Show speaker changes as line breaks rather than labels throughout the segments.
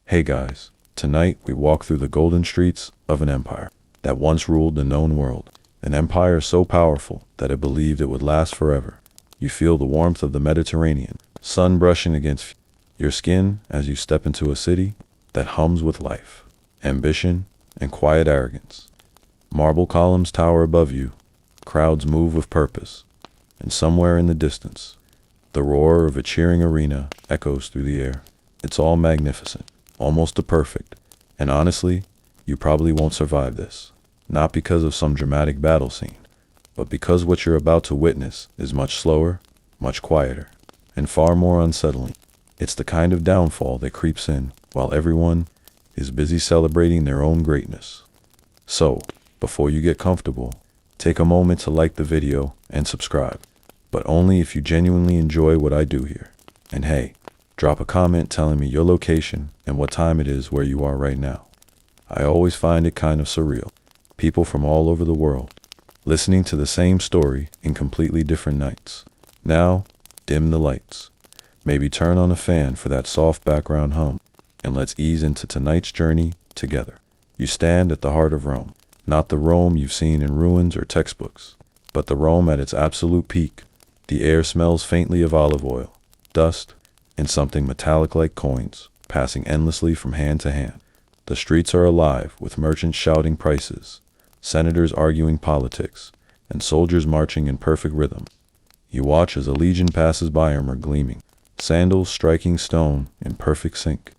Hey guys, tonight we walk through the golden streets of an empire that once ruled the known world. An empire so powerful that it believed it would last forever. You feel the warmth of the Mediterranean, sun brushing against your skin as you step into a city that hums with life, ambition, and quiet arrogance. Marble columns tower above you, crowds move with purpose, and somewhere in the distance, the roar of a cheering arena echoes through the air. It's all magnificent, almost perfect, and honestly, you probably won't survive this. Not because of some dramatic battle scene, but because what you're about to witness is much slower, much quieter, and far more unsettling. It's the kind of downfall that creeps in while everyone is busy celebrating their own greatness. So, before you get comfortable, take a moment to like the video and subscribe, but only if you genuinely enjoy what I do here. And hey, drop a comment telling me your location and what time it is where you are right now. I always find it kind of surreal. People from all over the world, listening to the same story in completely different nights. Now, dim the lights. Maybe turn on a fan for that soft background hum, and let's ease into tonight's journey together. You stand at the heart of Rome, not the Rome you've seen in ruins or textbooks, but the Rome at its absolute peak. The air smells faintly of olive oil, dust, and something metallic like coins, passing endlessly from hand to hand. The streets are alive with merchants shouting prices, senators arguing politics, and soldiers marching in perfect rhythm. You watch as a legion passes by, armor gleaming, sandals striking stone in perfect sync.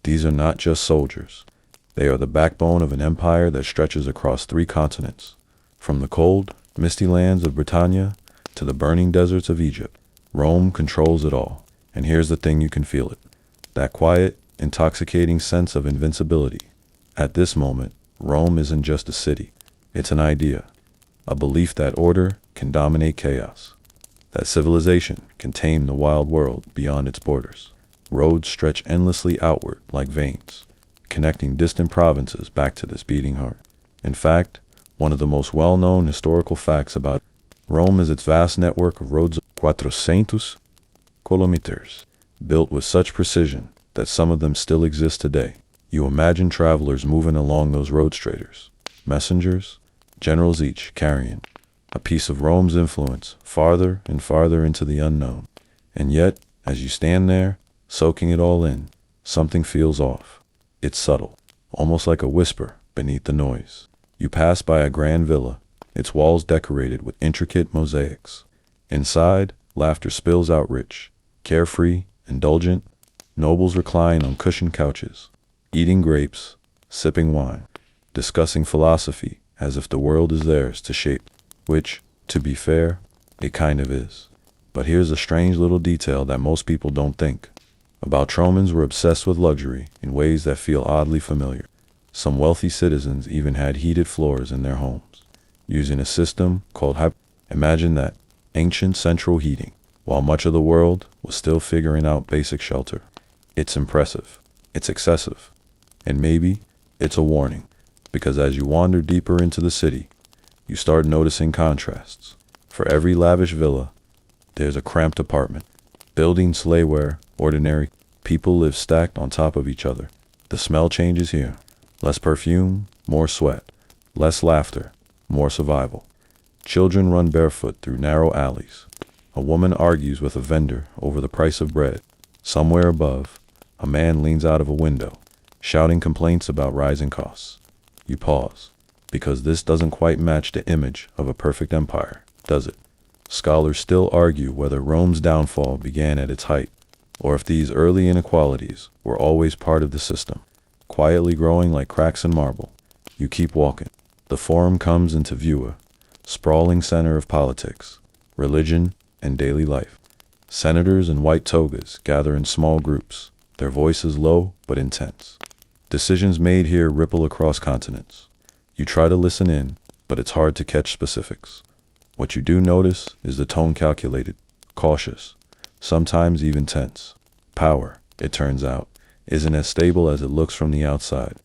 These are not just soldiers. They are the backbone of an empire that stretches across 3 continents, from the cold, misty lands of Britannia to the burning deserts of Egypt. Rome controls it all, and here's the thing: you can feel it. That quiet, intoxicating sense of invincibility. At this moment, Rome isn't just a city. It's an idea, a belief that order can dominate chaos, that civilization can tame the wild world beyond its borders. Roads stretch endlessly outward like veins, connecting distant provinces back to this beating heart. In fact, one of the most well-known historical facts about Rome is its vast network of roads, 400 kilometers, built with such precision that some of them still exist today. You imagine travelers moving along those road straders, messengers, generals, each carrying a piece of Rome's influence farther and farther into the unknown. And yet, as you stand there, soaking it all in, something feels off. It's subtle, almost like a whisper beneath the noise. You pass by a grand villa, its walls decorated with intricate mosaics. Inside, laughter spills out rich, carefree, indulgent. Nobles recline on cushioned couches, eating grapes, sipping wine, discussing philosophy as if the world is theirs to shape, which, to be fair, it kind of is. But here's a strange little detail that most people don't think about. Romans were obsessed with luxury in ways that feel oddly familiar. Some wealthy citizens even had heated floors in their homes, using a system called Imagine that, ancient central heating, while much of the world was still figuring out basic shelter. It's impressive, it's excessive, and maybe it's a warning, because as you wander deeper into the city, you start noticing contrasts. For every lavish villa, there's a cramped apartment. Buildings lay where ordinary people live, stacked on top of each other. The smell changes here. Less perfume, more sweat. Less laughter, more survival. Children run barefoot through narrow alleys. A woman argues with a vendor over the price of bread. Somewhere above, a man leans out of a window, shouting complaints about rising costs. You pause, because this doesn't quite match the image of a perfect empire, does it? Scholars still argue whether Rome's downfall began at its height, or if these early inequalities were always part of the system, quietly growing like cracks in marble. You keep walking. The Forum comes into view, a sprawling center of politics, religion, and daily life. Senators in white togas gather in small groups, their voices low but intense. Decisions made here ripple across continents. You try to listen in, but it's hard to catch specifics. What you do notice is the tone, calculated, cautious, sometimes even tense. Power, it turns out, isn't as stable as it looks from the outside.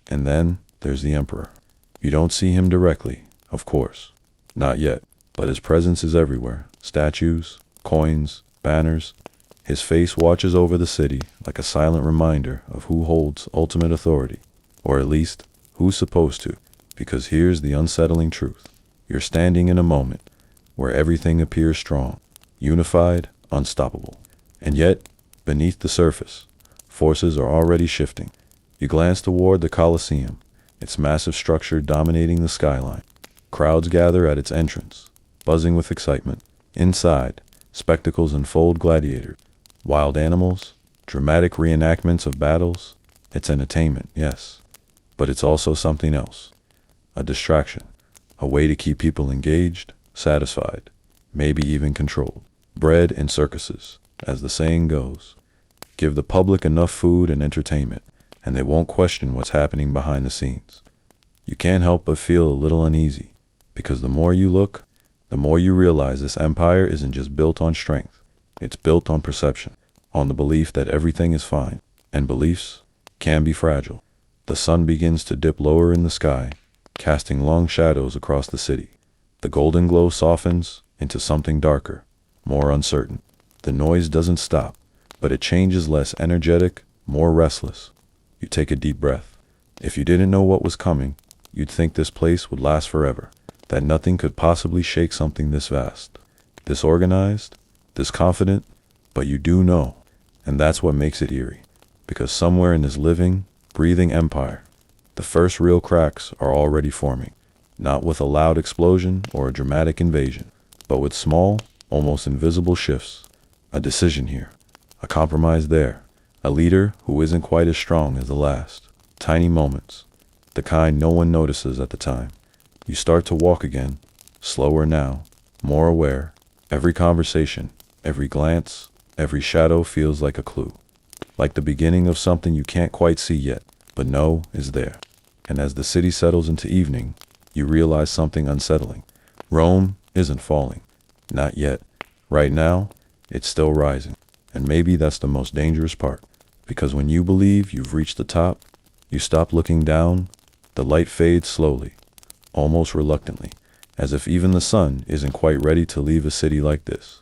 And then there's the emperor. You don't see him directly, of course, not yet, but his presence is everywhere. Statues, coins, banners. His face watches over the city like a silent reminder of who holds ultimate authority, or at least who's supposed to, because here's the unsettling truth. You're standing in a moment where everything appears strong, unified, unstoppable. And yet, beneath the surface, forces are already shifting. You glance toward the Colosseum, its massive structure dominating the skyline. Crowds gather at its entrance, buzzing with excitement. Inside, spectacles unfold gladiators, wild animals, dramatic reenactments of battles. It's entertainment, yes, but it's also something else. A distraction, a way to keep people engaged, satisfied, maybe even controlled. Bread in circuses, as the saying goes. Give the public enough food and entertainment, and they won't question what's happening behind the scenes. You can't help but feel a little uneasy, because the more you look, the more you realize this empire isn't just built on strength. It's built on perception, on the belief that everything is fine, and beliefs can be fragile. The sun begins to dip lower in the sky, casting long shadows across the city. The golden glow softens into something darker, more uncertain. The noise doesn't stop, but it changes less energetic, more restless. You take a deep breath. If you didn't know what was coming, you'd think this place would last forever, that nothing could possibly shake something this vast, this organized, this confident, but you do know, and that's what makes it eerie, because somewhere in this living, breathing empire, the first real cracks are already forming, not with a loud explosion or a dramatic invasion, but with small, almost invisible shifts. A decision here, a compromise there, a leader who isn't quite as strong as the last. Tiny moments, the kind no one notices at the time. You start to walk again, slower now, more aware. Every conversation, every glance, every shadow feels like a clue, like the beginning of something you can't quite see yet, but know is there. And as the city settles into evening, you realize something unsettling. Rome isn't falling, not yet. Right now, it's still rising. And maybe that's the most dangerous part, because when you believe you've reached the top, you stop looking down. The light fades slowly, almost reluctantly, as if even the sun isn't quite ready to leave a city like this.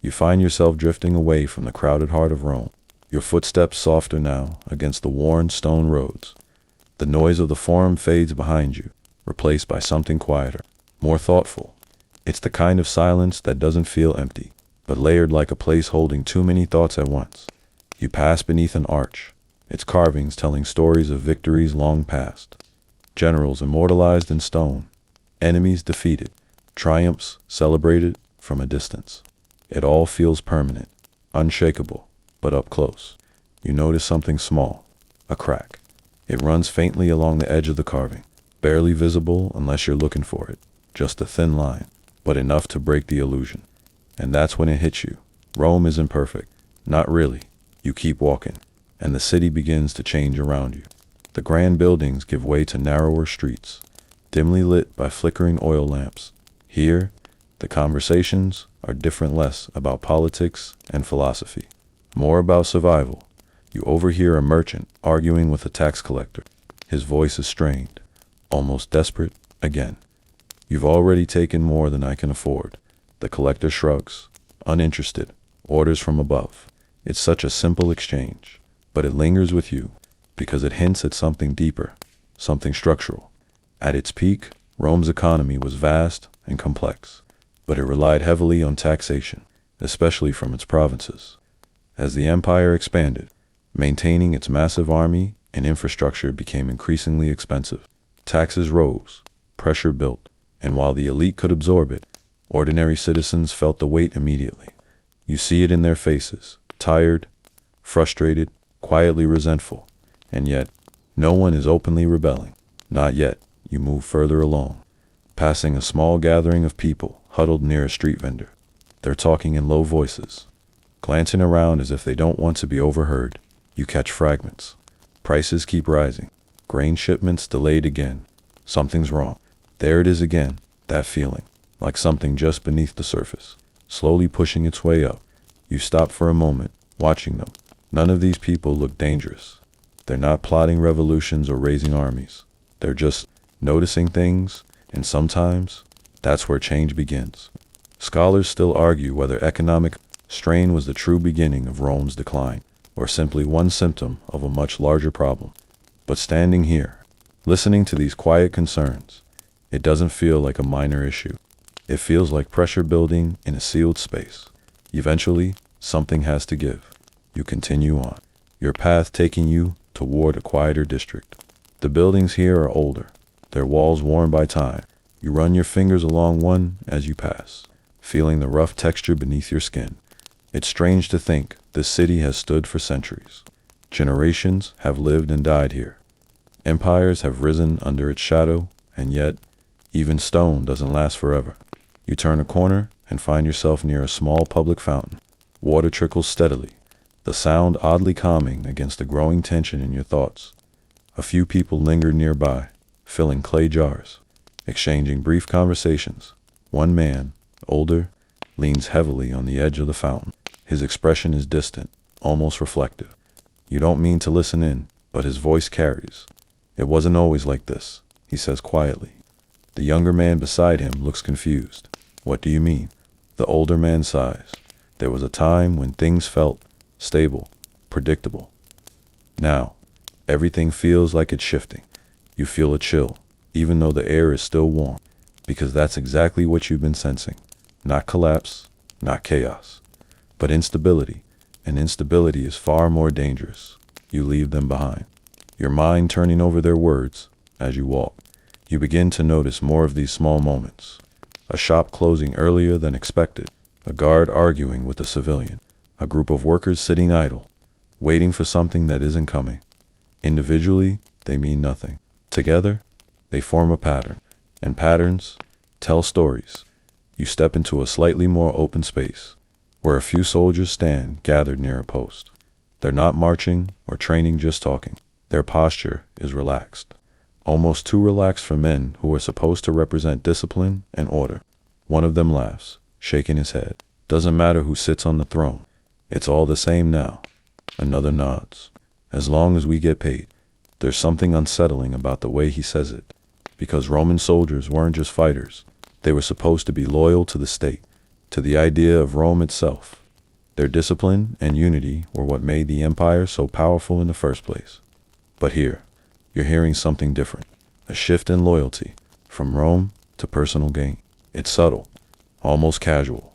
You find yourself drifting away from the crowded heart of Rome, your footsteps softer now against the worn stone roads. The noise of the forum fades behind you, replaced by something quieter, more thoughtful. It's the kind of silence that doesn't feel empty, but layered like a place holding too many thoughts at once. You pass beneath an arch, its carvings telling stories of victories long past, generals immortalized in stone, enemies defeated, triumphs celebrated from a distance. It all feels permanent, unshakable, but up close, you notice something small, a crack. It runs faintly along the edge of the carving, barely visible unless you're looking for it, just a thin line, but enough to break the illusion. And that's when it hits you. Rome isn't perfect. Not really. You keep walking, and the city begins to change around you. The grand buildings give way to narrower streets, dimly lit by flickering oil lamps. Here, the conversations are different, less about politics and philosophy, more about survival. You overhear a merchant arguing with a tax collector. His voice is strained, almost desperate. Again, you've already taken more than I can afford. The collector shrugs, uninterested, orders from above. It's such a simple exchange, but it lingers with you because it hints at something deeper, something structural. At its peak, Rome's economy was vast and complex, but it relied heavily on taxation, especially from its provinces. As the empire expanded, maintaining its massive army and infrastructure became increasingly expensive. Taxes rose, pressure built, and while the elite could absorb it, ordinary citizens felt the weight immediately. You see it in their faces, tired, frustrated, quietly resentful. And yet, no one is openly rebelling. Not yet. You move further along, passing a small gathering of people huddled near a street vendor. They're talking in low voices, glancing around as if they don't want to be overheard. You catch fragments. Prices keep rising. Grain shipments delayed again. Something's wrong. There it is again, that feeling, like something just beneath the surface, slowly pushing its way up. You stop for a moment, watching them. None of these people look dangerous. They're not plotting revolutions or raising armies. They're just noticing things, and sometimes that's where change begins. Scholars still argue whether economic Strain was the true beginning of Rome's decline, or simply one symptom of a much larger problem. But standing here, listening to these quiet concerns, it doesn't feel like a minor issue. It feels like pressure building in a sealed space. Eventually, something has to give. You continue on, your path taking you toward a quieter district. The buildings here are older, their walls worn by time. You run your fingers along one as you pass, feeling the rough texture beneath your skin. It's strange to think this city has stood for centuries. Generations have lived and died here. Empires have risen under its shadow, and yet, even stone doesn't last forever. You turn a corner and find yourself near a small public fountain. Water trickles steadily, the sound oddly calming against the growing tension in your thoughts. A few people linger nearby, filling clay jars, exchanging brief conversations. One man, older, leans heavily on the edge of the fountain. His expression is distant, almost reflective. You don't mean to listen in, but his voice carries. "It wasn't always like this," he says quietly. The younger man beside him looks confused. "What do you mean?" The older man sighs. "There was a time when things felt stable, predictable. Now, everything feels like it's shifting. You feel a chill, even though the air is still warm, because that's exactly what you've been sensing. Not collapse, not chaos, but instability. And instability is far more dangerous. You leave them behind, your mind turning over their words as you walk. You begin to notice more of these small moments. A shop closing earlier than expected, a guard arguing with a civilian, a group of workers sitting idle, waiting for something that isn't coming. Individually, they mean nothing. Together, they form a pattern, and patterns tell stories. You step into a slightly more open space, where a few soldiers stand gathered near a post. They're not marching or training, just talking. Their posture is relaxed, almost too relaxed for men who are supposed to represent discipline and order. One of them laughs, shaking his head. "Doesn't matter who sits on the throne. It's all the same now." Another nods. "As long as we get paid." There's something unsettling about the way he says it, because Roman soldiers weren't just fighters. They were supposed to be loyal to the state, to the idea of Rome itself. Their discipline and unity were what made the empire so powerful in the first place. But here, you're hearing something different, a shift in loyalty, from Rome to personal gain. It's subtle, almost casual,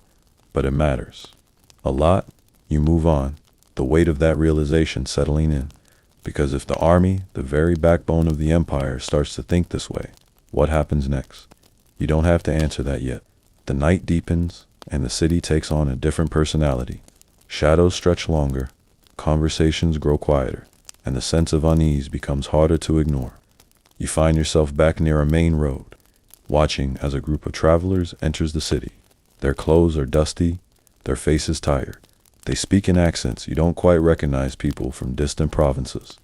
but it matters. A lot. You move on, the weight of that realization settling in. Because if the army, the very backbone of the empire, starts to think this way, what happens next? You don't have to answer that yet. The night deepens, and the city takes on a different personality. Shadows stretch longer, conversations grow quieter, and the sense of unease becomes harder to ignore. You find yourself back near a main road, watching as a group of travelers enters the city. Their clothes are dusty, their faces tired. They speak in accents you don't quite recognize, people from distant provinces,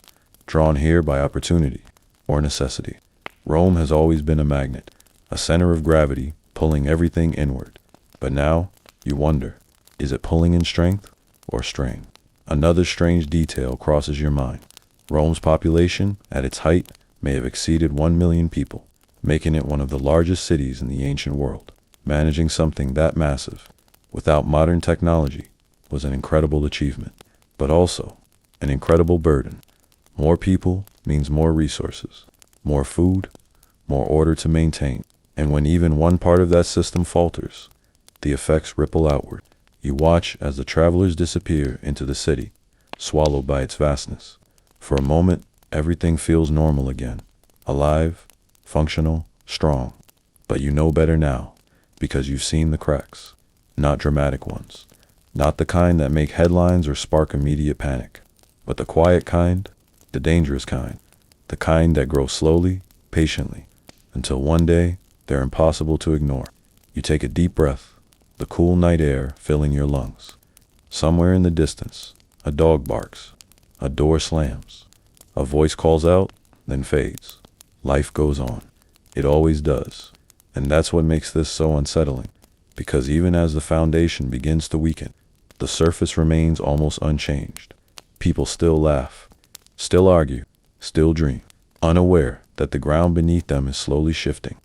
drawn here by opportunity or necessity. Rome has always been a magnet, a center of gravity pulling everything inward. But now, you wonder, is it pulling in strength or strain? Another strange detail crosses your mind. Rome's population, at its height, may have exceeded 1 million people, making it one of the largest cities in the ancient world. Managing something that massive, without modern technology, was an incredible achievement, but also an incredible burden. More people means more resources, more food, more order to maintain. And when even one part of that system falters, the effects ripple outward. You watch as the travelers disappear into the city, swallowed by its vastness. For a moment, everything feels normal again, alive, functional, strong. But you know better now, because you've seen the cracks, not dramatic ones, not the kind that make headlines or spark immediate panic, but the quiet kind, the dangerous kind, the kind that grows slowly, patiently, until one day they're impossible to ignore. You take a deep breath, the cool night air filling your lungs. Somewhere in the distance, a dog barks, a door slams, a voice calls out, then fades. Life goes on. It always does. And that's what makes this so unsettling, because even as the foundation begins to weaken, the surface remains almost unchanged. People still laugh, still argue, still dream, unaware that the ground beneath them is slowly shifting.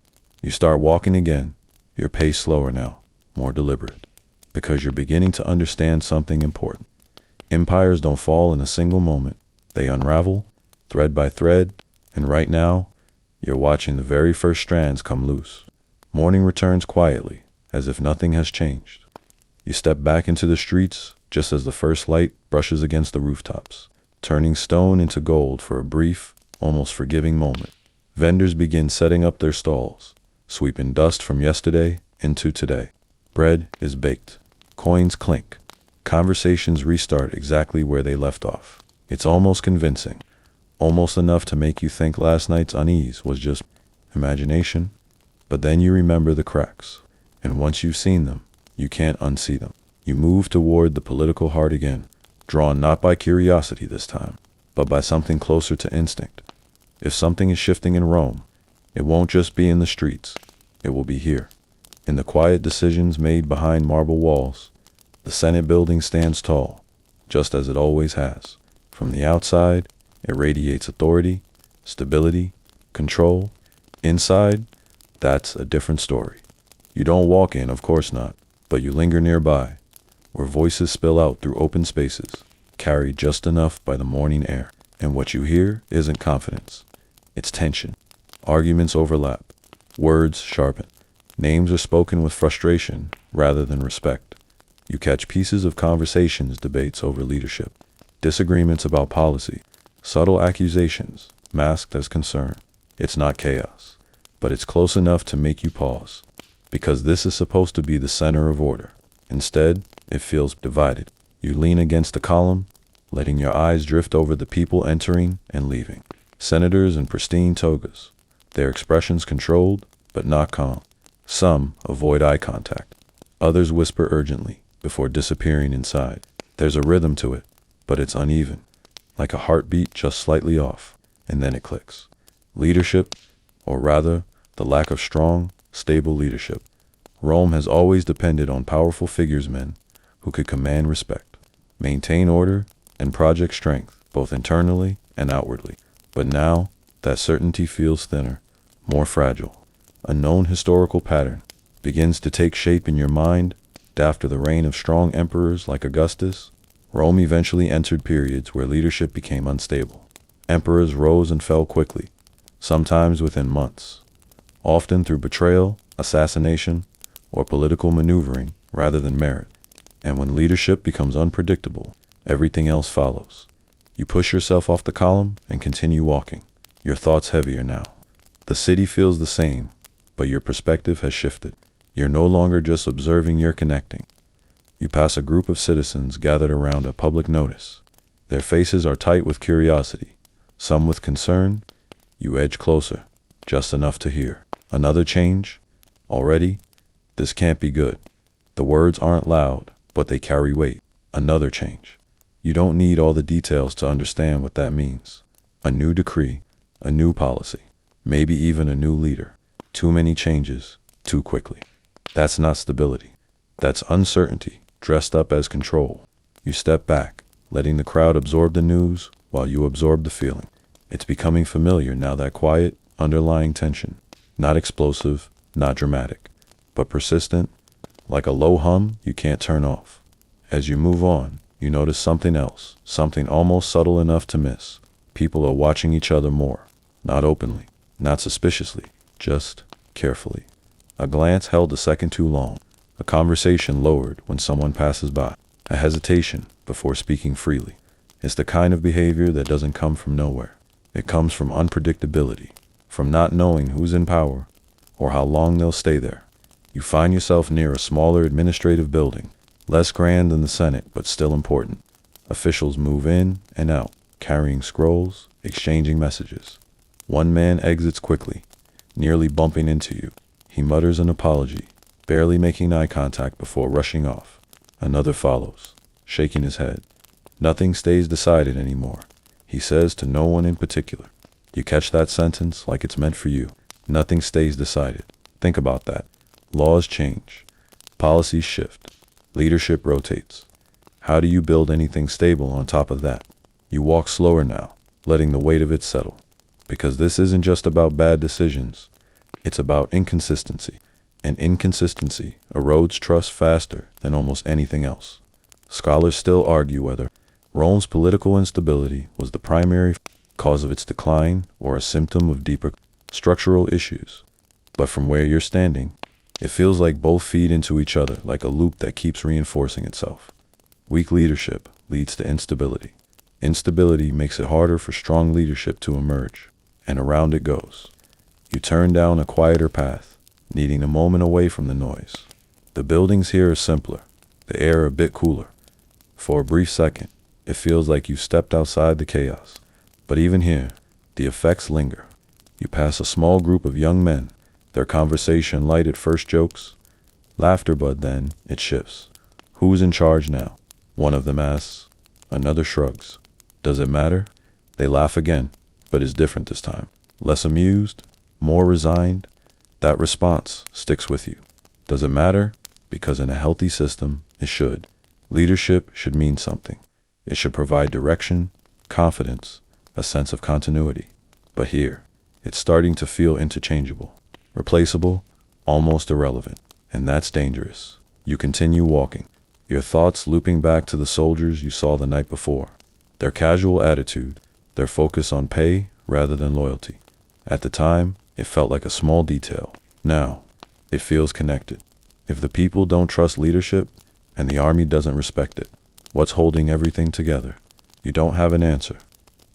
You start walking again, your pace slower now, more deliberate. because you're beginning to understand something important. Empires don't fall in a single moment. They unravel, thread by thread, and right now, you're watching the very first strands come loose. Morning returns quietly, as if nothing has changed. You step back into the streets just as the first light brushes against the rooftops, turning stone into gold for a brief, almost forgiving moment. Vendors begin setting up their stalls, sweeping dust from yesterday into today. Bread is baked. Coins clink. Conversations restart exactly where they left off. It's almost convincing, almost enough to make you think last night's unease was just imagination. But then you remember the cracks, and once you've seen them, you can't unsee them. You move toward the political heart again, drawn not by curiosity this time, but by something closer to instinct. If something is shifting in Rome, it won't just be in the streets, it will be here. In the quiet decisions made behind marble walls, the Senate building stands tall, just as it always has. From the outside, it radiates authority, stability, control. Inside, that's a different story. You don't walk in, of course not, but you linger nearby, where voices spill out through open spaces, carried just enough by the morning air. And what you hear isn't confidence, it's tension. Arguments overlap, words sharpen, names are spoken with frustration rather than respect. You catch pieces of conversations, debates over leadership, disagreements about policy, subtle accusations masked as concern. It's not chaos, but it's close enough to make you pause, because this is supposed to be the center of order. Instead, it feels divided. You lean against the column, letting your eyes drift over the people entering and leaving. Senators in pristine togas, their expressions controlled but not calm. Some avoid eye contact. Others whisper urgently before disappearing inside. There's a rhythm to it, but it's uneven, like a heartbeat just slightly off, and then it clicks. Leadership, or rather, the lack of strong, stable leadership. Rome has always depended on powerful figuresmen who could command respect, maintain order, and project strength, both internally and outwardly. But now, that certainty feels thinner, more fragile. A known historical pattern begins to take shape in your mind. After the reign of strong emperors like Augustus, Rome eventually entered periods where leadership became unstable. Emperors rose and fell quickly, sometimes within months, often through betrayal, assassination, or political maneuvering rather than merit. And when leadership becomes unpredictable, everything else follows. You push yourself off the column and continue walking, your thoughts heavier now. The city feels the same, but your perspective has shifted. You're no longer just observing, you're connecting. You pass a group of citizens gathered around a public notice. Their faces are tight with curiosity, some with concern. You edge closer, just enough to hear. Another change? Already? This can't be good. The words aren't loud, but they carry weight. Another change. You don't need all the details to understand what that means. A new decree, a new policy, maybe even a new leader. Too many changes, too quickly. That's not stability. That's uncertainty, dressed up as control. You step back, letting the crowd absorb the news while you absorb the feeling. It's becoming familiar now, that quiet, underlying tension. Not explosive, not dramatic, but persistent, like a low hum you can't turn off. As you move on, you notice something else, something almost subtle enough to miss. People are watching each other more, not openly, not suspiciously, just carefully. A glance held a second too long, a conversation lowered when someone passes by, a hesitation before speaking freely. It's the kind of behavior that doesn't come from nowhere. It comes from unpredictability, from not knowing who's in power or how long they'll stay there. You find yourself near a smaller administrative building, less grand than the Senate, but still important. Officials move in and out, carrying scrolls, exchanging messages. One man exits quickly, nearly bumping into you. He mutters an apology, barely making eye contact before rushing off. Another follows, shaking his head. Nothing stays decided anymore, he says to no one in particular. You catch that sentence like it's meant for you. Nothing stays decided. Think about that. Laws change. Policies shift. Leadership rotates. How do you build anything stable on top of that? You walk slower now, letting the weight of it settle. Because this isn't just about bad decisions. It's about inconsistency. and inconsistency erodes trust faster than almost anything else. Scholars still argue whether Rome's political instability was the primary cause of its decline or a symptom of deeper structural issues. But from where you're standing, it feels like both feed into each other like a loop that keeps reinforcing itself. Weak leadership leads to instability. Instability makes it harder for strong leadership to emerge, and around it goes. You turn down a quieter path, needing a moment away from the noise. The buildings here are simpler, the air a bit cooler. For a brief second, it feels like you stepped outside the chaos. But even here, the effects linger. You pass a small group of young men, their conversation light at first jokes, laughter, but then it shifts. Who's in charge now? One of them asks. Another shrugs. Does it matter? They laugh again, but it's different this time. Less amused, more resigned. That response sticks with you. Does it matter? Because in a healthy system, it should. Leadership should mean something. It should provide direction, confidence, a sense of continuity. But here, it's starting to feel interchangeable, replaceable, almost irrelevant. And that's dangerous. You continue walking, your thoughts looping back to the soldiers you saw the night before. Their casual attitude, their focus on pay rather than loyalty. At the time, it felt like a small detail. Now, it feels connected. If the people don't trust leadership, and the army doesn't respect it, what's holding everything together? You don't have an answer.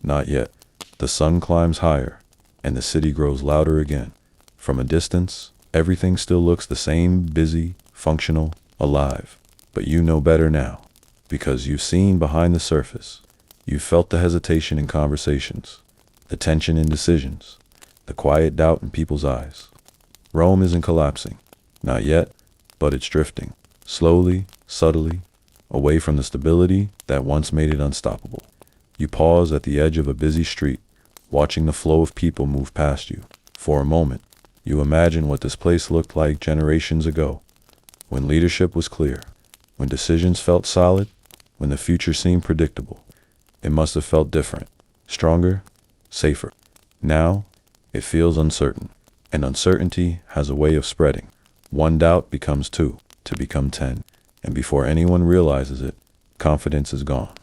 Not yet. The sun climbs higher, and the city grows louder again. From a distance, everything still looks the same, busy, functional, alive. But you know better now, because you've seen behind the surface. You've felt the hesitation in conversations, the tension in decisions, the quiet doubt in people's eyes. Rome isn't collapsing. Not yet, but it's drifting. Slowly, subtly, away from the stability that once made it unstoppable. You pause at the edge of a busy street, watching the flow of people move past you. For a moment, you imagine what this place looked like generations ago, when leadership was clear, when decisions felt solid, when the future seemed predictable. It must have felt different, stronger, safer. Now, it feels uncertain, and uncertainty has a way of spreading. One doubt becomes two, to become 10, and before anyone realizes it, confidence is gone.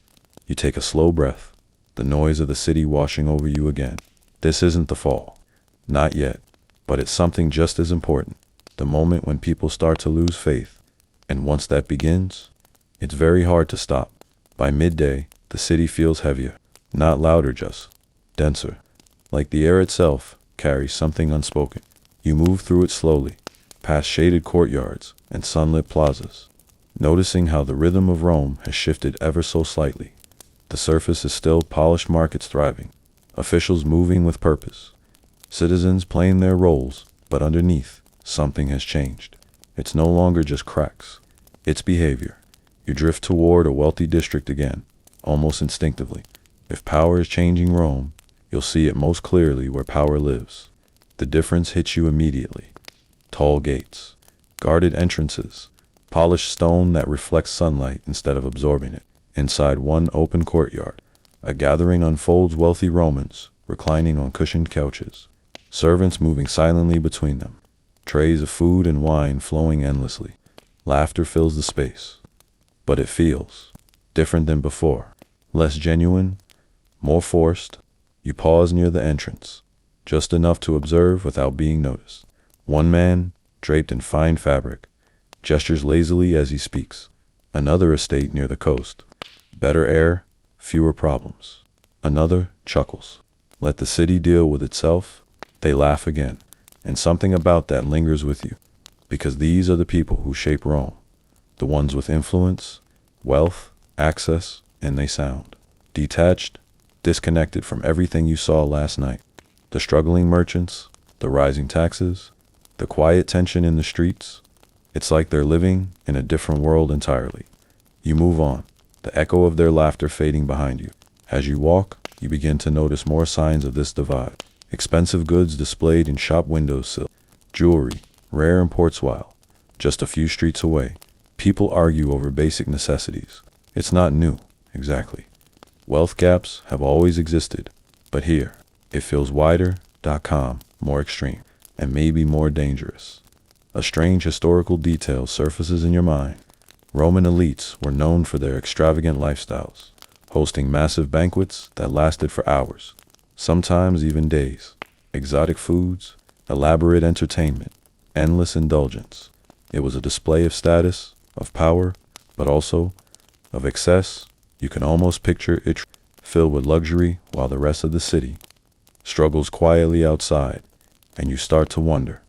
You take a slow breath, the noise of the city washing over you again. This isn't the fall. Not yet, but it's something just as important. The moment when people start to lose faith, and once that begins, it's very hard to stop. By midday, the city feels heavier, not louder, just denser. Like the air itself carries something unspoken. You move through it slowly, past shaded courtyards and sunlit plazas, noticing how the rhythm of Rome has shifted ever so slightly. The surface is still polished markets thriving, officials moving with purpose, citizens playing their roles, but underneath, something has changed. It's no longer just cracks, it's behavior. You drift toward a wealthy district again, almost instinctively. If power is changing Rome, you'll see it most clearly where power lives. The difference hits you immediately. Tall gates, guarded entrances, polished stone that reflects sunlight instead of absorbing it. Inside one open courtyard, a gathering unfolds, wealthy Romans reclining on cushioned couches, servants moving silently between them, trays of food and wine flowing endlessly. Laughter fills the space, but it feels different than before, less genuine, more forced. You pause near the entrance, just enough to observe without being noticed. One man, draped in fine fabric, gestures lazily as he speaks. Another estate near the coast. Better air, fewer problems. Another chuckles. Let the city deal with itself. They laugh again, and something about that lingers with you, because these are the people who shape Rome, the ones with influence, wealth, access, and they sound detached, disconnected from everything you saw last night. The struggling merchants, the rising taxes, the quiet tension in the streets. It's like they're living in a different world entirely. You move on, the echo of their laughter fading behind you. As you walk, you begin to notice more signs of this divide. Expensive goods displayed in shop windowsill, jewelry, rare imports, while just a few streets away, people argue over basic necessities. It's not new, exactly. Wealth gaps have always existed, but here, it feels wider, more extreme, and maybe more dangerous. a strange historical detail surfaces in your mind. Roman elites were known for their extravagant lifestyles, hosting massive banquets that lasted for hours, sometimes even days. Exotic foods, elaborate entertainment, endless indulgence. It was a display of status, of power, but also of excess. You can almost picture it filled with luxury while the rest of the city struggles quietly outside, and you start to wonder,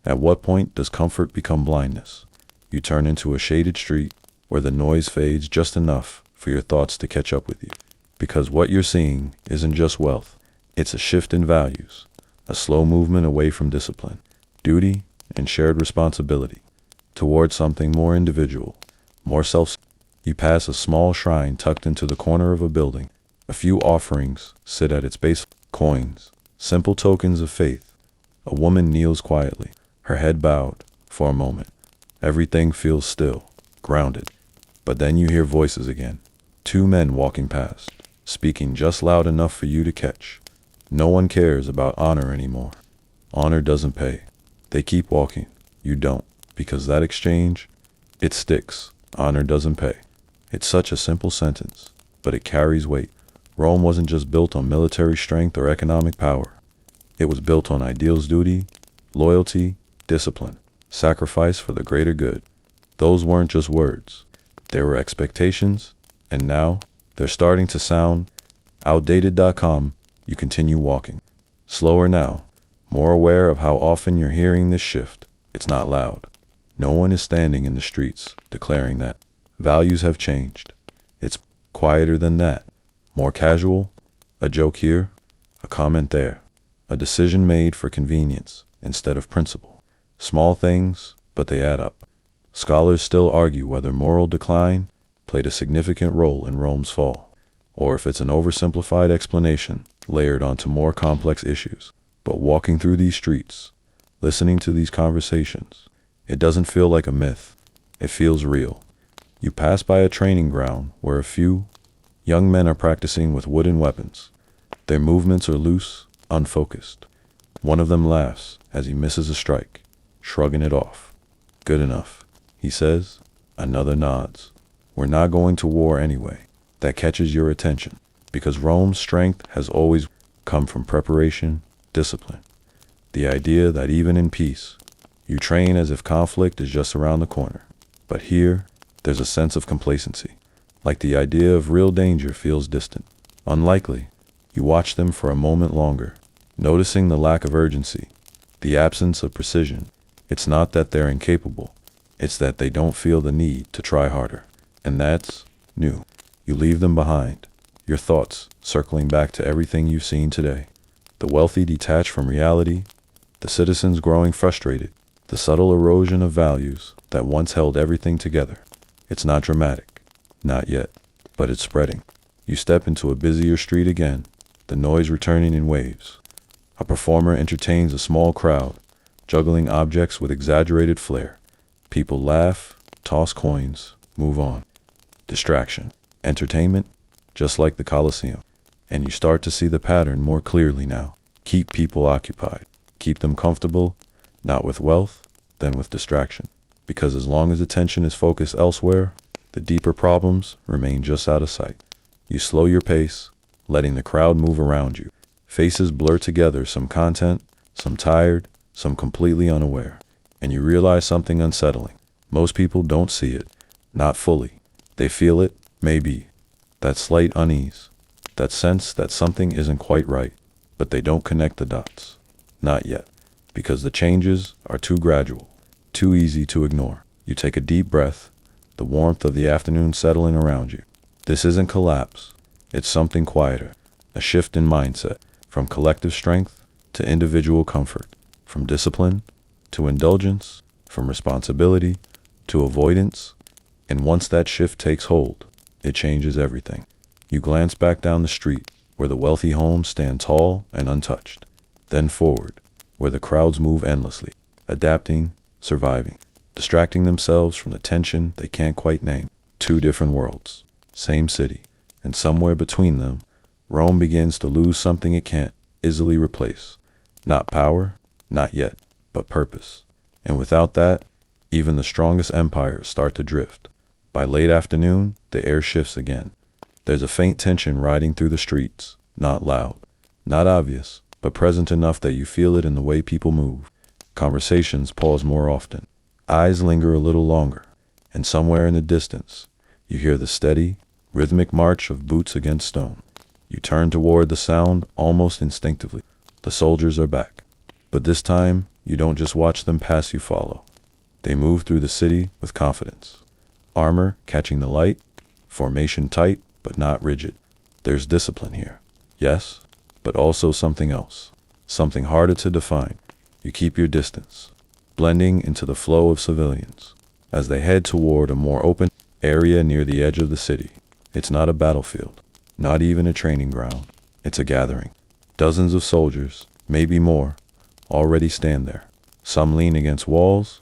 at what point does comfort become blindness? You turn into a shaded street where the noise fades just enough for your thoughts to catch up with you. Because what you're seeing isn't just wealth, it's a shift in values, a slow movement away from discipline, duty, and shared responsibility, towards something more individual, more self. You pass a small shrine tucked into the corner of a building. A few offerings sit at its base, coins, simple tokens of faith. A woman kneels quietly, her head bowed, for a moment. Everything feels still, grounded. But then you hear voices again. Two men walking past, speaking just loud enough for you to catch. No one cares about honor anymore. Honor doesn't pay. They keep walking. You don't, because that exchange, it sticks. Honor doesn't pay. It's such a simple sentence, but it carries weight. Rome wasn't just built on military strength or economic power. It was built on ideals, duty, loyalty, discipline, sacrifice for the greater good. Those weren't just words. They were expectations, and now they're starting to sound outdated. You continue walking. Slower now, more aware of how often you're hearing this shift. It's not loud. No one is standing in the streets declaring that values have changed. It's quieter than that, more casual, a joke here, a comment there, a decision made for convenience instead of principle. Small things, but they add up. Scholars still argue whether moral decline played a significant role in Rome's fall, or if it's an oversimplified explanation layered onto more complex issues. But walking through these streets, listening to these conversations, it doesn't feel like a myth. It feels real. You pass by a training ground where a few young men are practicing with wooden weapons. Their movements are loose, unfocused. One of them laughs as he misses a strike, shrugging it off. Good enough, he says. Another nods. We're not going to war anyway. That catches your attention, because Rome's strength has always come from preparation, discipline. The idea that even in peace, you train as if conflict is just around the corner. But here, there's a sense of complacency, like the idea of real danger feels distant, unlikely. You watch them for a moment longer, noticing the lack of urgency, the absence of precision. It's not that they're incapable, it's that they don't feel the need to try harder. And that's new. You leave them behind, your thoughts circling back to everything you've seen today. The wealthy detached from reality, the citizens growing frustrated, the subtle erosion of values that once held everything together. It's not dramatic, not yet, but it's spreading. You step into a busier street again, the noise returning in waves. A performer entertains a small crowd, juggling objects with exaggerated flair. People laugh, toss coins, move on. Distraction, entertainment, just like the Colosseum. And you start to see the pattern more clearly now. Keep people occupied. Keep them comfortable, not with wealth, then with distraction. Because as long as attention is focused elsewhere, the deeper problems remain just out of sight. You slow your pace, letting the crowd move around you. Faces blur together, some content, some tired, some completely unaware. And you realize something unsettling. Most people don't see it, not fully. They feel it, maybe. That slight unease, that sense that something isn't quite right, but they don't connect the dots. Not yet, because the changes are too gradual, too easy to ignore. You take a deep breath, the warmth of the afternoon settling around you. This isn't collapse, it's something quieter, a shift in mindset, from collective strength to individual comfort, from discipline to indulgence, from responsibility to avoidance. And once that shift takes hold, it changes everything. You glance back down the street, where the wealthy homes stand tall and untouched, then forward, where the crowds move endlessly, adapting, surviving, distracting themselves from the tension they can't quite name. Two different worlds, same city, and somewhere between them, Rome begins to lose something it can't easily replace. Not power, not yet, but purpose. And without that, even the strongest empires start to drift. By late afternoon, the air shifts again. There's a faint tension riding through the streets, not loud, not obvious, but present enough that you feel it in the way people move. Conversations pause more often. Eyes linger a little longer, and somewhere in the distance, you hear the steady, rhythmic march of boots against stone. You turn toward the sound almost instinctively. The soldiers are back. But this time, you don't just watch them pass, you follow. They move through the city with confidence. Armor catching the light, formation tight but not rigid. There's discipline here, yes, but also something else, something harder to define. You keep your distance, blending into the flow of civilians. As they head toward a more open area near the edge of the city, it's not a battlefield, not even a training ground. It's a gathering. Dozens of soldiers, maybe more, already stand there. Some lean against walls,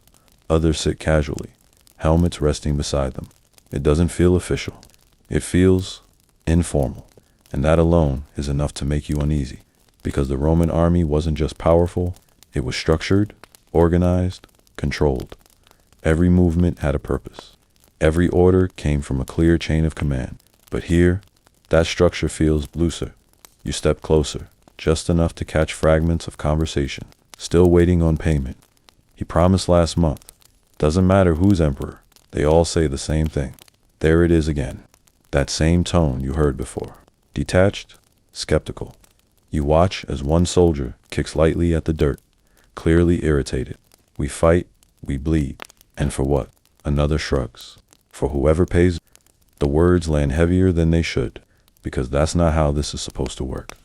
others sit casually, helmets resting beside them. It doesn't feel official. It feels informal, and that alone is enough to make you uneasy, because the Roman army wasn't just powerful, it was structured, organized, controlled. Every movement had a purpose. Every order came from a clear chain of command. But here, that structure feels looser. You step closer, just enough to catch fragments of conversation, still waiting on payment. He promised last month. Doesn't matter who's emperor, they all say the same thing. There it is again. That same tone you heard before. Detached, skeptical. You watch as one soldier kicks lightly at the dirt, clearly irritated. We fight, we bleed. And for what? Another shrugs. For whoever pays. The words land heavier than they should, because that's not how this is supposed to work.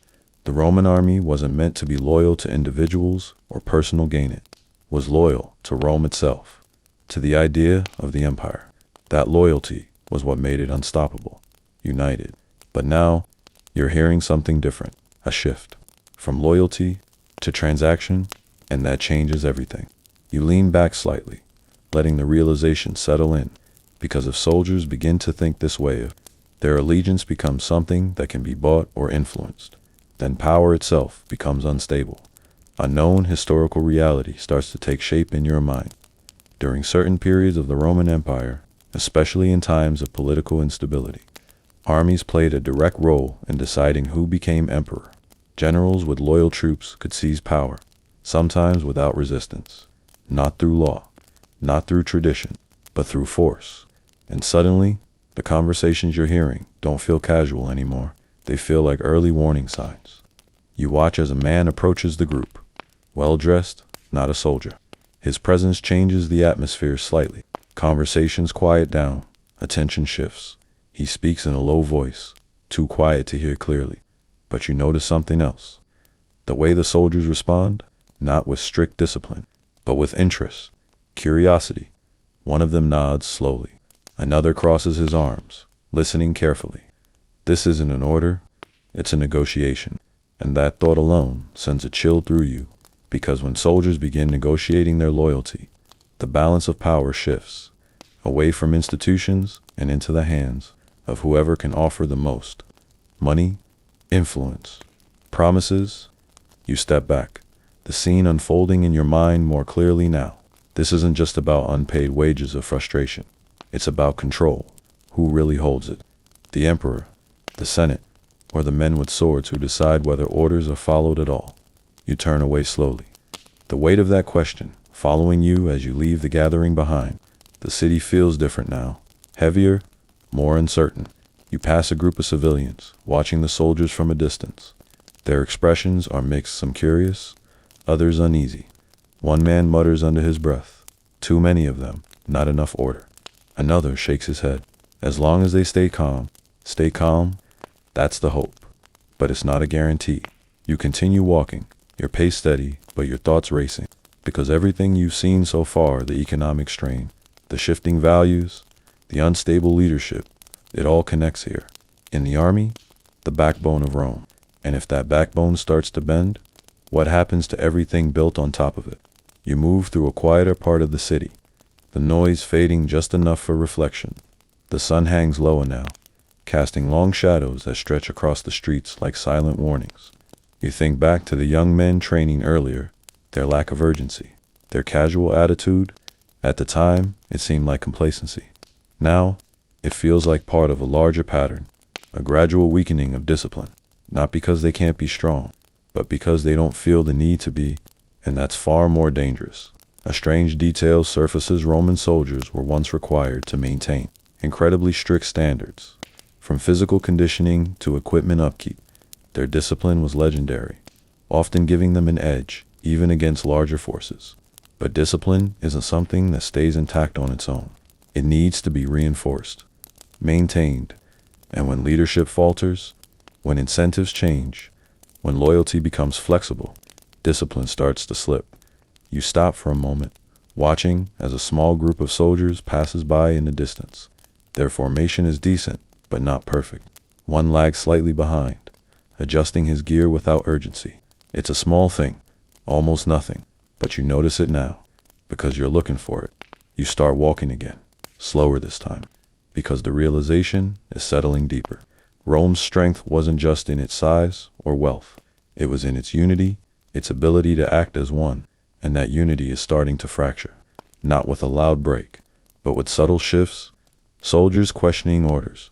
The Roman army wasn't meant to be loyal to individuals or personal gain. It was loyal to Rome itself, to the idea of the empire. That loyalty was what made it unstoppable, united. But now, you're hearing something different, a shift, from loyalty to transaction, and that changes everything. You lean back slightly, letting the realization settle in, because if soldiers begin to think this way, their allegiance becomes something that can be bought or influenced, then power itself becomes unstable. A known historical reality starts to take shape in your mind. During certain periods of the Roman Empire, especially in times of political instability, armies played a direct role in deciding who became emperor. Generals with loyal troops could seize power, sometimes without resistance, not through law, not through tradition, but through force. And suddenly, the conversations you're hearing don't feel casual anymore. They feel like early warning signs. You watch as a man approaches the group, well-dressed, not a soldier. His presence changes the atmosphere slightly. Conversations quiet down, attention shifts. He speaks in a low voice, too quiet to hear clearly. But you notice something else. The way the soldiers respond, not with strict discipline, but with interest, curiosity. One of them nods slowly. Another crosses his arms, listening carefully. This isn't an order, it's a negotiation. And that thought alone sends a chill through you, because when soldiers begin negotiating their loyalty, the balance of power shifts, away from institutions and into the hands of whoever can offer the most. Money, influence, promises. You step back, the scene unfolding in your mind more clearly now. This isn't just about unpaid wages or frustration. It's about control. Who really holds it? The emperor, the senate, or the men with swords who decide whether orders are followed at all? You turn away slowly. The weight of that question, following you as you leave the gathering behind. The city feels different now, heavier, more uncertain. You pass a group of civilians, watching the soldiers from a distance. Their expressions are mixed, some curious, others uneasy. One man mutters under his breath, "Too many of them, not enough order." Another shakes his head. As long as they stay calm, that's the hope. But it's not a guarantee. You continue walking, your pace steady, but your thoughts racing. Because everything you've seen so far, the economic strain, the shifting values, the unstable leadership, it all connects here. In the army, the backbone of Rome. And if that backbone starts to bend, what happens to everything built on top of it? You move through a quieter part of the city, the noise fading just enough for reflection. The sun hangs lower now, casting long shadows that stretch across the streets like silent warnings. You think back to the young men training earlier, their lack of urgency, their casual attitude. At the time, it seemed like complacency. Now, it feels like part of a larger pattern, a gradual weakening of discipline, not because they can't be strong, but because they don't feel the need to be, and that's far more dangerous. A strange detail surfaces: Roman soldiers were once required to maintain incredibly strict standards, from physical conditioning to equipment upkeep. Their discipline was legendary, often giving them an edge, even against larger forces. But discipline isn't something that stays intact on its own. It needs to be reinforced, maintained, and when leadership falters, when incentives change, when loyalty becomes flexible, discipline starts to slip. You stop for a moment, watching as a small group of soldiers passes by in the distance. Their formation is decent, but not perfect. One lags slightly behind, adjusting his gear without urgency. It's a small thing, almost nothing, but you notice it now, because you're looking for it. You start walking again, slower this time, because the realization is settling deeper. Rome's strength wasn't just in its size or wealth. It was in its unity, its ability to act as one, and that unity is starting to fracture, not with a loud break, but with subtle shifts. Soldiers questioning orders,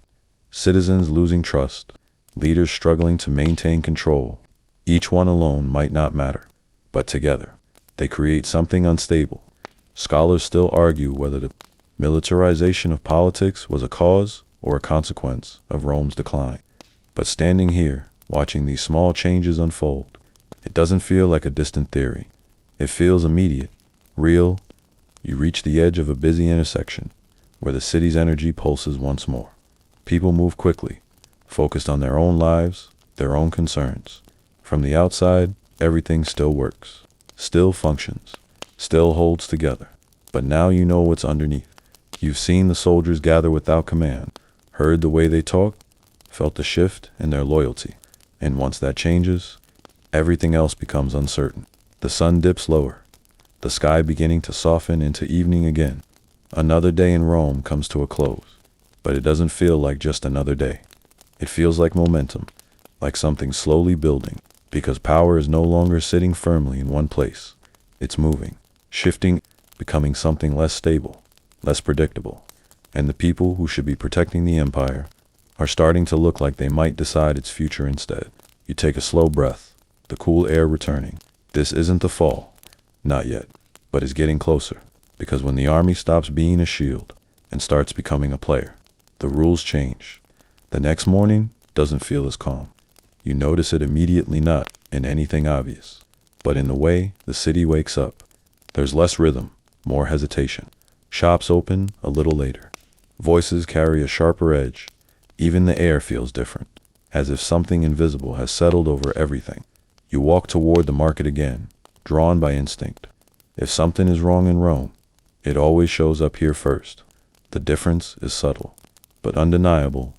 citizens losing trust, leaders struggling to maintain control. Each one alone might not matter, but together, they create something unstable. Scholars still argue whether the militarization of politics was a cause or a consequence of Rome's decline. But standing here, watching these small changes unfold, it doesn't feel like a distant theory. It feels immediate, real. You reach the edge of a busy intersection, where the city's energy pulses once more. People move quickly, focused on their own lives, their own concerns. From the outside, everything still works, still functions, still holds together. But now you know what's underneath. You've seen the soldiers gather without command, heard the way they talk, felt the shift in their loyalty. And once that changes, everything else becomes uncertain. The sun dips lower, the sky beginning to soften into evening again. Another day in Rome comes to a close, but it doesn't feel like just another day. It feels like momentum, like something slowly building, because power is no longer sitting firmly in one place. It's moving, shifting, becoming something less stable, less predictable. And the people who should be protecting the empire are starting to look like they might decide its future instead. You take a slow breath, the cool air returning. This isn't the fall, not yet, but it's getting closer. Because when the army stops being a shield and starts becoming a player, the rules change. The next morning doesn't feel as calm. You notice it immediately, not in anything obvious, but in the way the city wakes up. There's less rhythm, more hesitation. Shops open a little later. Voices carry a sharper edge. Even the air feels different, as if something invisible has settled over everything. You walk toward the market again, drawn by instinct. If something is wrong in Rome, it always shows up here first. The difference is subtle, but undeniable.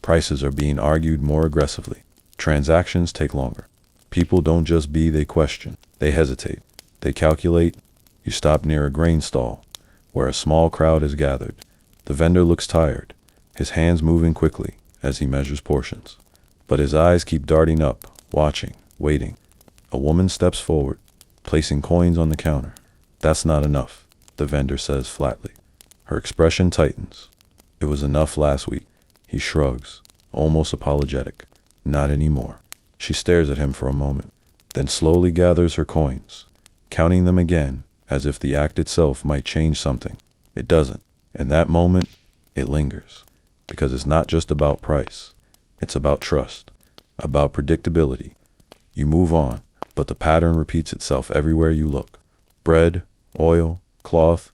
Prices are being argued more aggressively. Transactions take longer. People don't just be, they question. They hesitate. They calculate. You stop near a grain stall, where a small crowd is gathered. The vendor looks tired, his hands moving quickly as he measures portions. But his eyes keep darting up, watching, waiting. A woman steps forward, placing coins on the counter. That's not enough, the vendor says flatly. Her expression tightens. It was enough last week. He shrugs, almost apologetic. Not anymore. She stares at him for a moment, then slowly gathers her coins, counting them again, as if the act itself might change something. It doesn't. In that moment, it lingers, because it's not just about price. It's about trust, about predictability. You move on, but the pattern repeats itself everywhere you look. Bread, oil, cloth,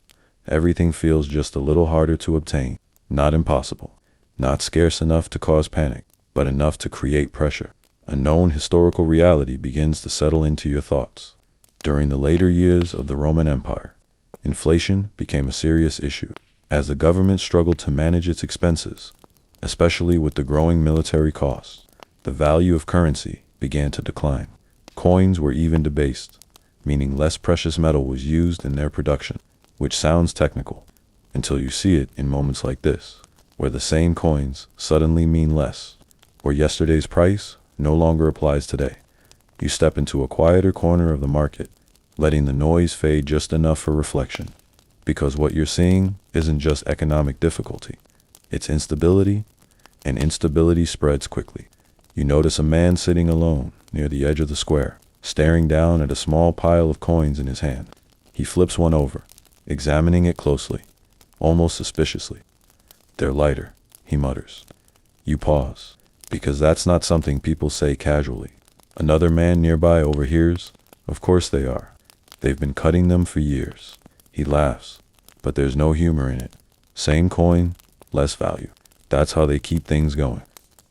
everything feels just a little harder to obtain. Not impossible, not scarce enough to cause panic, but enough to create pressure. A known historical reality begins to settle into your thoughts. During the later years of the Roman Empire, inflation became a serious issue. As the government struggled to manage its expenses, especially with the growing military costs, the value of currency began to decline. Coins were even debased, meaning less precious metal was used in their production, which sounds technical, until you see it in moments like this, where the same coins suddenly mean less, where yesterday's price no longer applies today. You step into a quieter corner of the market, letting the noise fade just enough for reflection. Because what you're seeing isn't just economic difficulty, it's instability, and instability spreads quickly. You notice a man sitting alone near the edge of the square, staring down at a small pile of coins in his hand. He flips one over, examining it closely, almost suspiciously. "They're lighter," he mutters. You pause, because that's not something people say casually. Another man nearby overhears, "Of course they are. They've been cutting them for years." He laughs, but there's no humor in it. Same coin, less value. That's how they keep things going.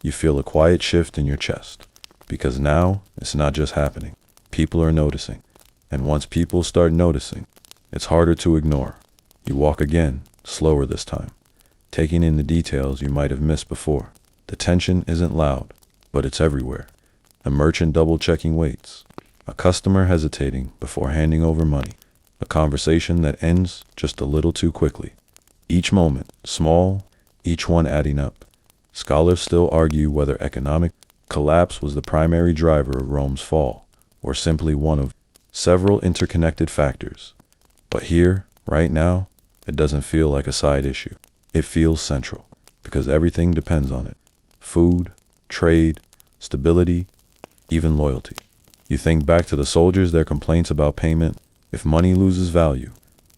You feel a quiet shift in your chest, because now it's not just happening. People are noticing. And once people start noticing, it's harder to ignore. You walk again, slower this time, taking in the details you might have missed before. The tension isn't loud, but it's everywhere. A merchant double-checking weights. A customer hesitating before handing over money. A conversation that ends just a little too quickly. Each moment, small, each one adding up. Scholars still argue whether economic collapse was the primary driver of Rome's fall, or simply one of several interconnected factors. But here, right now, it doesn't feel like a side issue. It feels central, because everything depends on it. Food, trade, stability, even loyalty. You think back to the soldiers, their complaints about payment. If money loses value,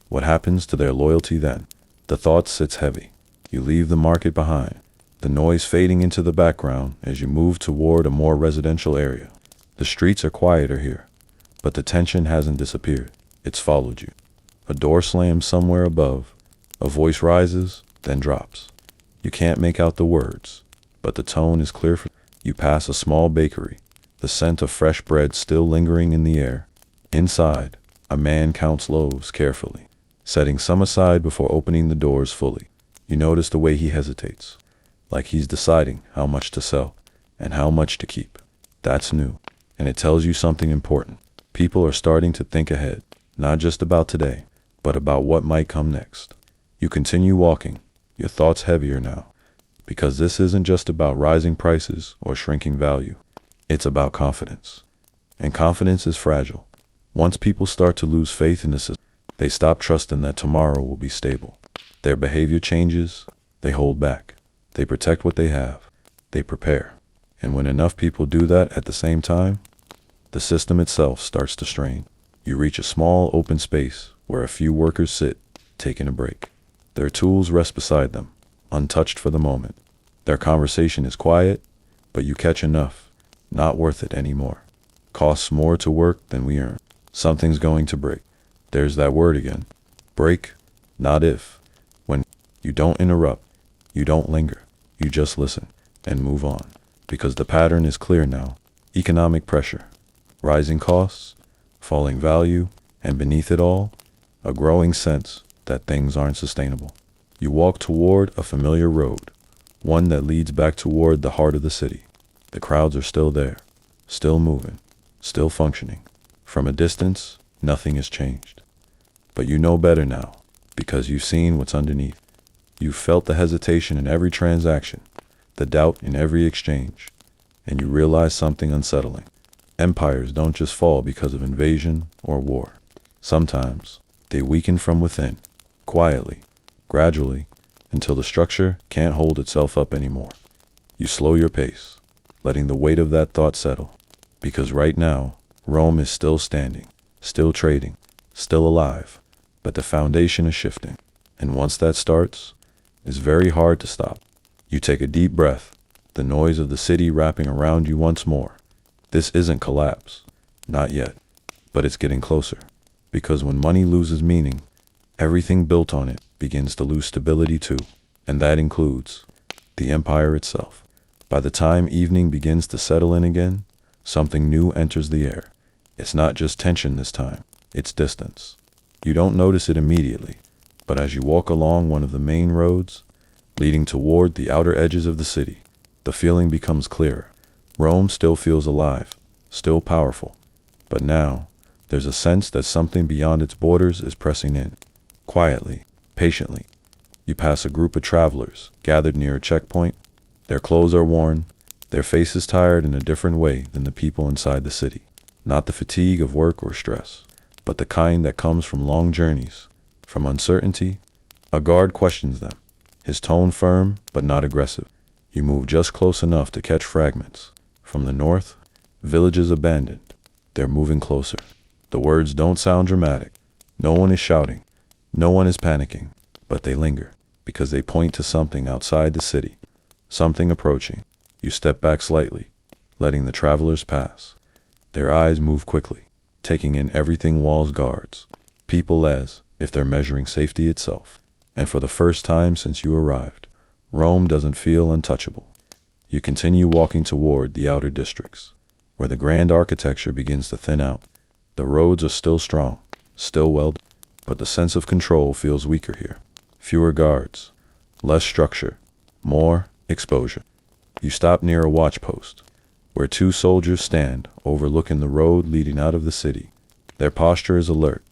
what happens to their loyalty then? The thought sits heavy. You leave the market behind, the noise fading into the background as you move toward a more residential area. The streets are quieter here, but the tension hasn't disappeared. It's followed you. A door slams somewhere above. A voice rises, then drops. You can't make out the words, but the tone is clear. You pass a small bakery, the scent of fresh bread still lingering in the air. Inside, a man counts loaves carefully, setting some aside before opening the doors fully. You notice the way he hesitates, like he's deciding how much to sell and how much to keep. That's new, and it tells you something important. People are starting to think ahead, not just about today, but about what might come next. You continue walking, your thoughts heavier now, because this isn't just about rising prices or shrinking value. It's about confidence. And confidence is fragile. Once people start to lose faith in the system, they stop trusting that tomorrow will be stable. Their behavior changes, they hold back, they protect what they have, they prepare. And when enough people do that at the same time, the system itself starts to strain. You reach a small open space where a few workers sit, taking a break. Their tools rest beside them, untouched for the moment. Their conversation is quiet, but you catch enough. Not worth it anymore. Costs more to work than we earn. Something's going to break. There's that word again. Break, not if. When you don't interrupt, you don't linger, you just listen and move on. Because the pattern is clear now. Economic pressure, rising costs, falling value, and beneath it all, a growing sense that things aren't sustainable. You walk toward a familiar road, one that leads back toward the heart of the city. The crowds are still there, still moving, still functioning. From a distance, nothing has changed. But you know better now, because you've seen what's underneath. You've felt the hesitation in every transaction, the doubt in every exchange, and you realize something unsettling. Empires don't just fall because of invasion or war. Sometimes they weaken from within, quietly, gradually, until the structure can't hold itself up anymore. You slow your pace, letting the weight of that thought settle, because right now, Rome is still standing, still trading, still alive, but the foundation is shifting. And once that starts, it's very hard to stop. You take a deep breath, the noise of the city wrapping around you once more. This isn't collapse, not yet, but it's getting closer. Because when money loses meaning, everything built on it begins to lose stability too, and that includes the empire itself. By the time evening begins to settle in again, something new enters the air. It's not just tension this time, it's distance. You don't notice it immediately, but as you walk along one of the main roads, leading toward the outer edges of the city, the feeling becomes clearer. Rome still feels alive, still powerful, but now there's a sense that something beyond its borders is pressing in. Quietly, patiently, you pass a group of travelers gathered near a checkpoint. Their clothes are worn, their faces tired in a different way than the people inside the city. Not the fatigue of work or stress, but the kind that comes from long journeys, from uncertainty. A guard questions them, his tone firm but not aggressive. You move just close enough to catch fragments. From the north, villages abandoned. They're moving closer. The words don't sound dramatic. No one is shouting. No one is panicking. But they linger, because they point to something outside the city. Something approaching. You step back slightly, letting the travelers pass. Their eyes move quickly, taking in everything walls guards. People as if they're measuring safety itself. And for the first time since you arrived, Rome doesn't feel untouchable. You continue walking toward the outer districts, where the grand architecture begins to thin out. The roads are still strong, still well, but the sense of control feels weaker here. Fewer guards, less structure, more exposure. You stop near a watch post, where two soldiers stand overlooking the road leading out of the city. Their posture is alert,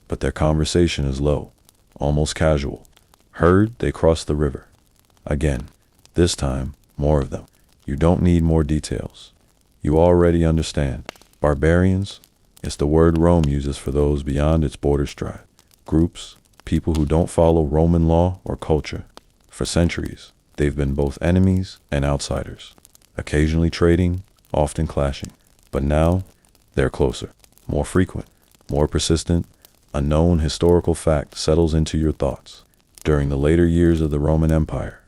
but their conversation is low, almost casual. Heard they crossed the river. Again, this time, more of them. You don't need more details. You already understand. Barbarians, it's the word Rome uses for those beyond its border stride. Groups, people who don't follow Roman law or culture. For centuries, they've been both enemies and outsiders, occasionally trading, often clashing. But now, they're closer, more frequent, more persistent. A known historical fact settles into your thoughts. During the later years of the Roman Empire,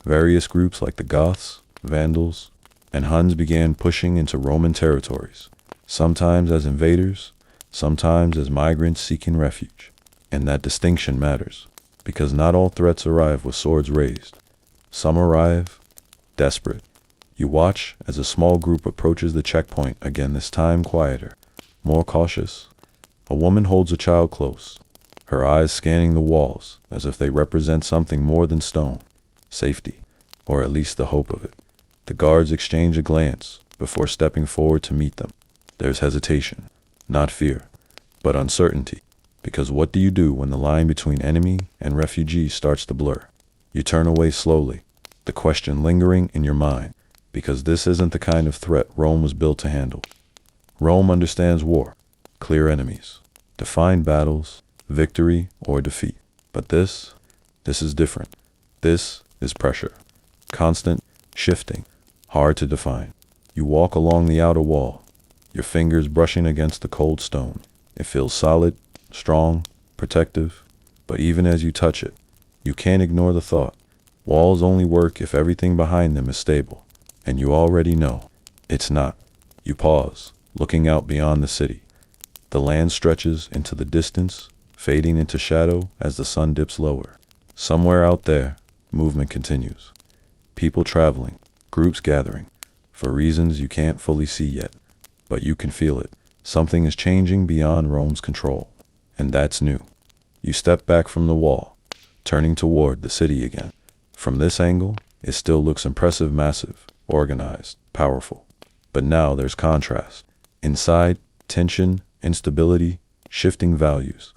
various groups like the Goths, Vandals, and Huns began pushing into Roman territories, sometimes as invaders, sometimes as migrants seeking refuge. And that distinction matters, because not all threats arrive with swords raised. Some arrive desperate. You watch as a small group approaches the checkpoint, again this time quieter, more cautious. A woman holds a child close, her eyes scanning the walls as if they represent something more than stone, safety, or at least the hope of it. The guards exchange a glance before stepping forward to meet them. There's hesitation, not fear, but uncertainty, because what do you do when the line between enemy and refugee starts to blur? You turn away slowly, the question lingering in your mind, because this isn't the kind of threat Rome was built to handle. Rome understands war, clear enemies, defined battles, victory or defeat. But this is different. This is pressure. Constant, shifting, hard to define. You walk along the outer wall, your fingers brushing against the cold stone. It feels solid, strong, protective, but even as you touch it, you can't ignore the thought. Walls only work if everything behind them is stable, and you already know it's not. You pause, looking out beyond the city. The land stretches into the distance, fading into shadow as the sun dips lower. Somewhere out there, movement continues. People traveling, groups gathering, for reasons you can't fully see yet, but you can feel it. Something is changing beyond Rome's control, and that's new. You step back from the wall, turning toward the city again. From this angle, it still looks impressive, massive, organized, powerful. But now there's contrast. Inside, tension, instability, shifting values.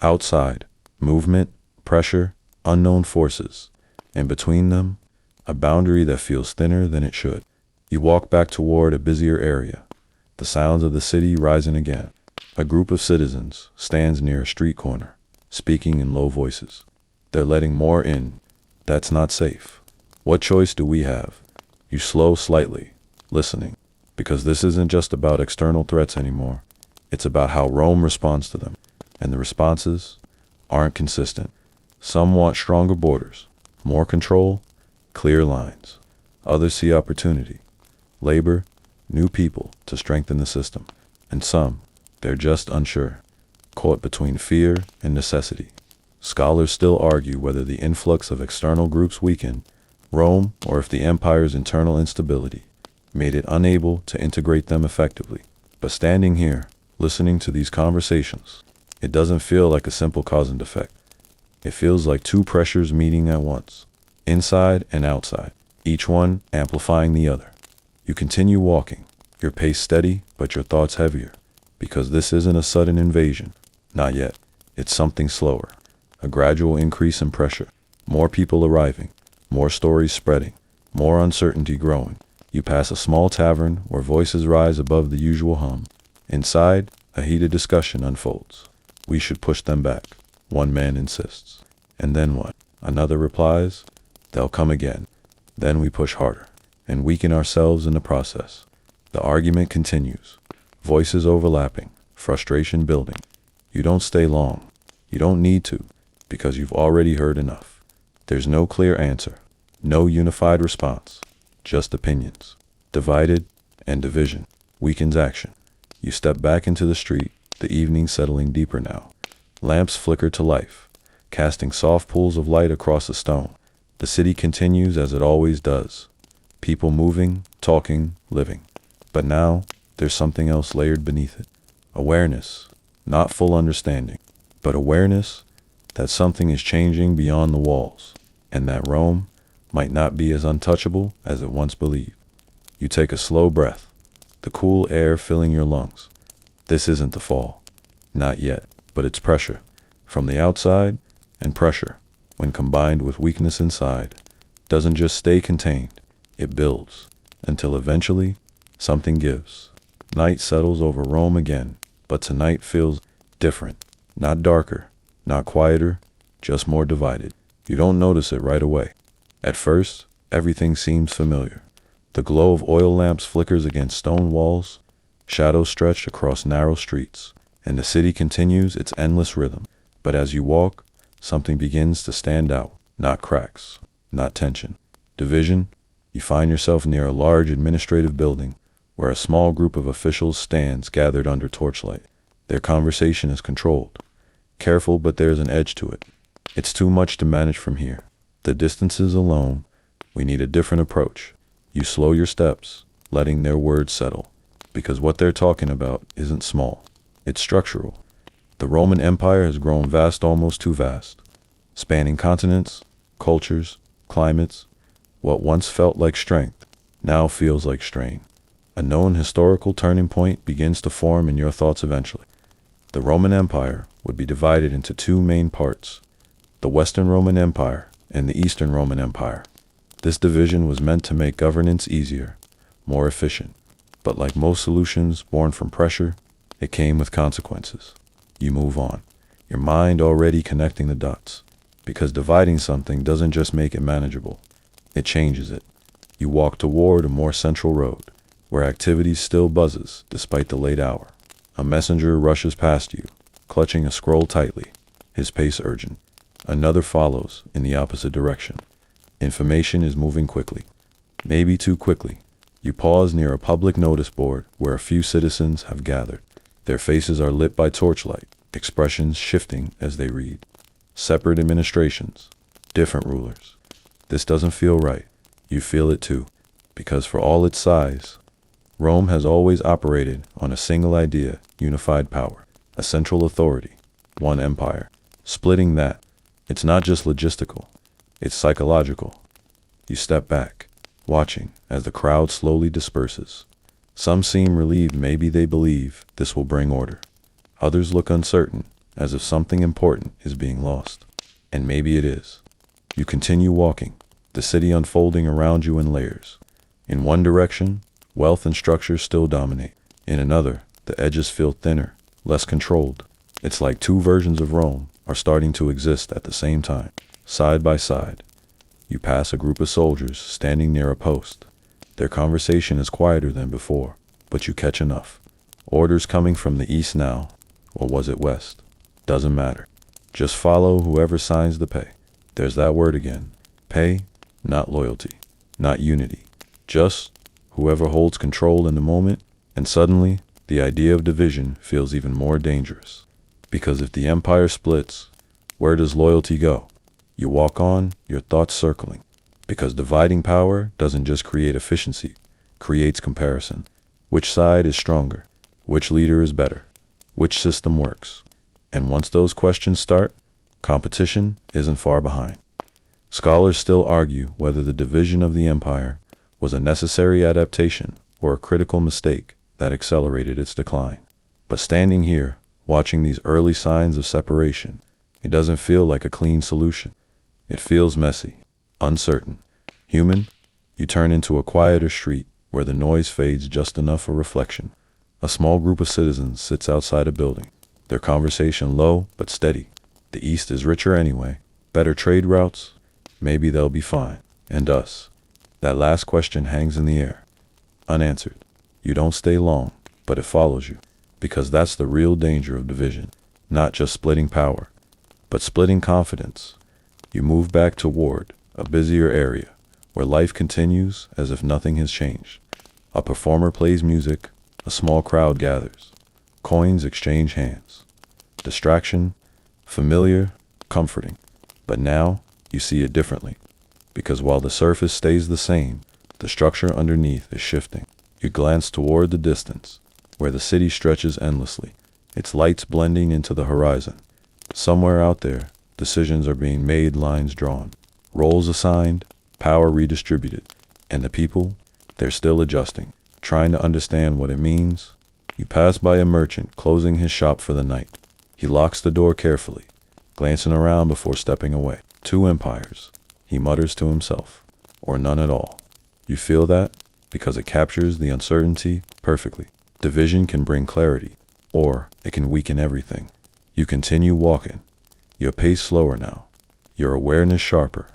Outside, movement, pressure, unknown forces. And between them, a boundary that feels thinner than it should. You walk back toward a busier area, the sounds of the city rising again. A group of citizens stands near a street corner, speaking in low voices. They're letting more in. That's not safe. What choice do we have? You slow slightly, listening, because this isn't just about external threats anymore. It's about how Rome responds to them, and the responses aren't consistent. Some want stronger borders, more control, clear lines. Others see opportunity, labor, new people to strengthen the system. And some, they're just unsure, caught between fear and necessity. Scholars still argue whether the influx of external groups weakened Rome or if the empire's internal instability made it unable to integrate them effectively. But standing here, listening to these conversations, it doesn't feel like a simple cause and effect. It feels like two pressures meeting at once, inside and outside, each one amplifying the other. You continue walking, your pace steady, but your thoughts heavier, because this isn't a sudden invasion. Not yet. It's something slower, a gradual increase in pressure, more people arriving, more stories spreading, more uncertainty growing. You pass a small tavern where voices rise above the usual hum. Inside, A heated discussion unfolds. We should push them back. One man insists. And then what? Another replies, they'll come again. Then we push harder and weaken ourselves in the process. The argument continues. Voices overlapping, frustration building. You don't stay long. You don't need to, because you've already heard enough. There's no clear answer, no unified response, just opinions. Divided and division weakens action. You step back into the street, the evening settling deeper now. Lamps flicker to life, casting soft pools of light across the stone. The city continues as it always does. People moving, talking, living. But now, there's something else layered beneath it. Awareness, not full understanding, but awareness that something is changing beyond the walls, and that Rome might not be as untouchable as it once believed. You take a slow breath, the cool air filling your lungs. This isn't the fall. Not yet, but it's pressure from the outside, and pressure, when combined with weakness inside, doesn't just stay contained, it builds, until eventually, something gives. Night settles over Rome again, but tonight feels different. Not darker, not quieter, just more divided. You don't notice it right away. At first, everything seems familiar. The glow of oil lamps flickers against stone walls, shadows stretch across narrow streets, and the city continues its endless rhythm. But as you walk, something begins to stand out. Not cracks, not tension. Division. You find yourself near a large administrative building where a small group of officials stands gathered under torchlight. Their conversation is controlled. Careful, but there's an edge to it. It's too much to manage from here. The distances alone. We need a different approach. You slow your steps, letting their words settle, because what they're talking about isn't small. It's structural. The Roman Empire has grown vast, almost too vast, spanning continents, cultures, climates. What once felt like strength now feels like strain. A known historical turning point begins to form in your thoughts eventually. The Roman Empire would be divided into two main parts, the Western Roman Empire and the Eastern Roman Empire. This division was meant to make governance easier, more efficient, but like most solutions born from pressure, it came with consequences. You move on, your mind already connecting the dots, because dividing something doesn't just make it manageable, it changes it. You walk toward a more central road, where activity still buzzes despite the late hour. A messenger rushes past you, clutching a scroll tightly, his pace urgent. Another follows in the opposite direction. Information is moving quickly, maybe too quickly. You pause near a public notice board where a few citizens have gathered. Their faces are lit by torchlight, expressions shifting as they read. Separate administrations, different rulers. This doesn't feel right. You feel it too, because for all its size, Rome has always operated on a single idea, unified power, a central authority, one empire. Splitting that, it's not just logistical, it's psychological. You step back, watching as the crowd slowly disperses. Some seem relieved, maybe they believe this will bring order. Others look uncertain, as if something important is being lost. And maybe it is. You continue walking, the city unfolding around you in layers. In one direction, wealth and structure still dominate. In another, the edges feel thinner, less controlled. It's like two versions of Rome are starting to exist at the same time, side by side. You pass a group of soldiers standing near a post. Their conversation is quieter than before, but you catch enough. Orders coming from the east now, or was it west? Doesn't matter. Just follow whoever signs the pay. There's that word again. Pay, not loyalty, not unity. Just whoever holds control in the moment, and suddenly, the idea of division feels even more dangerous. Because if the empire splits, where does loyalty go? You walk on, your thoughts circling. Because dividing power doesn't just create efficiency, creates comparison. Which side is stronger? Which leader is better? Which system works? And once those questions start, competition isn't far behind. Scholars still argue whether the division of the empire was a necessary adaptation or a critical mistake that accelerated its decline. But standing here, watching these early signs of separation, it doesn't feel like a clean solution. It feels messy, uncertain, human. You turn into a quieter street where the noise fades just enough for reflection. A small group of citizens sits outside a building, their conversation low but steady. The East is richer anyway, better trade routes, maybe they'll be fine. And us? That last question hangs in the air, unanswered. You don't stay long, but it follows you, because that's the real danger of division, not just splitting power, but splitting confidence. You move back toward a busier area, where life continues as if nothing has changed. A performer plays music, a small crowd gathers, coins exchange hands. Distraction, familiar, comforting. But now, you see it differently, because while the surface stays the same, the structure underneath is shifting. You glance toward the distance, where the city stretches endlessly, its lights blending into the horizon. Somewhere out there, decisions are being made, lines drawn, roles assigned, power redistributed, and the people, they're still adjusting, trying to understand what it means. You pass by a merchant closing his shop for the night. He locks the door carefully, glancing around before stepping away. 2 empires, he mutters to himself, or none at all. You feel that because it captures the uncertainty perfectly. Division can bring clarity, or it can weaken everything. You continue walking, your pace slower now, your awareness sharper.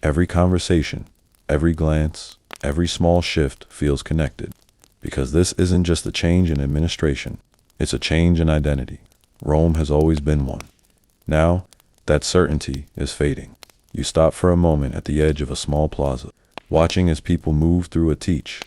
Every conversation, every glance, every small shift feels connected, because this isn't just a change in administration, it's a change in identity. Rome has always been one. Now, that certainty is fading. You stop for a moment at the edge of a small plaza, watching as people move through a teach,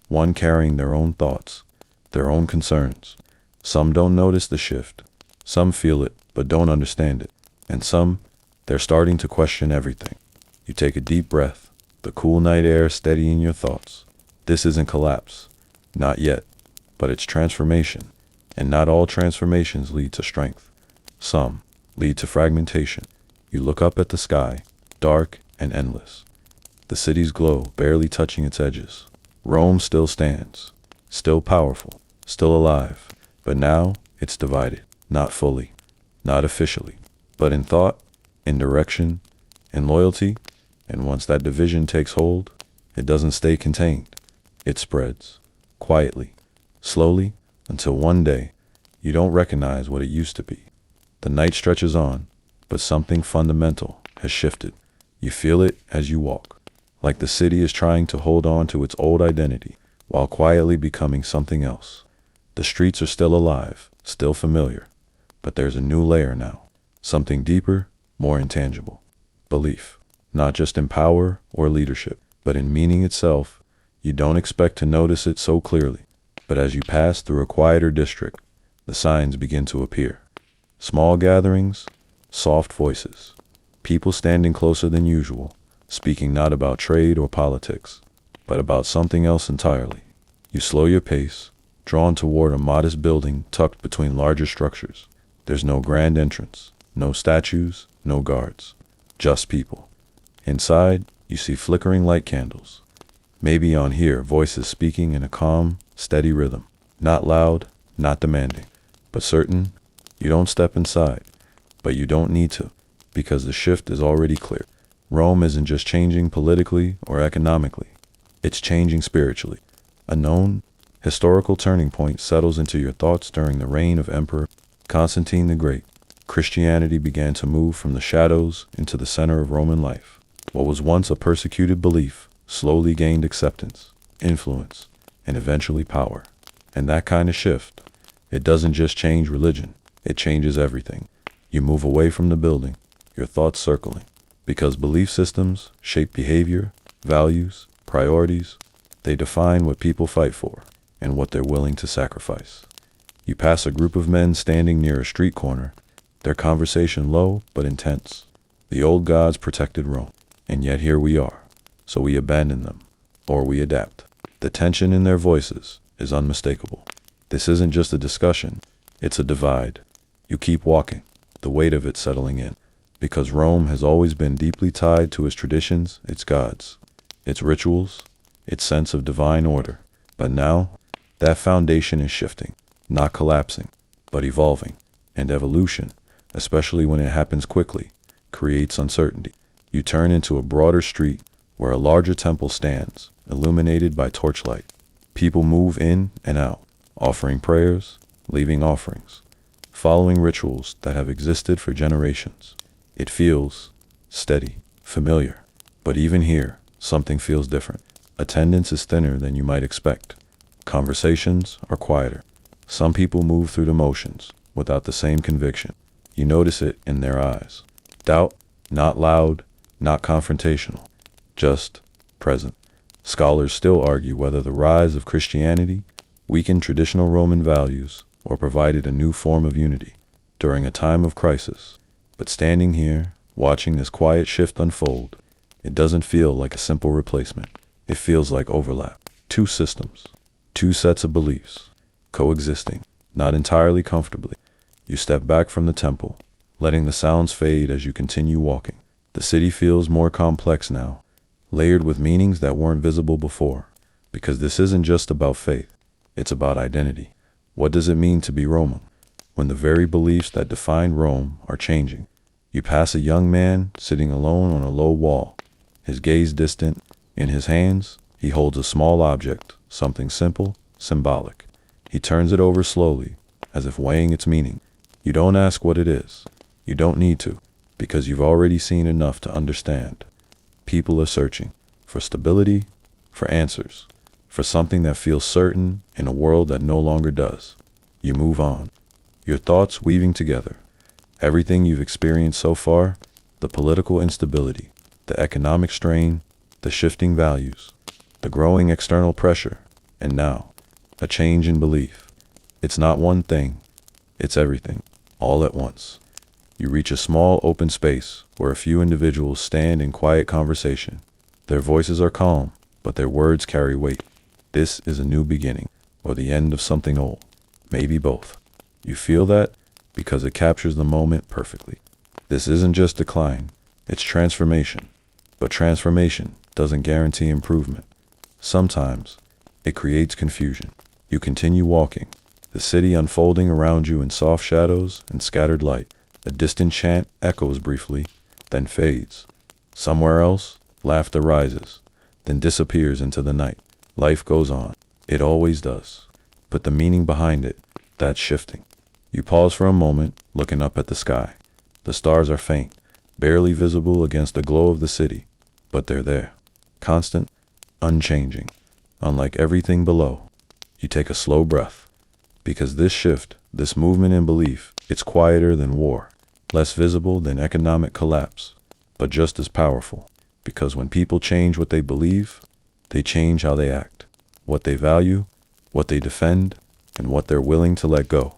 one carrying their own thoughts, their own concerns. Some don't notice the shift, some feel it but don't understand it, and some, they're starting to question everything. You take a deep breath, the cool night air steadying your thoughts. This isn't collapse, not yet, but it's transformation, and not all transformations lead to strength. Some lead to fragmentation. You look up at the sky, dark and endless. The city's glow barely touching its edges. Rome still stands, still powerful, still alive, but now it's divided, not fully, not officially, but in thought, in direction, in loyalty, and once that division takes hold, it doesn't stay contained. It spreads, quietly, slowly, until one day, you don't recognize what it used to be. The night stretches on, but something fundamental has shifted. You feel it as you walk, like the city is trying to hold on to its old identity, while quietly becoming something else. The streets are still alive, still familiar, but there's a new layer now, something deeper, more intangible. Belief, not just in power or leadership, but in meaning itself. You don't expect to notice it so clearly, but as you pass through a quieter district, the signs begin to appear. Small gatherings, soft voices, people standing closer than usual, speaking not about trade or politics, but about something else entirely. You slow your pace, drawn toward a modest building tucked between larger structures. There's no grand entrance, no statues, no guards, just people. Inside, you see flickering light candles. Maybe on here, voices speaking in a calm, steady rhythm, not loud, not demanding, but certain. You don't step inside, but you don't need to, because the shift is already clear. Rome isn't just changing politically or economically, it's changing spiritually. A known, historical turning point settles into your thoughts during the reign of Emperor Constantine the Great. Christianity began to move from the shadows into the center of Roman life. What was once a persecuted belief slowly gained acceptance, influence, and eventually power. And that kind of shift, it doesn't just change religion, it changes everything. You move away from the building, your thoughts circling, because belief systems shape behavior, values, priorities. They define what people fight for and what they're willing to sacrifice. You pass a group of men standing near a street corner, their conversation low but intense. The old gods protected Rome, and yet here we are. So we abandon them, or we adapt. The tension in their voices is unmistakable. This isn't just a discussion, it's a divide. You keep walking, the weight of it settling in, because Rome has always been deeply tied to its traditions, its gods, its rituals, its sense of divine order. But now, that foundation is shifting, not collapsing, but evolving. And evolution, especially when it happens quickly, creates uncertainty. You turn into a broader street where a larger temple stands, illuminated by torchlight. People move in and out, offering prayers, leaving offerings, following rituals that have existed for generations. It feels steady, familiar. But even here, something feels different. Attendance is thinner than you might expect. Conversations are quieter. Some people move through the motions without the same conviction. You notice it in their eyes. Doubt, not loud, not confrontational, just present. Scholars still argue whether the rise of Christianity weakened traditional Roman values or provided a new form of unity during a time of crisis. But standing here, watching this quiet shift unfold, it doesn't feel like a simple replacement. It feels like overlap. Two systems, two sets of beliefs, coexisting, not entirely comfortably. You step back from the temple, letting the sounds fade as you continue walking. The city feels more complex now, layered with meanings that weren't visible before. Because this isn't just about faith, it's about identity. What does it mean to be Roman when the very beliefs that defined Rome are changing? You pass a young man sitting alone on a low wall, his gaze distant. In his hands, he holds a small object, something simple, symbolic. He turns it over slowly, as if weighing its meaning. You don't ask what it is. You don't need to, because you've already seen enough to understand. People are searching for stability, for answers, for something that feels certain in a world that no longer does. You move on, your thoughts weaving together. Everything you've experienced so far, the political instability, the economic strain, the shifting values, the growing external pressure, and now, a change in belief. It's not one thing, it's everything, all at once. You reach a small open space where a few individuals stand in quiet conversation. Their voices are calm, but their words carry weight. This is a new beginning, or the end of something old. Maybe both. You feel that because it captures the moment perfectly. This isn't just decline, it's transformation. But transformation doesn't guarantee improvement. Sometimes it creates confusion. You continue walking, the city unfolding around you in soft shadows and scattered light. A distant chant echoes briefly, then fades. Somewhere else, laughter rises, then disappears into the night. Life goes on. It always does. But the meaning behind it, that's shifting. You pause for a moment, looking up at the sky. The stars are faint, barely visible against the glow of the city, but they're there. Constant, unchanging, unlike everything below. You take a slow breath, because this shift, this movement in belief, it's quieter than war, less visible than economic collapse, but just as powerful, because when people change what they believe, they change how they act, what they value, what they defend, and what they're willing to let go.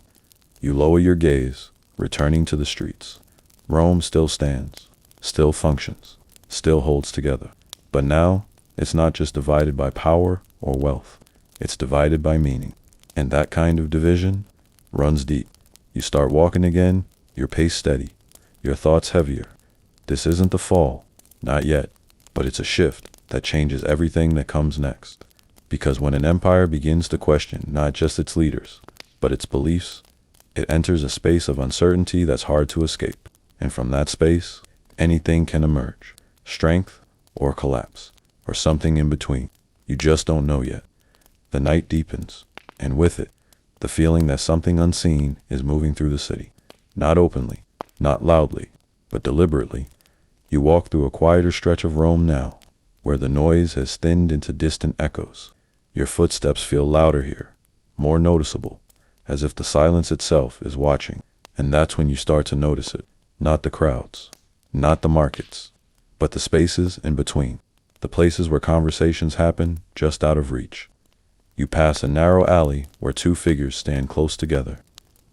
You lower your gaze, returning to the streets. Rome still stands, still functions, still holds together. But now, it's not just divided by power or wealth. It's divided by meaning. And that kind of division runs deep. You start walking again, your pace steady, your thoughts heavier. This isn't the fall, not yet, but it's a shift that changes everything that comes next. Because when an empire begins to question not just its leaders, but its beliefs, it enters a space of uncertainty that's hard to escape. And from that space, anything can emerge. Strength or collapse, or something in between. You just don't know yet. The night deepens, and with it, the feeling that something unseen is moving through the city. Not openly, not loudly, but deliberately. You walk through a quieter stretch of Rome now, where the noise has thinned into distant echoes. Your footsteps feel louder here, more noticeable, as if the silence itself is watching. And that's when you start to notice it. Not the crowds, not the markets, but the spaces in between, the places where conversations happen just out of reach. You pass a narrow alley where two figures stand close together,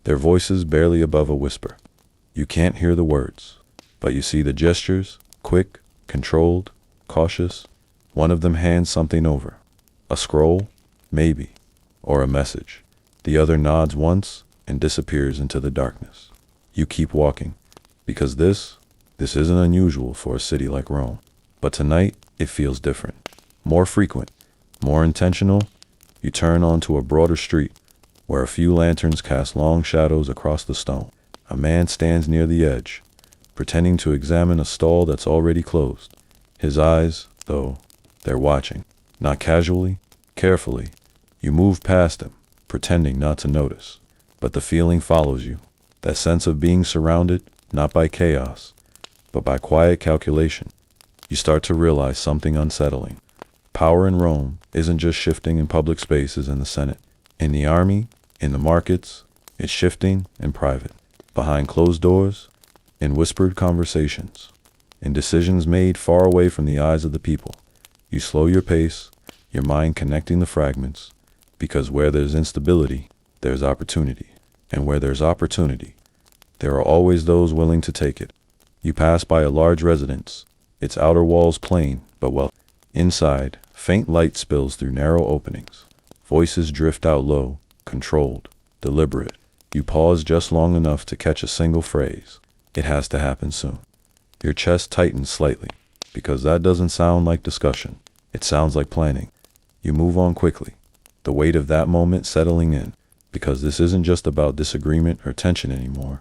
their voices barely above a whisper. You can't hear the words, but you see the gestures, quick, controlled, cautious. One of them hands something over, a scroll, maybe, or a message. The other nods once and disappears into the darkness. You keep walking, because this isn't unusual for a city like Rome. But tonight, it feels different, more frequent, more intentional. You turn onto a broader street, where a few lanterns cast long shadows across the stone. A man stands near the edge, pretending to examine a stall that's already closed. His eyes, though, they're watching, not casually, carefully. You move past him, pretending not to notice. But the feeling follows you. That sense of being surrounded, not by chaos, but by quiet calculation. You start to realize something unsettling. Power in Rome isn't just shifting in public spaces in the Senate, in the army, in the markets. It's shifting in private, behind closed doors, in whispered conversations, in decisions made far away from the eyes of the people. You slow your pace, your mind connecting the fragments, because where there's instability, there's opportunity. And where there's opportunity, there are always those willing to take it. You pass by a large residence, its outer walls plain, but well. Inside, faint light spills through narrow openings. Voices drift out low, controlled, deliberate. You pause just long enough to catch a single phrase. It has to happen soon. Your chest tightens slightly, because that doesn't sound like discussion. It sounds like planning. You move on quickly, the weight of that moment settling in, because this isn't just about disagreement or tension anymore.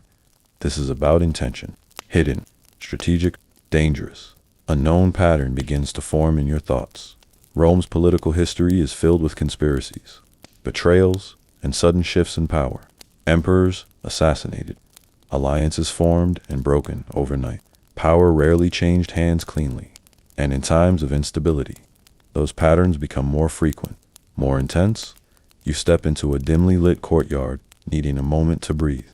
This is about intention. Hidden, strategic, dangerous. A known pattern begins to form in your thoughts. Rome's political history is filled with conspiracies, betrayals, and sudden shifts in power. Emperors assassinated, alliances formed and broken overnight. Power rarely changed hands cleanly, and in times of instability, those patterns become more frequent, more intense. You step into a dimly lit courtyard, needing a moment to breathe.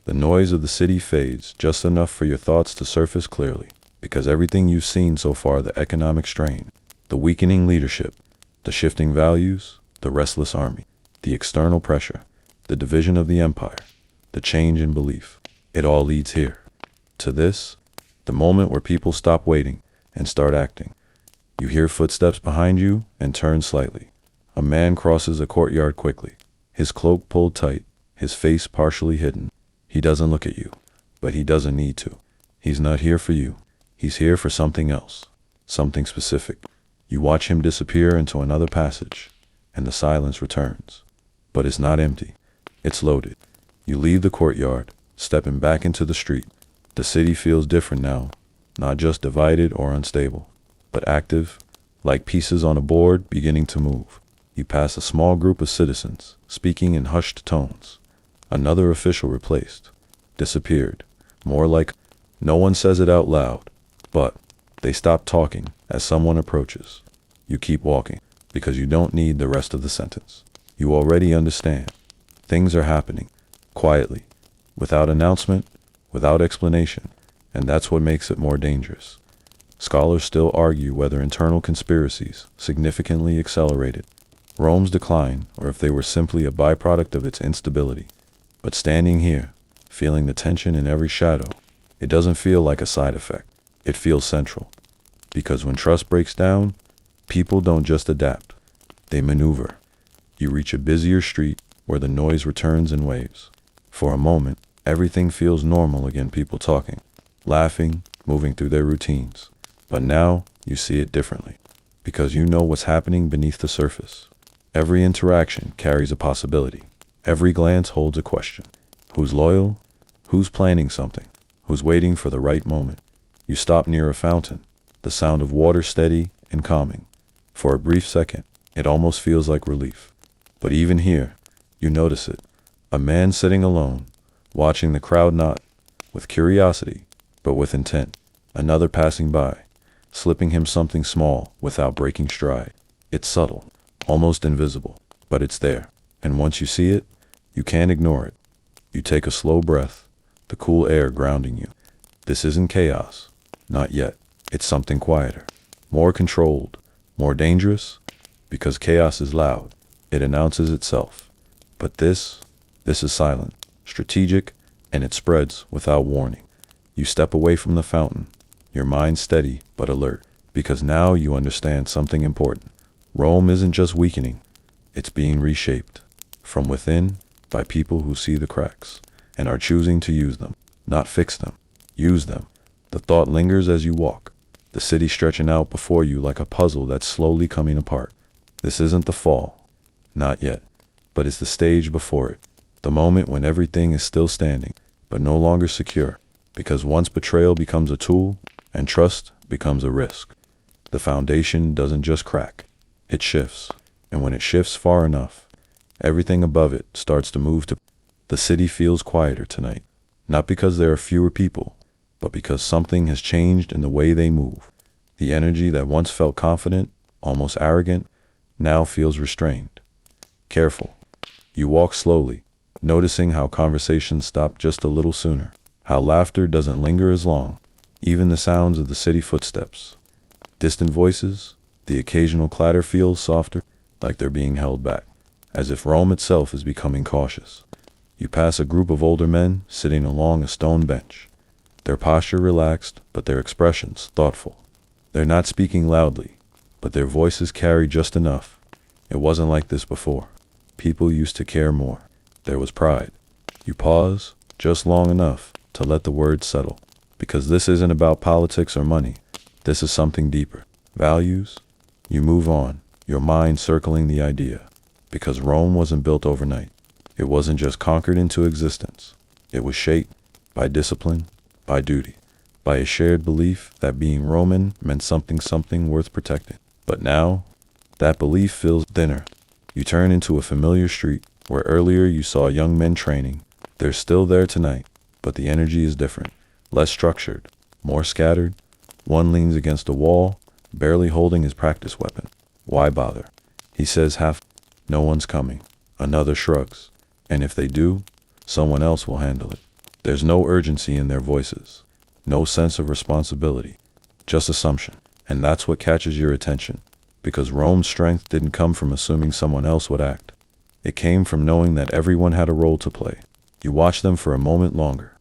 The noise of the city fades just enough for your thoughts to surface clearly, because everything you've seen so far, the economic strain, the weakening leadership, the shifting values, the restless army, the external pressure, the division of the empire, the change in belief, it all leads here. To this, the moment where people stop waiting and start acting. You hear footsteps behind you and turn slightly. A man crosses a courtyard quickly, his cloak pulled tight, his face partially hidden. He doesn't look at you, but he doesn't need to. He's not here for you. He's here for something else, something specific. You watch him disappear into another passage, and the silence returns. But it's not empty. It's loaded. You leave the courtyard, stepping back into the street. The city feels different now, not just divided or unstable, but active, like pieces on a board beginning to move. You pass a small group of citizens, speaking in hushed tones. Another official replaced, disappeared, more like no one says it out loud, but they stop talking as someone approaches. You keep walking, because you don't need the rest of the sentence. You already understand. Things are happening, quietly, without announcement, without explanation, and that's what makes it more dangerous. Scholars still argue whether internal conspiracies significantly accelerated Rome's decline, or if they were simply a byproduct of its instability. But standing here, feeling the tension in every shadow, it doesn't feel like a side effect. It feels central. Because when trust breaks down, people don't just adapt, they maneuver. You reach a busier street where the noise returns in waves. For a moment, everything feels normal again, people talking, laughing, moving through their routines. But now, you see it differently, because you know what's happening beneath the surface. Every interaction carries a possibility. Every glance holds a question. Who's loyal? Who's planning something? Who's waiting for the right moment? You stop near a fountain, the sound of water steady and calming. For a brief second, it almost feels like relief. But even here, you notice it. A man sitting alone, watching the crowd, not with curiosity, but with intent. Another passing by, slipping him something small without breaking stride. It's subtle, almost invisible, but it's there. And once you see it, you can't ignore it. You take a slow breath, the cool air grounding you. This isn't chaos. Not yet. It's something quieter, more controlled, more dangerous, because chaos is loud. It announces itself. But this is silent, strategic, and it spreads without warning. You step away from the fountain, your mind steady but alert, because now you understand something important. Rome isn't just weakening, it's being reshaped from within by people who see the cracks and are choosing to use them, not fix them, use them. The thought lingers as you walk, the city stretching out before you like a puzzle that's slowly coming apart. This isn't the fall, not yet, but it's the stage before it, the moment when everything is still standing, but no longer secure, because once betrayal becomes a tool and trust becomes a risk, the foundation doesn't just crack, it shifts, and when it shifts far enough, Everything above it starts to move to. The city feels quieter tonight, not because there are fewer people, but because something has changed in the way they move. The energy that once felt confident, almost arrogant, now feels restrained. Careful. You walk slowly, noticing how conversations stop just a little sooner, how laughter doesn't linger as long, even the sounds of the city footsteps. Distant voices, the occasional clatter feels softer, like they're being held back, as if Rome itself is becoming cautious. You pass a group of older men sitting along a stone bench, their posture relaxed, but their expressions thoughtful. They're not speaking loudly, but their voices carry just enough. It wasn't like this before. People used to care more. There was pride. You pause just long enough to let the words settle, because this isn't about politics or money. This is something deeper. Values. You move on, your mind circling the idea, because Rome wasn't built overnight. It wasn't just conquered into existence. It was shaped by discipline, by duty, by a shared belief that being Roman meant something worth protecting. But now, that belief feels thinner. You turn into a familiar street where earlier you saw young men training. They're still there tonight, but the energy is different, less structured, more scattered. One leans against a wall, barely holding his practice weapon. Why bother? He says half. No one's coming. Another shrugs. And if they do, someone else will handle it. There's no urgency in their voices, no sense of responsibility, just assumption. And that's what catches your attention, because Rome's strength didn't come from assuming someone else would act. It came from knowing that everyone had a role to play. You watch them for a moment longer,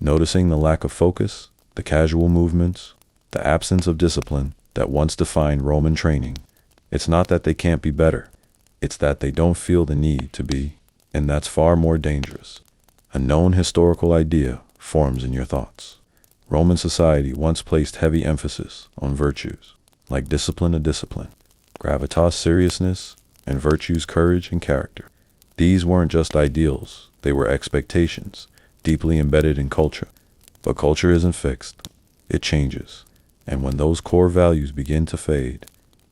noticing the lack of focus, the casual movements, the absence of discipline that once defined Roman training. It's not that they can't be better, it's that they don't feel the need to be, and that's far more dangerous. A known historical idea forms in your thoughts. Roman society once placed heavy emphasis on virtues, like discipline, gravitas, seriousness, and virtues, courage and character. These weren't just ideals, they were expectations, deeply embedded in culture. But culture isn't fixed, it changes. And when those core values begin to fade,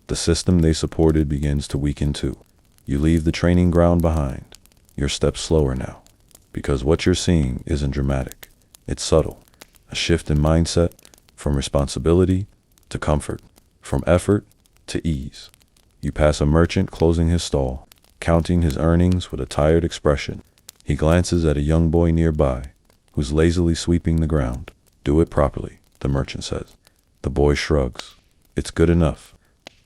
the system they supported begins to weaken too. You leave the training ground behind, your steps slower now, because what you're seeing isn't dramatic, it's subtle. A shift in mindset, from responsibility to comfort, from effort to ease. You pass a merchant closing his stall, counting his earnings with a tired expression. He glances at a young boy nearby, who's lazily sweeping the ground. Do it properly, the merchant says. The boy shrugs. It's good enough.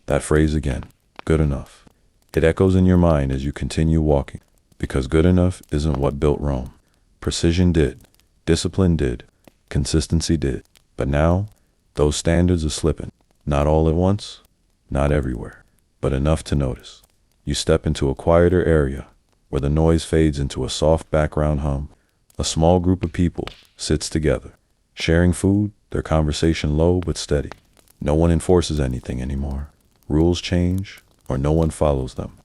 That phrase again, good enough. It echoes in your mind as you continue walking, because good enough isn't what built Rome. Precision did, discipline did, consistency did. But now, those standards are slipping. Not all at once, not everywhere, but enough to notice. You step into a quieter area, where the noise fades into a soft background hum. A small group of people sits together, sharing food, their conversation low but steady. No one enforces anything anymore. Rules change, or no one follows them.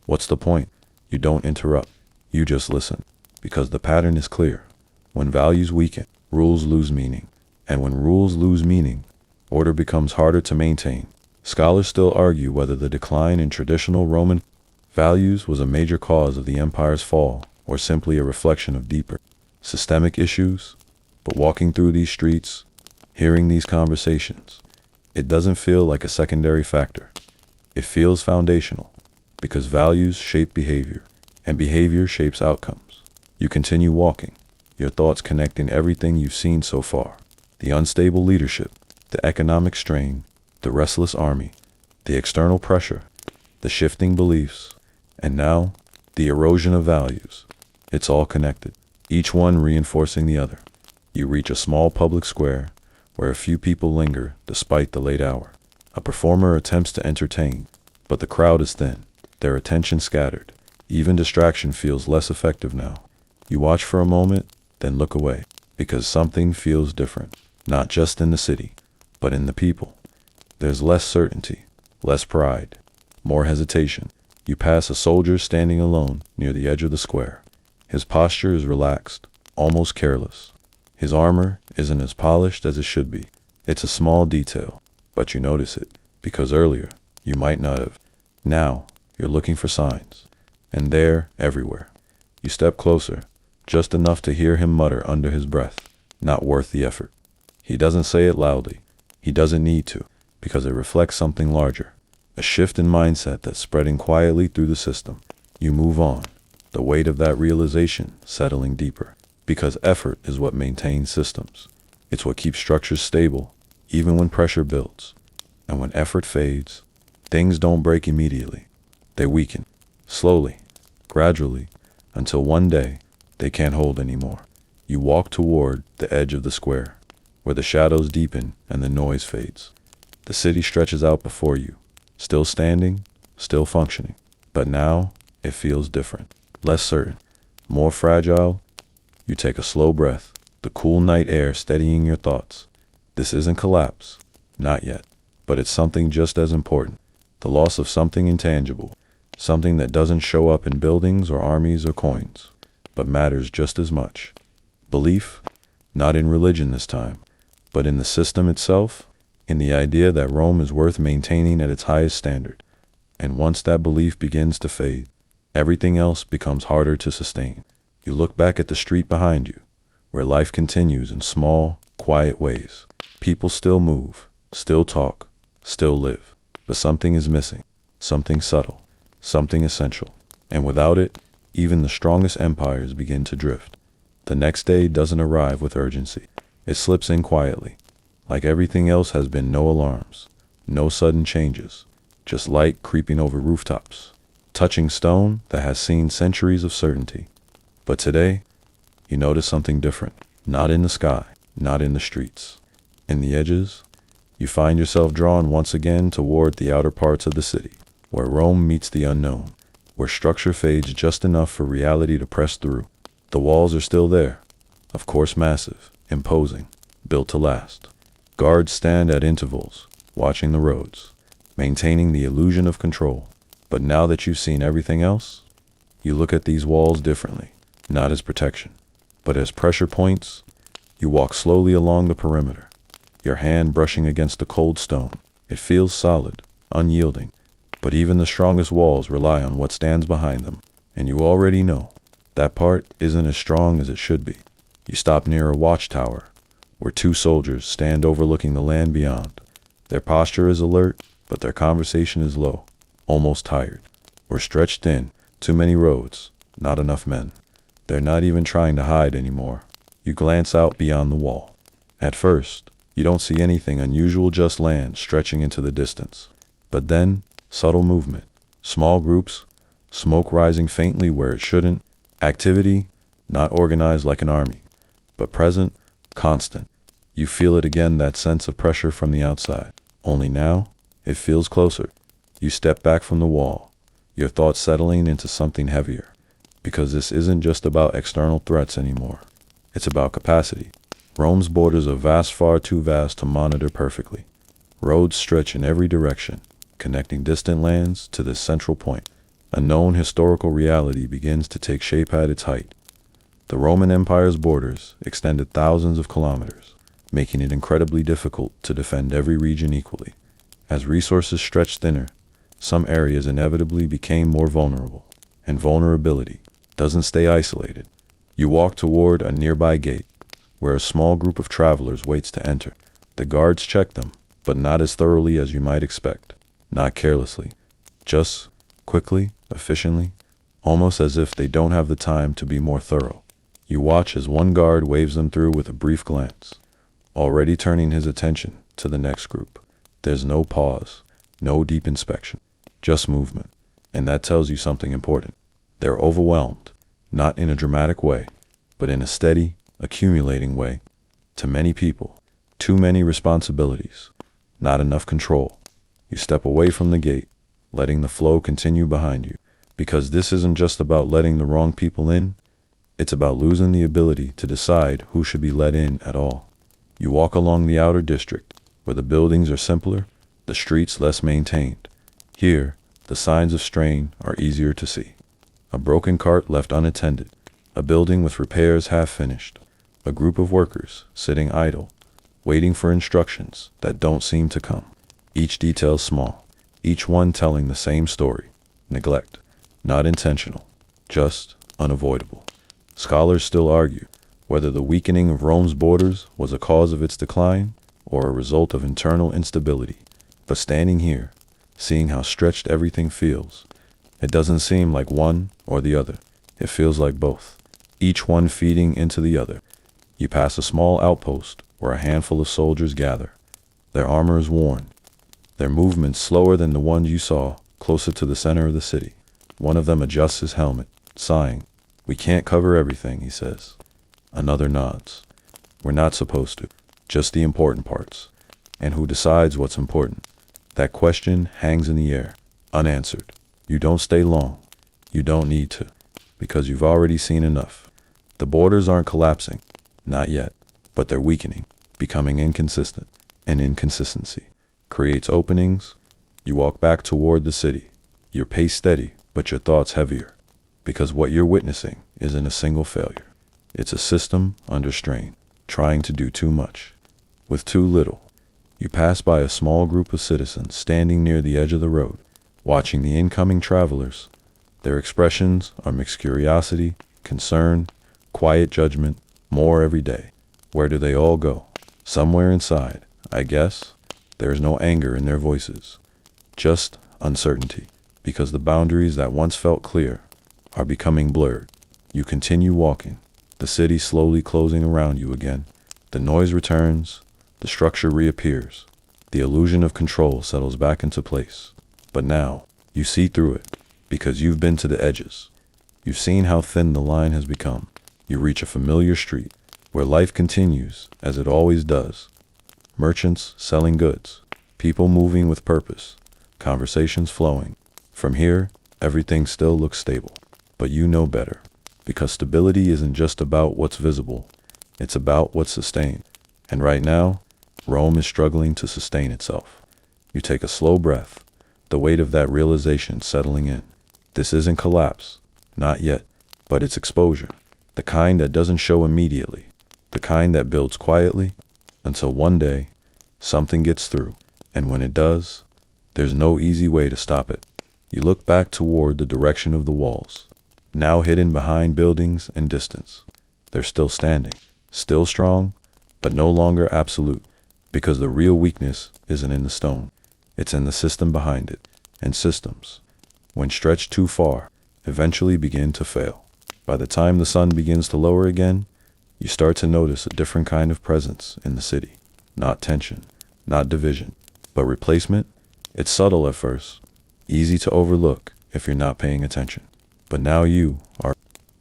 What's the point? You don't interrupt. You just listen. Because the pattern is clear. When values weaken, rules lose meaning. And when rules lose meaning, order becomes harder to maintain. Scholars still argue whether the decline in traditional Roman values was a major cause of the empire's fall, or simply a reflection of deeper, systemic issues. But walking through these streets, hearing these conversations, it doesn't feel like a secondary factor. It feels foundational, because values shape behavior, and behavior shapes outcomes. You continue walking, your thoughts connecting everything you've seen so far. The unstable leadership, the economic strain, the restless army, the external pressure, the shifting beliefs, and now, the erosion of values. It's all connected, each one reinforcing the other. You reach a small public square, where a few people linger despite the late hour. A performer attempts to entertain, but the crowd is thin, their attention scattered. Even distraction feels less effective now. You watch for a moment, then look away, because something feels different, not just in the city, but in the people. There's less certainty, less pride, more hesitation. You pass a soldier standing alone near the edge of the square. His posture is relaxed, almost careless. His armor isn't as polished as it should be. It's a small detail, but you notice it, because earlier, you might not have. Now, you're looking for signs. And there, everywhere. You step closer, just enough to hear him mutter under his breath, "Not worth the effort." He doesn't say it loudly. He doesn't need to, because it reflects something larger. A shift in mindset that's spreading quietly through the system. You move on, the weight of that realization settling deeper, because effort is what maintains systems. It's what keeps structures stable, even when pressure builds. And when effort fades, things don't break immediately. They weaken, slowly, gradually, until one day they can't hold anymore. You walk toward the edge of the square, where the shadows deepen and the noise fades. The city stretches out before you, still standing, still functioning. But now, it feels different, less certain, more fragile. You take a slow breath, the cool night air steadying your thoughts. This isn't collapse, not yet, but it's something just as important. The loss of something intangible, something that doesn't show up in buildings or armies or coins, but matters just as much. Belief, not in religion this time, but in the system itself, in the idea that Rome is worth maintaining at its highest standard. And once that belief begins to fade, everything else becomes harder to sustain. You look back at the street behind you, where life continues in small, quiet ways. People still move, still talk, still live. But something is missing, something subtle, something essential. And without it, even the strongest empires begin to drift. The next day doesn't arrive with urgency. It slips in quietly. Like everything else has been no alarms, no sudden changes, just light creeping over rooftops, touching stone that has seen centuries of certainty. But today, you notice something different. Not in the sky, not in the streets. In the edges, you find yourself drawn once again toward the outer parts of the city, where Rome meets the unknown, where structure fades just enough for reality to press through. The walls are still there, of course massive, imposing, built to last. Guards stand at intervals, watching the roads, maintaining the illusion of control. But now that you've seen everything else, you look at these walls differently, not as protection, but as pressure points. You walk slowly along the perimeter, your hand brushing against the cold stone. It feels solid, unyielding, but even the strongest walls rely on what stands behind them, and you already know that part isn't as strong as it should be. You stop near a watchtower, where two soldiers stand overlooking the land beyond. Their posture is alert, but their conversation is low, almost tired. We're stretched thin, too many roads, not enough men. They're not even trying to hide anymore. You glance out beyond the wall. At first, you don't see anything unusual, just land stretching into the distance. But then, subtle movement, small groups, smoke rising faintly where it shouldn't, activity, not organized like an army, but present, constant. You feel it again, that sense of pressure from the outside. Only now, it feels closer. You step back from the wall, your thoughts settling into something heavier, because this isn't just about external threats anymore. It's about capacity. Rome's borders are vast, far too vast to monitor perfectly. Roads stretch in every direction, connecting distant lands to this central point. A known historical reality begins to take shape at its height. The Roman Empire's borders extended thousands of kilometers, making it incredibly difficult to defend every region equally. As resources stretched thinner, some areas inevitably became more vulnerable, and vulnerability doesn't stay isolated. You walk toward a nearby gate, where a small group of travelers waits to enter. The guards check them, but not as thoroughly as you might expect. Not carelessly, just quickly, efficiently, almost as if they don't have the time to be more thorough. You watch as one guard waves them through with a brief glance, already turning his attention to the next group. There's no pause, no deep inspection, just movement, and that tells you something important. They're overwhelmed, not in a dramatic way, but in a steady, accumulating way. To many people, too many responsibilities, not enough control. You step away from the gate, letting the flow continue behind you, because this isn't just about letting the wrong people in, it's about losing the ability to decide who should be let in at all. You walk along the outer district, where the buildings are simpler, the streets less maintained. Here, the signs of strain are easier to see. A broken cart left unattended, a building with repairs half finished, a group of workers sitting idle, waiting for instructions that don't seem to come. Each detail small, each one telling the same story: neglect, not intentional, just unavoidable. Scholars still argue whether the weakening of Rome's borders was a cause of its decline or a result of internal instability. But standing here, seeing how stretched everything feels, it doesn't seem like one or the other. It feels like both, each one feeding into the other. You pass a small outpost where a handful of soldiers gather. Their armor is worn, their movements slower than the ones you saw closer to the center of the city. One of them adjusts his helmet, sighing. "We can't cover everything," he says. Another nods. "We're not supposed to, just the important parts." And who decides what's important? That question hangs in the air, unanswered. You don't stay long. You don't need to, because you've already seen enough. The borders aren't collapsing, not yet, but they're weakening, becoming inconsistent. And inconsistency creates openings. You walk back toward the city, your pace steady, but your thoughts heavier, because what you're witnessing isn't a single failure. It's a system under strain, trying to do too much, with too little. You pass by a small group of citizens standing near the edge of the road, watching the incoming travelers. Their expressions are mixed curiosity, concern, quiet judgment, more every day. Where do they all go? Somewhere inside, I guess. There's no anger in their voices, just uncertainty, because the boundaries that once felt clear are becoming blurred. You continue walking, the city slowly closing around you again. The noise returns, the structure reappears. The illusion of control settles back into place. But now, you see through it, because you've been to the edges. You've seen how thin the line has become. You reach a familiar street, where life continues, as it always does. Merchants selling goods, people moving with purpose, conversations flowing. From here, everything still looks stable. But you know better, because stability isn't just about what's visible, it's about what's sustained. And right now, Rome is struggling to sustain itself. You take a slow breath, the weight of that realization settling in. This isn't collapse, not yet, but it's exposure. The kind that doesn't show immediately, the kind that builds quietly, until one day, something gets through. And when it does, there's no easy way to stop it. You look back toward the direction of the walls, now hidden behind buildings and distance. They're still standing, still strong, but no longer absolute, because the real weakness isn't in the stone. It's in the system behind it. And systems, when stretched too far, eventually begin to fail. By the time the sun begins to lower again, you start to notice a different kind of presence in the city. Not tension, not division, but replacement. It's subtle at first, easy to overlook if you're not paying attention. But now you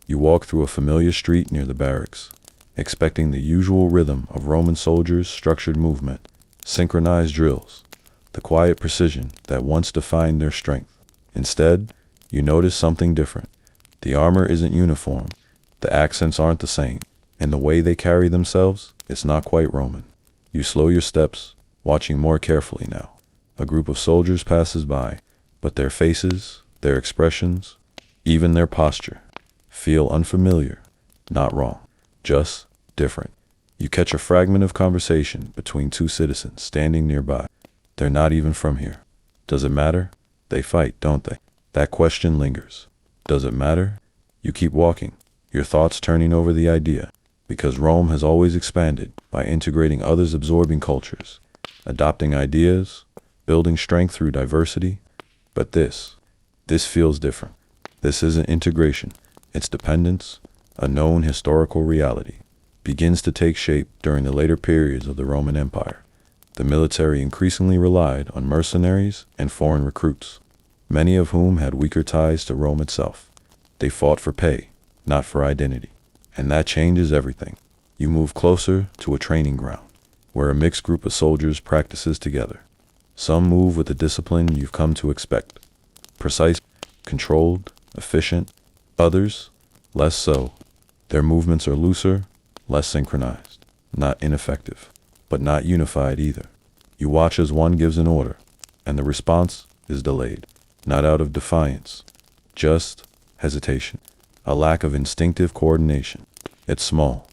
walk through a familiar street near the barracks, expecting the usual rhythm of Roman soldiers' structured movement, synchronized drills, the quiet precision that once defined their strength. Instead, you notice something different. The armor isn't uniform, the accents aren't the same, and the way they carry themselves, it's not quite Roman. You slow your steps, watching more carefully now. A group of soldiers passes by, but their faces, their expressions, even their posture, feel unfamiliar, not wrong, just different. You catch a fragment of conversation between two citizens standing nearby. They're not even from here. Does it matter? They fight, don't they? That question lingers. Does it matter? You keep walking, your thoughts turning over the idea, because Rome has always expanded by integrating others' absorbing cultures, adopting ideas, building strength through diversity. But this feels different. This isn't integration, it's dependence. A known historical reality begins to take shape during the later periods of the Roman Empire. The military increasingly relied on mercenaries and foreign recruits, many of whom had weaker ties to Rome itself. They fought for pay, not for identity. And that changes everything. You move closer to a training ground, where a mixed group of soldiers practices together. Some move with the discipline you've come to expect. Precise, controlled, efficient. Others, less so. Their movements are looser, less synchronized. Not ineffective, but not unified either. You watch as one gives an order, and the response is delayed. Not out of defiance, just hesitation. A lack of instinctive coordination. It's small,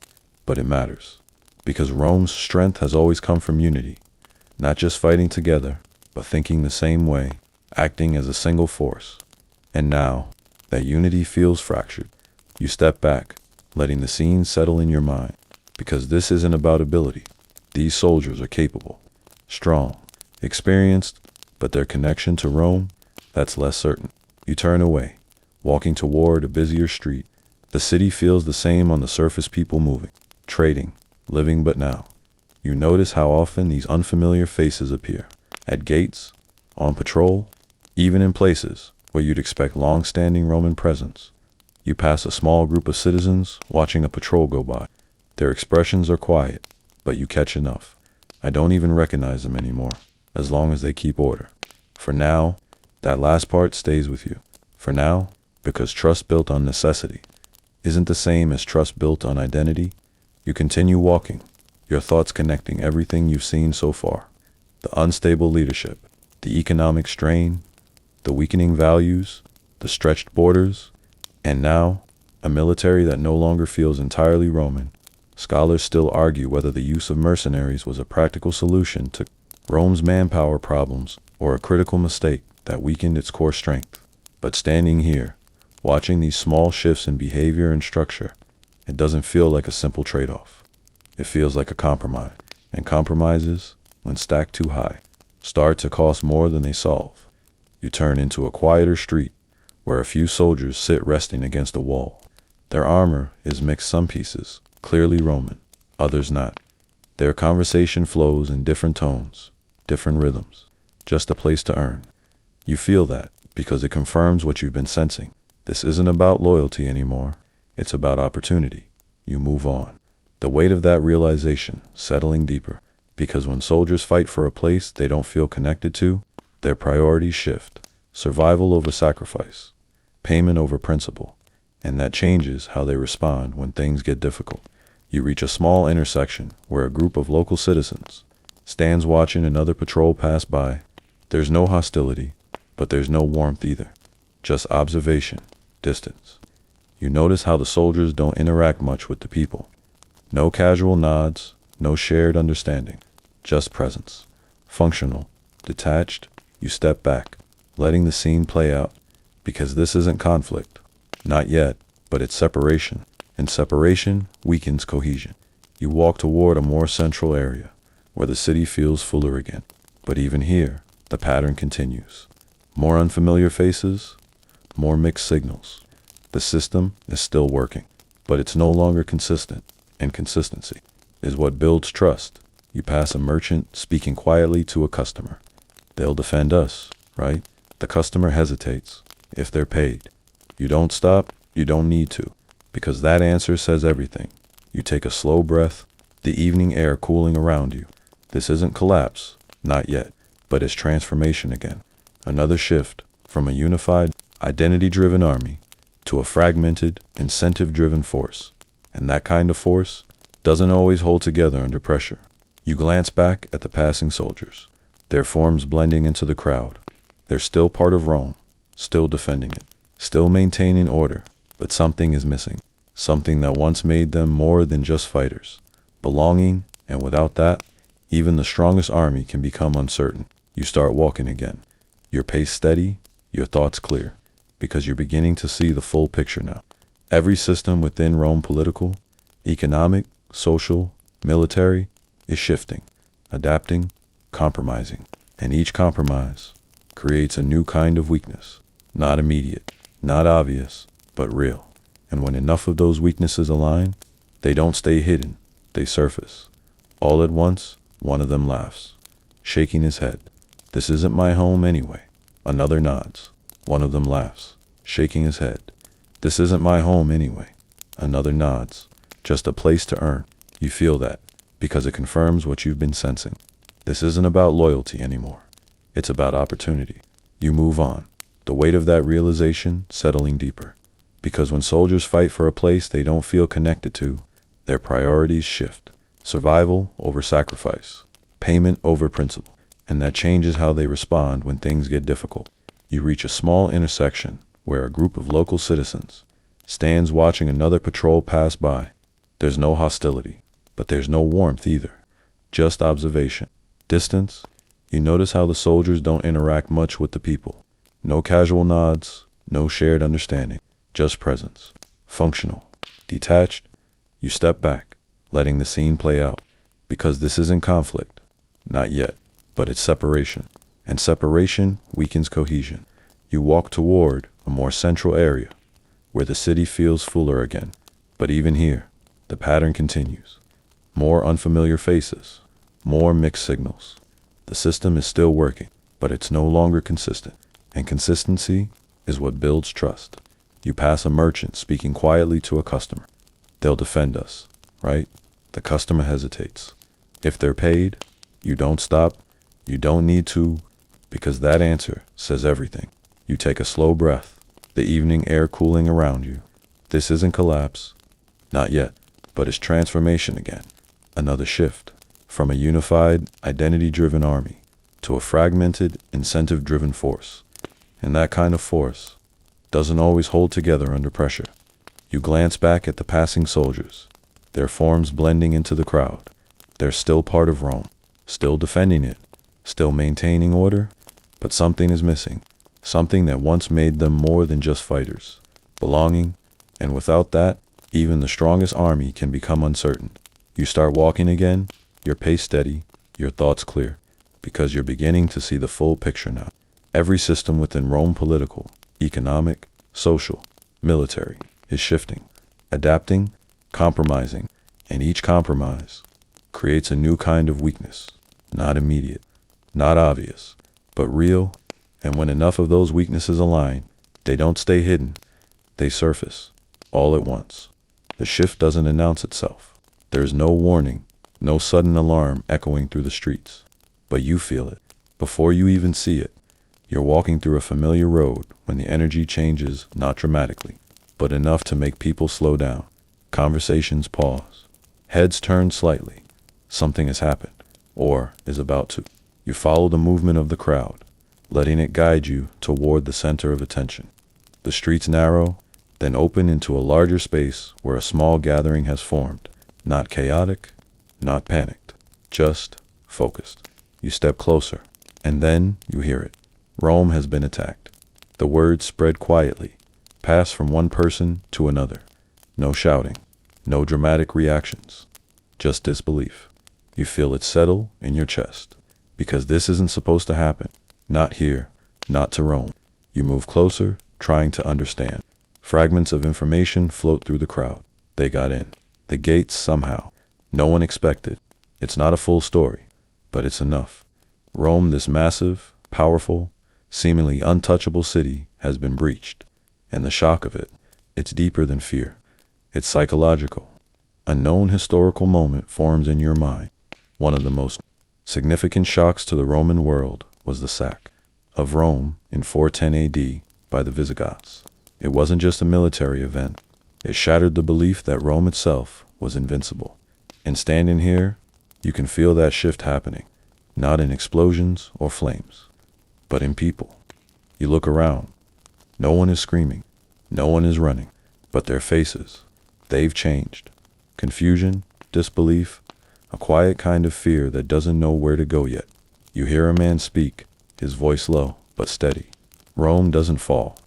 but it matters. Because Rome's strength has always come from unity. Not just fighting together, but thinking the same way, acting as a single force. And now, That unity feels fractured. You step back, letting the scene settle in your mind, because this isn't about ability. These soldiers are capable, strong, experienced, but their connection to Rome, that's less certain. You turn away, walking toward a busier street. The city feels the same on the surface, people moving, trading, living, but now. You notice how often these unfamiliar faces appear. At gates, on patrol, even in places where you'd expect long-standing Roman presence. You pass a small group of citizens watching a patrol go by. Their expressions are quiet, but you catch enough. I don't even recognize them anymore, as long as they keep order. For now, that last part stays with you. For now, because trust built on necessity isn't the same as trust built on identity. You continue walking, your thoughts connecting everything you've seen so far. The unstable leadership, the economic strain, the weakening values, the stretched borders, and now, a military that no longer feels entirely Roman. Scholars still argue whether the use of mercenaries was a practical solution to Rome's manpower problems or a critical mistake that weakened its core strength. But standing here, watching these small shifts in behavior and structure, it doesn't feel like a simple trade-off. It feels like a compromise. And compromises, when stacked too high, start to cost more than they solve. You turn into a quieter street, where a few soldiers sit resting against a wall. Their armor is mixed, some pieces, clearly Roman, others not. Their conversation flows in different tones, different rhythms, just a place to earn. You feel that, because it confirms what you've been sensing. This isn't about loyalty anymore. It's about opportunity. You move on. The weight of that realization settling deeper, because when soldiers fight for a place they don't feel connected to, their priorities shift. Survival over sacrifice, payment over principle, and that changes how they respond when things get difficult. You reach a small intersection where a group of local citizens stands watching another patrol pass by. There's no hostility, but there's no warmth either. Just observation, distance. You notice how the soldiers don't interact much with the people. No casual nods, no shared understanding, just presence. Functional, detached. You step back, letting the scene play out, because this isn't conflict. Not yet, but it's separation, and separation weakens cohesion. You walk toward a more central area, where the city feels fuller again. But even here, the pattern continues. More unfamiliar faces, more mixed signals. The system is still working, but it's no longer consistent, and consistency is what builds trust. You pass a merchant speaking quietly to a customer. They'll defend us, right? The customer hesitates, if they're paid. You don't stop, you don't need to, because that answer says everything. You take a slow breath, the evening air cooling around you. This isn't collapse, not yet, but it's transformation again. Another shift from a unified, identity-driven army to a fragmented, incentive-driven force. And that kind of force doesn't always hold together under pressure. You glance back at the passing soldiers, their forms blending into the crowd. They're still part of Rome, still defending it, still maintaining order, but something is missing. Something that once made them more than just fighters. Belonging, and without that, even the strongest army can become uncertain. You start walking again, your pace steady, your thoughts clear, because you're beginning to see the full picture now. Every system within Rome, political, economic, social, military, is shifting, adapting, compromising, and each compromise creates a new kind of weakness, not immediate, not obvious, but real. And when enough of those weaknesses align, they don't stay hidden, they surface. All at once, one of them laughs, shaking his head. This isn't my home anyway. Another nods. One of them laughs, shaking his head. This isn't my home anyway. Another nods. Just a place to earn. You feel that, because it confirms what you've been sensing. This isn't about loyalty anymore. It's about opportunity. You move on, the weight of that realization settling deeper. Because when soldiers fight for a place they don't feel connected to, their priorities shift. Survival over sacrifice. Payment over principle. And that changes how they respond when things get difficult. You reach a small intersection where a group of local citizens stands watching another patrol pass by. There's no hostility, but there's no warmth either. Just observation. Distance. You notice how the soldiers don't interact much with the people. No casual nods, No shared understanding, just presence. Functional. Detached, you step back, letting the scene play out. Because this isn't conflict. Not yet. But it's separation. And separation weakens cohesion. You walk toward a more central area, where the city feels fuller again. But even here, the pattern continues. More unfamiliar faces. More mixed signals. The system is still working, but it's no longer consistent. And consistency is what builds trust. You pass a merchant speaking quietly to a customer. They'll defend us, right? The customer hesitates. If they're paid, you don't stop. You don't need to, because that answer says everything. You take a slow breath, the evening air cooling around you. This isn't collapse. Not yet, but it's transformation again. Another shift from a unified, identity-driven army to a fragmented, incentive-driven force. And that kind of force doesn't always hold together under pressure. You glance back at the passing soldiers, their forms blending into the crowd. They're still part of Rome, still defending it, still maintaining order, but something is missing, something that once made them more than just fighters, belonging, and without that, even the strongest army can become uncertain. You start walking again, your pace steady, your thoughts clear, because you're beginning to see the full picture now. Every system within Rome, political, economic, social, military, is shifting, adapting, compromising, and each compromise creates a new kind of weakness, not immediate, not obvious, but real, and when enough of those weaknesses align, they don't stay hidden, they surface, all at once. The shift doesn't announce itself. There's no warning, no sudden alarm echoing through the streets, but you feel it, before you even see it. You're walking through a familiar road when the energy changes not dramatically, but enough to make people slow down. Conversations pause. Heads turn slightly. Something has happened, or is about to. You follow the movement of the crowd, letting it guide you toward the center of attention. The streets narrow, then open into a larger space where a small gathering has formed. Not chaotic, not panicked, just focused. You step closer, and then you hear it. Rome has been attacked. The words spread quietly, pass from one person to another. No shouting, no dramatic reactions, just disbelief. You feel it settle in your chest, because this isn't supposed to happen. Not here, not to Rome. You move closer, trying to understand. Fragments of information float through the crowd. They got in. The gates somehow. No one expected. It's not a full story, but it's enough. Rome, this massive, powerful, seemingly untouchable city, has been breached. And the shock of it, it's deeper than fear. It's psychological. A known historical moment forms in your mind. One of the most significant shocks to the Roman world was the sack of Rome in 410 AD by the Visigoths. It wasn't just a military event. It shattered the belief that Rome itself was invincible. And standing here, you can feel that shift happening, not in explosions or flames, but in people. You look around. No one is screaming. No one is running. But their faces, they've changed. Confusion, disbelief, a quiet kind of fear that doesn't know where to go yet. You hear a man speak, his voice low but steady. Rome doesn't fall.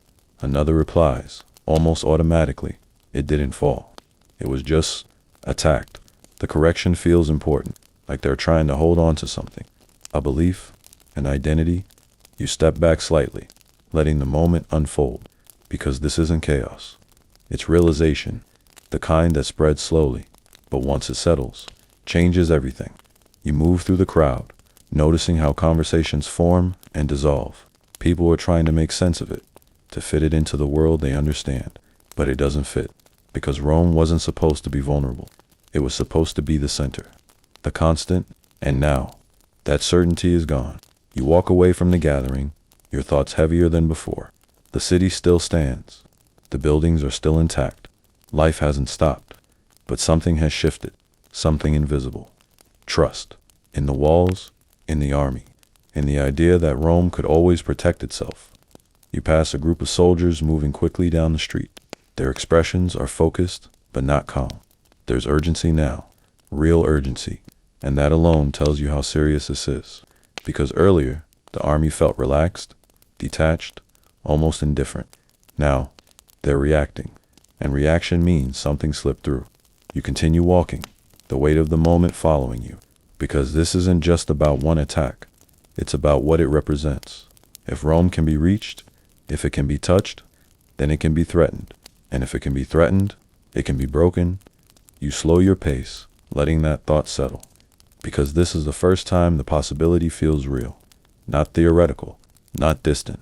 Another replies, almost automatically. It didn't fall. It was just attacked. The correction feels important, like they're trying to hold on to something. A belief, an identity. You step back slightly, letting the moment unfold, because this isn't chaos. It's realization, the kind that spreads slowly, but once it settles, changes everything. You move through the crowd, noticing how conversations form and dissolve. People are trying to make sense of it, to fit it into the world they understand, but it doesn't fit, because Rome wasn't supposed to be vulnerable. It was supposed to be the center, the constant, and now, that certainty is gone. You walk away from the gathering, your thoughts heavier than before. The city still stands. The buildings are still intact. Life hasn't stopped, but something has shifted, something invisible. Trust, in the walls, in the army, in the idea that Rome could always protect itself. You pass a group of soldiers moving quickly down the street. Their expressions are focused, but not calm. There's urgency now, real urgency, and that alone tells you how serious this is. Because earlier, the army felt relaxed, detached, almost indifferent. Now, they're reacting, and reaction means something slipped through. You continue walking, the weight of the moment following you, because this isn't just about one attack. It's about what it represents. If Rome can be reached, if it can be touched, then it can be threatened. And if it can be threatened, it can be broken. You slow your pace, letting that thought settle, because this is the first time the possibility feels real. Not theoretical, not distant,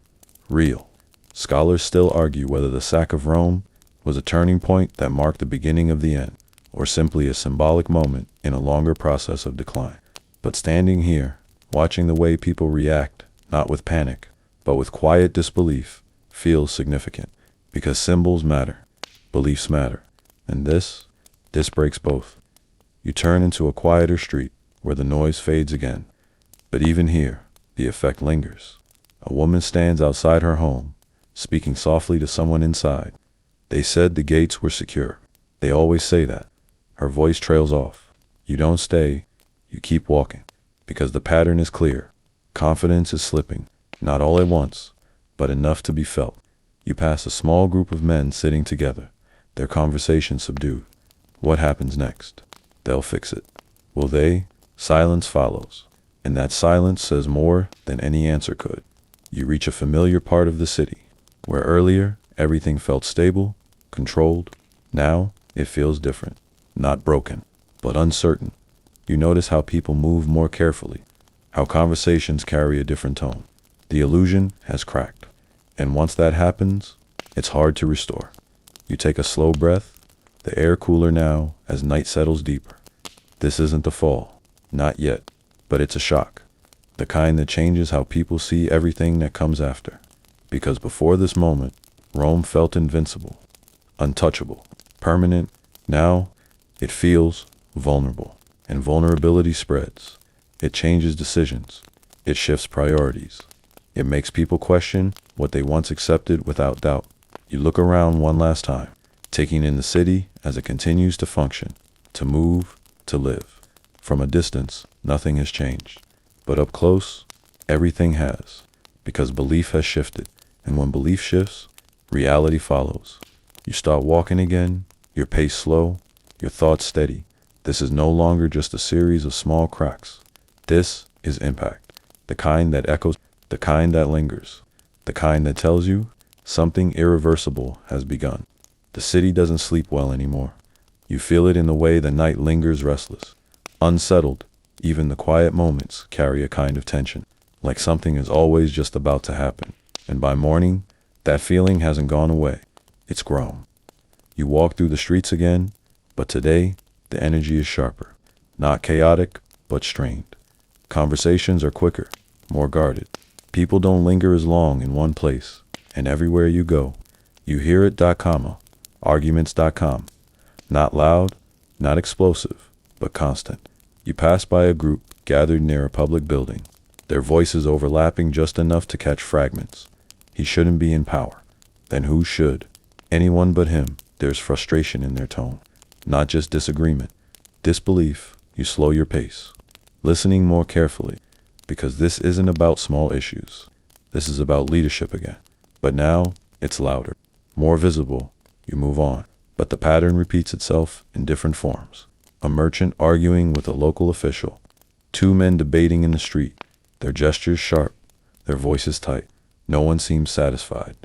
real. Scholars still argue whether the sack of Rome was a turning point that marked the beginning of the end, or simply a symbolic moment in a longer process of decline. But standing here, watching the way people react, not with panic, but with quiet disbelief, feels significant, because symbols matter, beliefs matter, and this breaks both. You turn into a quieter street, where the noise fades again. But even here, the effect lingers. A woman stands outside her home, speaking softly to someone inside. They said the gates were secure. They always say that. Her voice trails off. You don't stay, you keep walking, because the pattern is clear. Confidence is slipping, not all at once, but enough to be felt. You pass a small group of men sitting together, their conversation subdued. What happens next? They'll fix it. Will they? Silence follows, and that silence says more than any answer could. You reach a familiar part of the city, where earlier everything felt stable, controlled. Now it feels different, not broken, but uncertain. You notice how people move more carefully, how conversations carry a different tone. The illusion has cracked, and once that happens, it's hard to restore. You take a slow breath, the air cooler now as night settles deeper. This isn't the fall, not yet, but it's a shock, the kind that changes how people see everything that comes after. Because before this moment, Rome felt invincible, untouchable, permanent. Now, it feels vulnerable, and vulnerability spreads. It changes decisions. It shifts priorities. It makes people question what they once accepted without doubt. You look around one last time, taking in the city as it continues to function, to move, to live. From a distance, nothing has changed. But up close, everything has, because belief has shifted. And when belief shifts, reality follows. You start walking again, your pace slow, your thoughts steady. This is no longer just a series of small cracks. This is impact, the kind that echoes, the kind that lingers, the kind that tells you something irreversible has begun. The city doesn't sleep well anymore. You feel it in the way the night lingers restless, unsettled. Even the quiet moments carry a kind of tension, like something is always just about to happen. And by morning, that feeling hasn't gone away. It's grown. You walk through the streets again, but today, the energy is sharper. Not chaotic, but strained. Conversations are quicker, more guarded. People don't linger as long in one place. And everywhere you go, you hear it. Arguments.com. Not loud, not explosive, but constant. You pass by a group gathered near a public building, their voices overlapping just enough to catch fragments. He shouldn't be in power. Then who should? Anyone but him. There's frustration in their tone, not just disagreement. Disbelief. You slow your pace, listening more carefully, because this isn't about small issues. This is about leadership again. But now, it's louder, more visible. You move on, but the pattern repeats itself in different forms. A merchant arguing with a local official. Two men debating in the street, their gestures sharp, their voices tight. No one seems satisfied.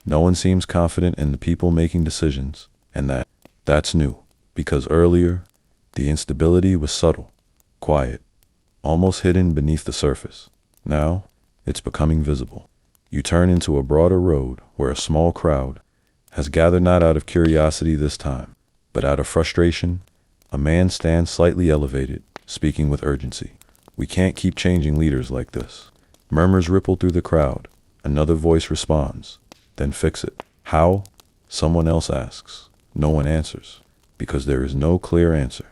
No one seems confident in the people making decisions, and that's new, because earlier, the instability was subtle, quiet, almost hidden beneath the surface. Now, it's becoming visible. You turn into a broader road where a small crowd has gathered, not out of curiosity this time, but out of frustration. A man stands slightly elevated, speaking with urgency. We can't keep changing leaders like this. Murmurs ripple through the crowd. Another voice responds. Then fix it. How? Someone else asks. No one answers, because there is no clear answer.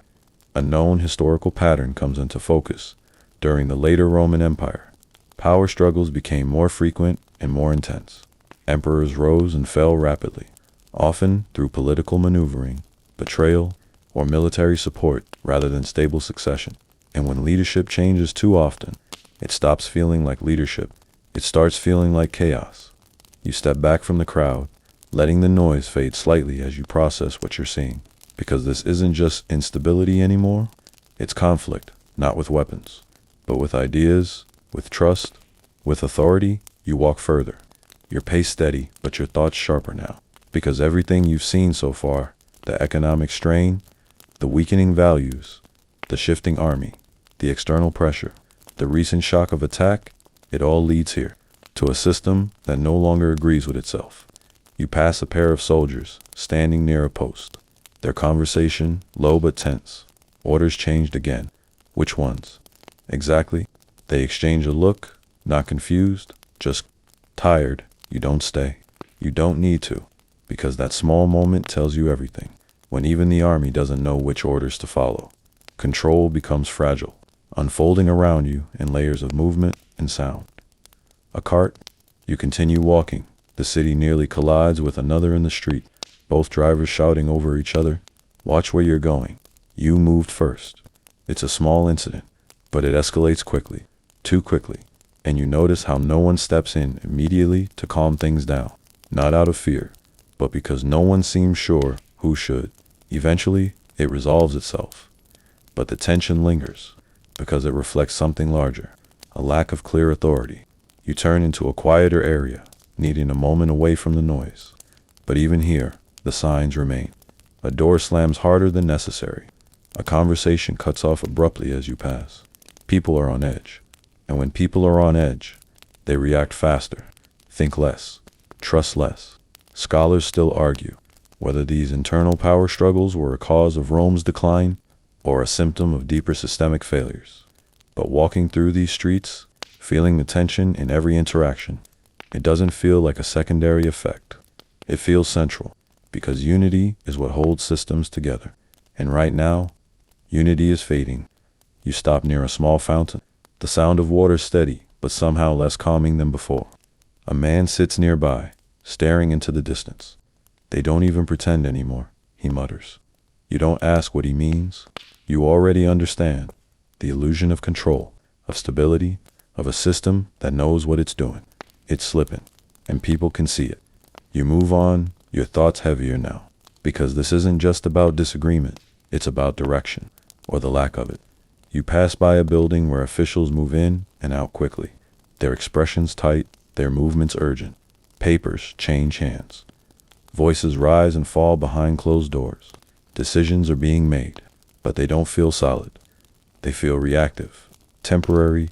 A known historical pattern comes into focus. During the later Roman Empire, power struggles became more frequent and more intense. Emperors rose and fell rapidly, often through political maneuvering, betrayal, or military support rather than stable succession. And when leadership changes too often, it stops feeling like leadership. It starts feeling like chaos. You step back from the crowd, letting the noise fade slightly as you process what you're seeing. Because this isn't just instability anymore, it's conflict, not with weapons, but with ideas, with trust, with authority. You walk further. Your pace steady, but your thoughts sharper now. Because everything you've seen so far, the economic strain, the weakening values, the shifting army, the external pressure, the recent shock of attack, it all leads here, to a system that no longer agrees with itself. You pass a pair of soldiers, standing near a post. Their conversation, low but tense. Orders changed again. Which ones? Exactly. They exchange a look, not confused, just tired. You don't stay. You don't need to, because that small moment tells you everything. When even the army doesn't know which orders to follow. Control becomes fragile, unfolding around you in layers of movement and sound. A cart. You continue walking. The city nearly collides with another in the street, both drivers shouting over each other. Watch where you're going. You moved first. It's a small incident, but it escalates quickly, too quickly, and you notice how no one steps in immediately to calm things down, not out of fear, but because no one seems sure who should. Eventually, it resolves itself, but the tension lingers, because it reflects something larger, a lack of clear authority. You turn into a quieter area, needing a moment away from the noise. But even here, the signs remain. A door slams harder than necessary. A conversation cuts off abruptly as you pass. People are on edge. And when people are on edge, they react faster, think less, trust less. Scholars still argue whether these internal power struggles were a cause of Rome's decline or a symptom of deeper systemic failures. But walking through these streets, feeling the tension in every interaction, it doesn't feel like a secondary effect. It feels central, because unity is what holds systems together. And right now, unity is fading. You stop near a small fountain. The sound of water steady, but somehow less calming than before. A man sits nearby, staring into the distance. They don't even pretend anymore, he mutters. You don't ask what he means. You already understand. The illusion of control, of stability, of a system that knows what it's doing. It's slipping, and people can see it. You move on, your thoughts heavier now, because this isn't just about disagreement, it's about direction, or the lack of it. You pass by a building where officials move in and out quickly, their expressions tight, their movements urgent. Papers change hands. Voices rise and fall behind closed doors. Decisions are being made, but they don't feel solid. They feel reactive, temporary.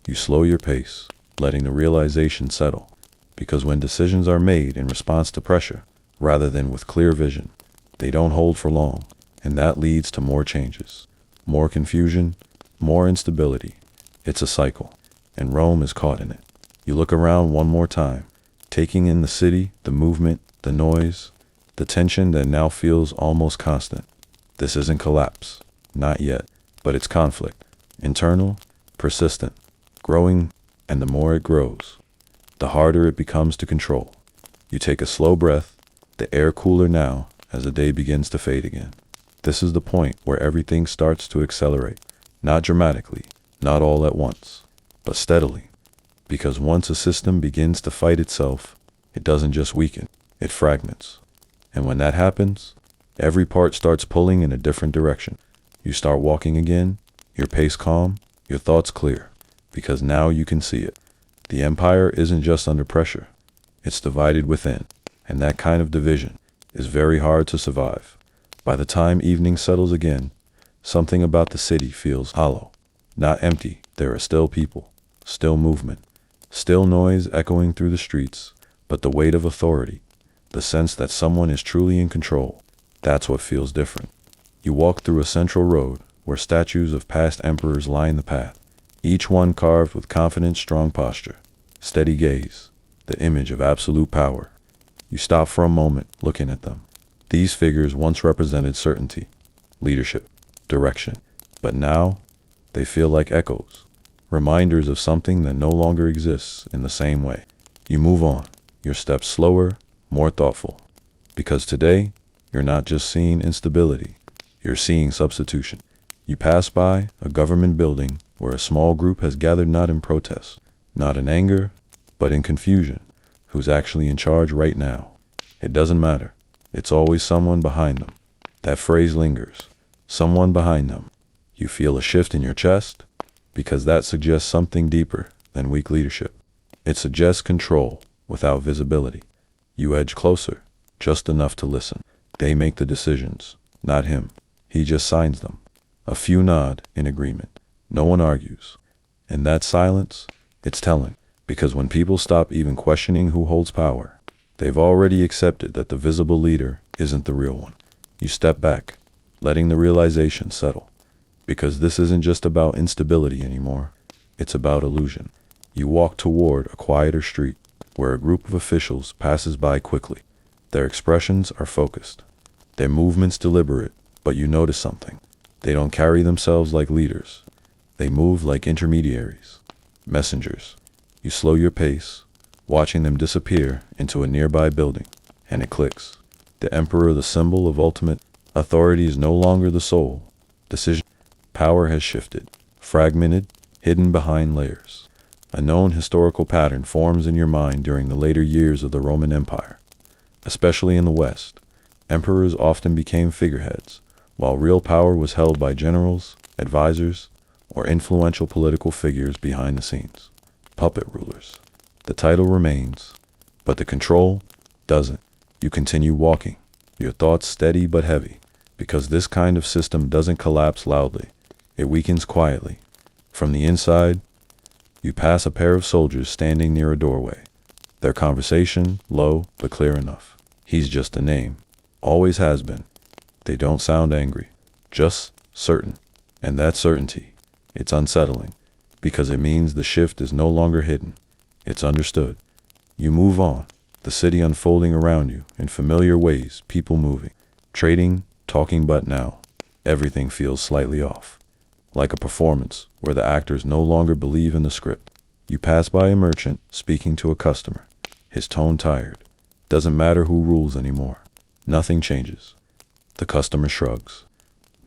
You slow your pace, letting the realization settle, because when decisions are made in response to pressure, rather than with clear vision, they don't hold for long, and that leads to more changes, more confusion, more instability. It's a cycle, and Rome is caught in it. You look around one more time, taking in the city, the movement, the noise, the tension that now feels almost constant. This isn't collapse, not yet, but it's conflict, internal, persistent, growing, and the more it grows, the harder it becomes to control. You take a slow breath, the air cooler now as the day begins to fade again. This is the point where everything starts to accelerate, not dramatically, not all at once, but steadily. Because once a system begins to fight itself, it doesn't just weaken, it fragments. And when that happens, every part starts pulling in a different direction. You start walking again, your pace calm, your thoughts clear, because now you can see it. The empire isn't just under pressure, it's divided within, and that kind of division is very hard to survive. By the time evening settles again, something about the city feels hollow, not empty. There are still people, still movement, still noise echoing through the streets, but the weight of authority, the sense that someone is truly in control, that's what feels different. You walk through a central road where statues of past emperors line the path, each one carved with confident, strong posture, steady gaze, the image of absolute power. You stop for a moment, looking at them. These figures once represented certainty, leadership, direction, but now they feel like echoes, reminders of something that no longer exists in the same way. You move on, your steps slower, more thoughtful, because today you're not just seeing instability, you're seeing substitution. You pass by a government building where a small group has gathered not in protest, not in anger, but in confusion. Who's actually in charge right now? It doesn't matter. It's always someone behind them. That phrase lingers. Someone behind them. You feel a shift in your chest? Because that suggests something deeper than weak leadership. It suggests control without visibility. You edge closer, just enough to listen. They make the decisions, not him. He just signs them. A few nod in agreement. No one argues. And that silence, it's telling. Because when people stop even questioning who holds power, they've already accepted that the visible leader isn't the real one. You step back, letting the realization settle. Because this isn't just about instability anymore. It's about illusion. You walk toward a quieter street where a group of officials passes by quickly. Their expressions are focused. Their movements deliberate, but you notice something. They don't carry themselves like leaders. They move like intermediaries, messengers. You slow your pace, watching them disappear into a nearby building, and it clicks. The emperor, the symbol of ultimate authority, is no longer the sole decision. Power has shifted, fragmented, hidden behind layers. A known historical pattern forms in your mind during the later years of the Roman Empire. Especially in the West, emperors often became figureheads, while real power was held by generals, advisors, or influential political figures behind the scenes. Puppet rulers. The title remains, but the control doesn't. You continue walking, your thoughts steady but heavy, because this kind of system doesn't collapse loudly. It weakens quietly. From the inside, you pass a pair of soldiers standing near a doorway. Their conversation, low but clear enough. He's just a name. Always has been. They don't sound angry, just certain. And that certainty, it's unsettling, because it means the shift is no longer hidden. It's understood. You move on, the city unfolding around you in familiar ways, people moving, trading, talking, but now, everything feels slightly off. Like a performance where the actors no longer believe in the script. You pass by a merchant speaking to a customer, his tone tired. Doesn't matter who rules anymore. Nothing changes. The customer shrugs.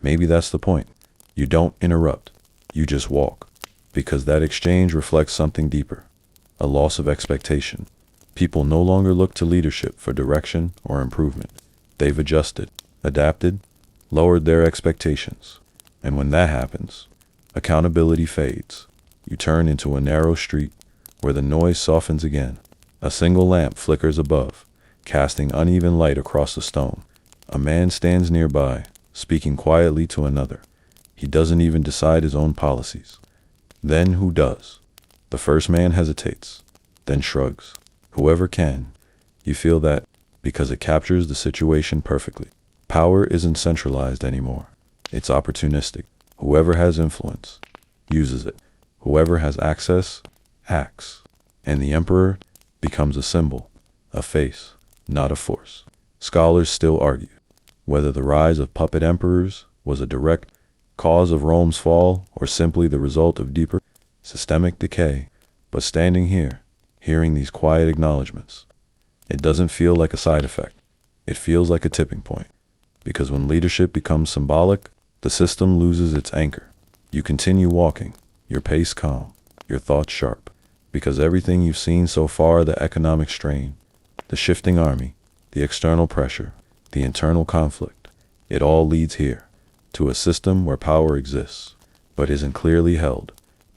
Maybe that's the point. You don't interrupt. You just walk. Because that exchange reflects something deeper. A loss of expectation. People no longer look to leadership for direction or improvement. They've adjusted, adapted, lowered their expectations. And when that happens, accountability fades. You turn into a narrow street where the noise softens again. A single lamp flickers above, casting uneven light across the stone. A man stands nearby, speaking quietly to another. He doesn't even decide his own policies. Then who does? The first man hesitates, then shrugs. Whoever can. You feel that because it captures the situation perfectly. Power isn't centralized anymore. It's opportunistic. Whoever has influence uses it. Whoever has access acts. And the emperor becomes a symbol, a face, not a force. Scholars still argue whether the rise of puppet emperors was a direct cause of Rome's fall or simply the result of deeper systemic decay. But standing here, hearing these quiet acknowledgments, it doesn't feel like a side effect. It feels like a tipping point. Because when leadership becomes symbolic, the system loses its anchor. You continue walking, your pace calm, your thoughts sharp. Because everything you've seen so far, the economic strain, the shifting army, the external pressure, the internal conflict, it all leads here, to a system where power exists, but isn't clearly held.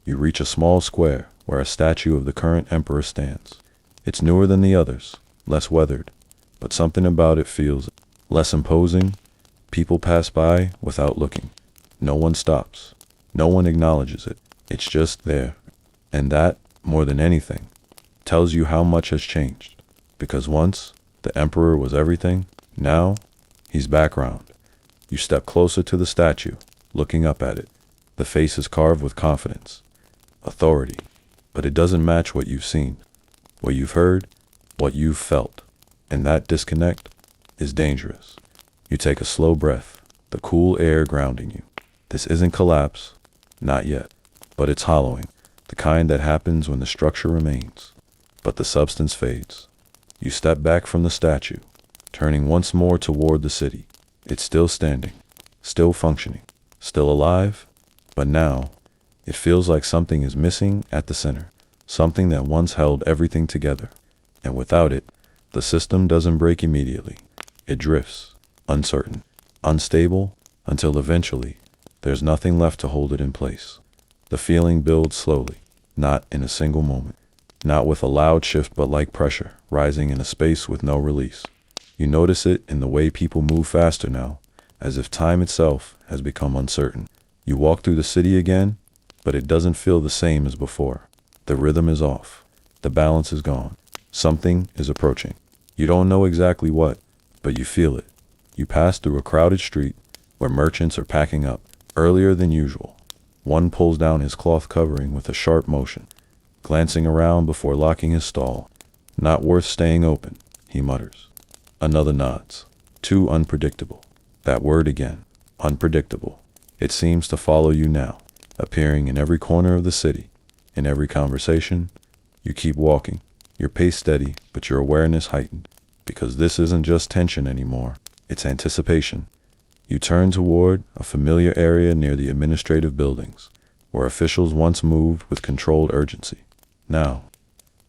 You reach a small square where a statue of the current emperor stands. It's newer than the others, less weathered, but something about it feels less imposing. People pass by without looking. No one stops. No one acknowledges it. It's just there. And that, more than anything, tells you how much has changed. Because once, the emperor was everything. Now, he's background. You step closer to the statue, looking up at it. The face is carved with confidence, authority. But it doesn't match what you've seen, what you've heard, what you've felt. And that disconnect is dangerous. You take a slow breath, the cool air grounding you. This isn't collapse, not yet, but it's hollowing, the kind that happens when the structure remains, but the substance fades. You step back from the statue, turning once more toward the city. It's still standing, still functioning, still alive, but now, it feels like something is missing at the center, something that once held everything together, and without it, The system doesn't break immediately. It drifts, uncertain, unstable, until eventually there's nothing left to hold it in place. The feeling builds slowly, not in a single moment, not with a loud shift but like pressure rising in a space with no release. You notice it in the way people move faster now, as if time itself has become uncertain. You walk through the city again, but it doesn't feel the same as before. The rhythm is off. The balance is gone. Something is approaching. You don't know exactly what, but you feel it. You pass through a crowded street where merchants are packing up earlier than usual. One pulls down his cloth covering with a sharp motion, glancing around before locking his stall. "Not worth staying open," he mutters. Another nods. Too unpredictable. That word again. Unpredictable. It seems to follow you now, appearing in every corner of the city, in every conversation. You keep walking, your pace steady, but your awareness heightened, because this isn't just tension anymore, it's anticipation. You turn toward a familiar area near the administrative buildings, where officials once moved with controlled urgency. Now,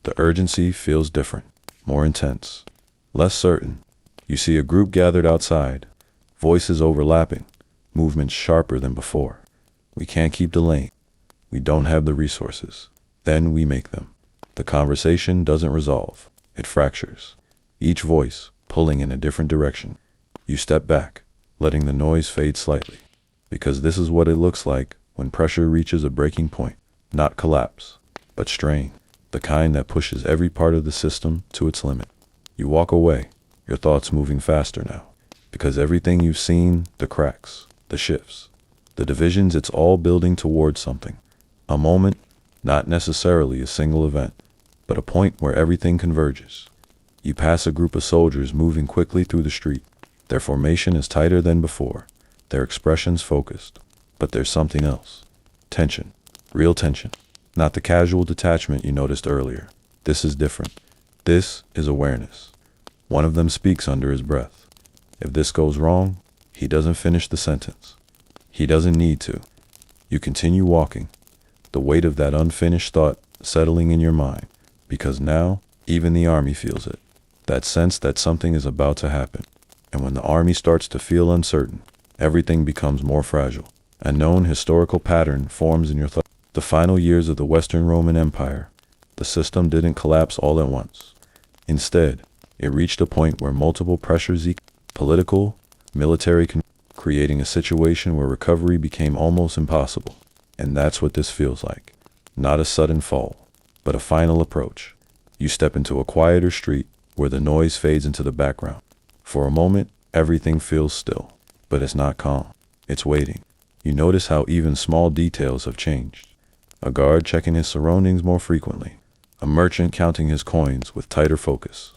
the urgency feels different, more intense, less certain. You see a group gathered outside, voices overlapping, movements sharper than before. "We can't keep delaying. We don't have the resources." Then we make them. The conversation doesn't resolve. It fractures, each voice pulling in a different direction. You step back, letting the noise fade slightly, because this is what it looks like when pressure reaches a breaking point. Not collapse, but strain, the kind that pushes every part of the system to its limit. You walk away, your thoughts moving faster now, because everything you've seen, the cracks, the shifts, the divisions, it's all building towards something. A moment, not necessarily a single event, but a point where everything converges. You pass a group of soldiers moving quickly through the street. Their formation is tighter than before, their expressions focused, but there's something else. Tension, real tension, not the casual detachment you noticed earlier. This is different. This is awareness. One of them speaks under his breath. If this goes wrong, he doesn't finish the sentence. He doesn't need to. You continue walking, the weight of that unfinished thought settling in your mind, because now even the army feels it. That sense that something is about to happen. And when the army starts to feel uncertain, everything becomes more fragile. A known historical pattern forms in your thought. The final years of the Western Roman Empire, the system didn't collapse all at once. Instead, it reached a point where multiple pressures, political, military, creating a situation where recovery became almost impossible. And that's what this feels like. Not a sudden fall, but a final approach. You step into a quieter street where the noise fades into the background. For a moment, everything feels still, but it's not calm. It's waiting. You notice how even small details have changed. A guard checking his surroundings more frequently. A merchant counting his coins with tighter focus.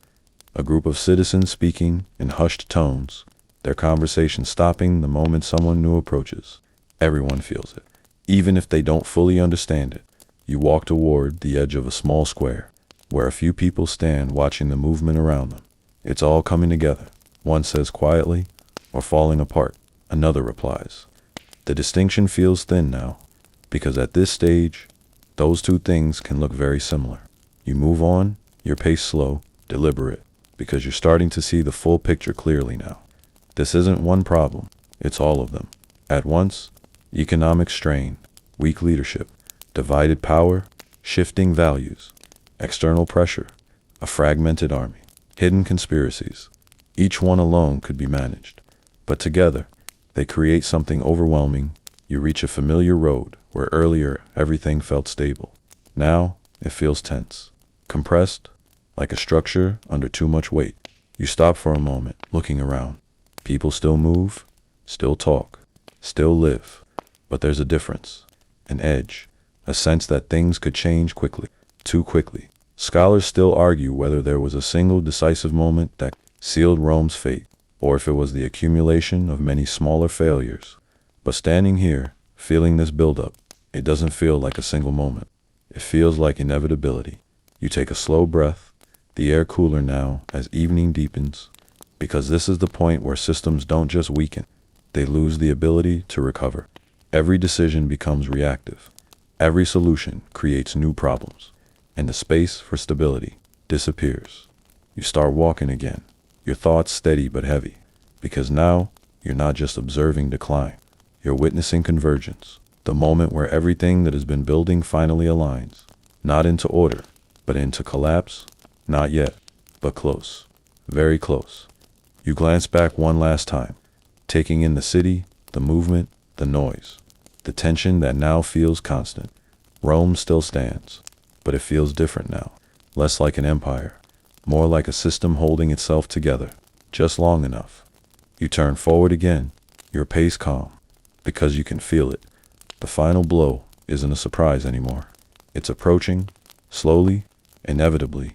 A group of citizens speaking in hushed tones, their conversation stopping the moment someone new approaches. Everyone feels it, even if they don't fully understand it. You walk toward the edge of a small square, where a few people stand watching the movement around them. It's all coming together. One says quietly, or falling apart. Another replies. The distinction feels thin now, because at this stage, those two things can look very similar. You move on, your pace slow, deliberate, because you're starting to see the full picture clearly now. This isn't one problem, it's all of them. At once, economic strain, weak leadership, divided power, shifting values, external pressure, a fragmented army, hidden conspiracies. Each one alone could be managed, but together, they create something overwhelming. You reach a familiar road where earlier everything felt stable. Now, it feels tense, compressed, like a structure under too much weight. You stop for a moment, looking around. People still move, still talk, still live, but there's a difference, an edge, a sense that things could change quickly, too quickly. Scholars still argue whether there was a single decisive moment that sealed Rome's fate, or if it was the accumulation of many smaller failures. But standing here, feeling this buildup, it doesn't feel like a single moment. It feels like inevitability. You take a slow breath, the air cooler now as evening deepens, because this is the point where systems don't just weaken, they lose the ability to recover. Every decision becomes reactive. Every solution creates new problems, and the space for stability disappears. You start walking again, your thoughts steady but heavy, because now you're not just observing decline, you're witnessing convergence, the moment where everything that has been building finally aligns, not into order, but into collapse, not yet, but close, very close. You glance back one last time, taking in the city, the movement, the noise, the tension that now feels constant. Rome still stands, but it feels different now, less like an empire, more like a system holding itself together, just long enough. You turn forward again, your pace calm, because you can feel it. The final blow isn't a surprise anymore. It's approaching, slowly, inevitably,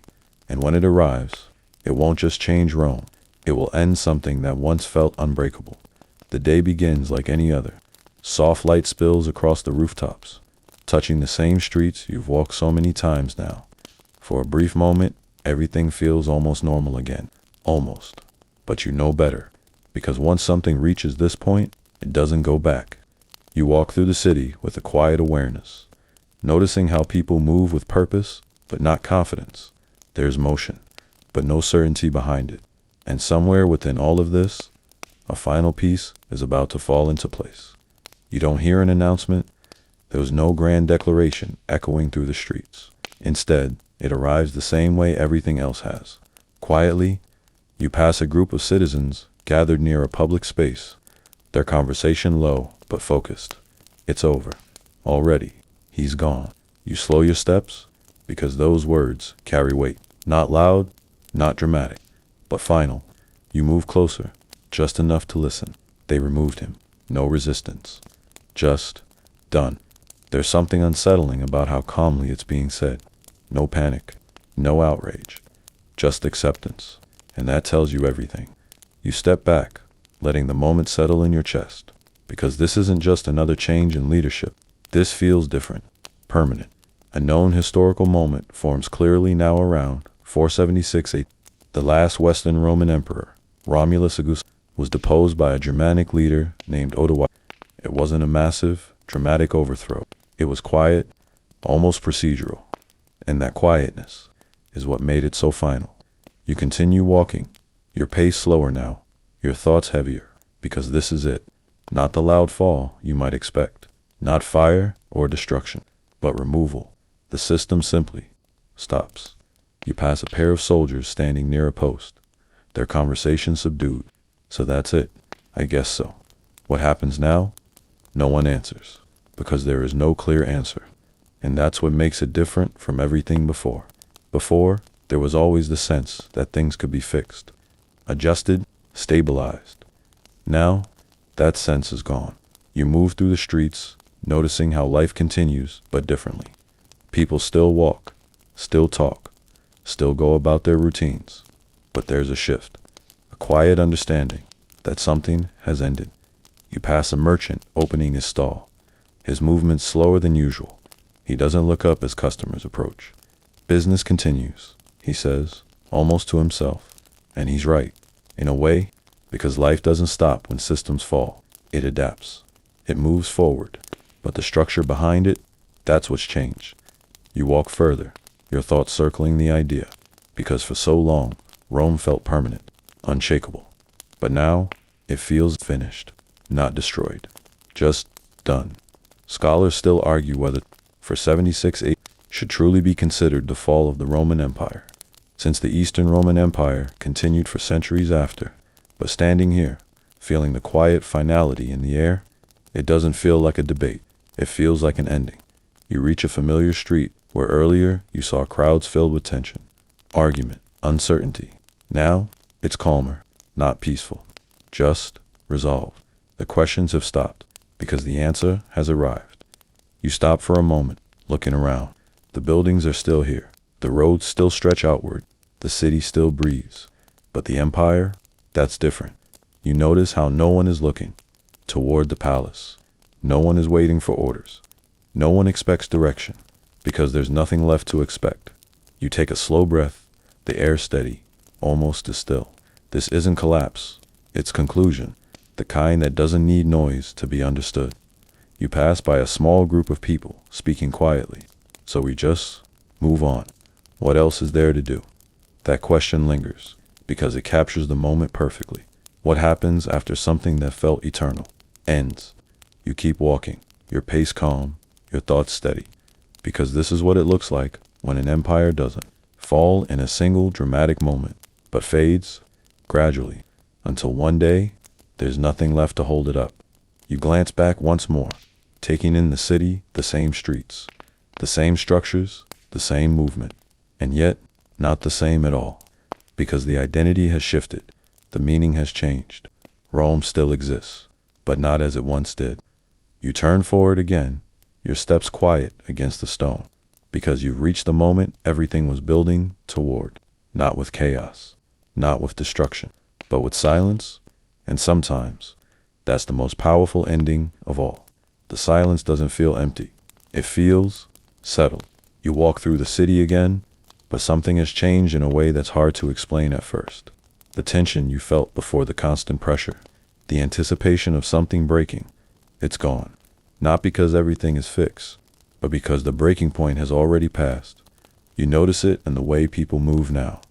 and when it arrives, it won't just change Rome, it will end something that once felt unbreakable. The day begins like any other. Soft light spills across the rooftops, touching the same streets you've walked so many times now. For a brief moment, everything feels almost normal again. Almost. But you know better, because once something reaches this point, it doesn't go back. You walk through the city with a quiet awareness, noticing how people move with purpose, but not confidence. There's motion, but no certainty behind it. And somewhere within all of this, a final piece is about to fall into place. You don't hear an announcement. There was no grand declaration echoing through the streets. Instead, it arrives the same way everything else has. Quietly, you pass a group of citizens gathered near a public space, their conversation low but focused. It's over. Already. He's gone. You slow your steps, because those words carry weight. Not loud, not dramatic, but final. You move closer, just enough to listen. They removed him. No resistance. Just done. There's something unsettling about how calmly it's being said. No panic, no outrage, just acceptance. And that tells you everything. You step back, letting the moment settle in your chest, because this isn't just another change in leadership. This feels different, permanent. A known historical moment forms clearly now around 476 AD. The last Western Roman emperor, Romulus Augustus, was deposed by a Germanic leader named Ottaway. It wasn't a massive, dramatic overthrow. It was quiet, almost procedural. And that quietness is what made it so final. You continue walking, your pace slower now, your thoughts heavier, because this is it. Not the loud fall you might expect, not fire or destruction, but removal. The system simply stops. You pass a pair of soldiers standing near a post, their conversation subdued. So that's it. I guess so. What happens now? No one answers, because there is no clear answer. And that's what makes it different from everything before. Before, there was always the sense that things could be fixed, adjusted, stabilized. Now, that sense is gone. You move through the streets, noticing how life continues, but differently. People still walk, still talk, still go about their routines. But there's a shift, a quiet understanding that something has ended. You pass a merchant opening his stall, his movements slower than usual. He doesn't look up as customers approach. Business continues, he says, almost to himself. And he's right, in a way, because life doesn't stop when systems fall. It adapts. It moves forward. But the structure behind it, that's what's changed. You walk further, your thoughts circling the idea, because for so long, Rome felt permanent, unshakable. But now, it feels finished, not destroyed, just done. Scholars still argue whether 476 AD should truly be considered the fall of the Roman Empire, since the Eastern Roman Empire continued for centuries after. But standing here, feeling the quiet finality in the air, it doesn't feel like a debate. It feels like an ending. You reach a familiar street where earlier you saw crowds filled with tension, argument, uncertainty. Now, it's calmer, not peaceful, just resolved. The questions have stopped, because the answer has arrived. You stop for a moment, looking around. The buildings are still here. The roads still stretch outward. The city still breathes. But the empire, that's different. You notice how no one is looking toward the palace. No one is waiting for orders. No one expects direction, because there's nothing left to expect. You take a slow breath, the air steady, almost as still. This isn't collapse, it's conclusion, the kind that doesn't need noise to be understood. You pass by a small group of people speaking quietly, so we just move on. What else is there to do? That question lingers, because it captures the moment perfectly. What happens after something that felt eternal ends? You keep walking, your pace calm, your thoughts steady, because this is what it looks like when an empire doesn't fall in a single dramatic moment, but fades gradually, until one day, there's nothing left to hold it up. You glance back once more, taking in the city, the same streets, the same structures, the same movement, and yet not the same at all, because the identity has shifted, the meaning has changed. Rome still exists, but not as it once did. You turn forward again, your steps quiet against the stone, because you've reached the moment everything was building toward, not with chaos, not with destruction, but with silence. And sometimes, that's the most powerful ending of all. The silence doesn't feel empty. It feels settled. You walk through the city again, but something has changed in a way that's hard to explain at first. The tension you felt before, the constant pressure, the anticipation of something breaking, it's gone. Not because everything is fixed, but because the breaking point has already passed. You notice it in the way people move now.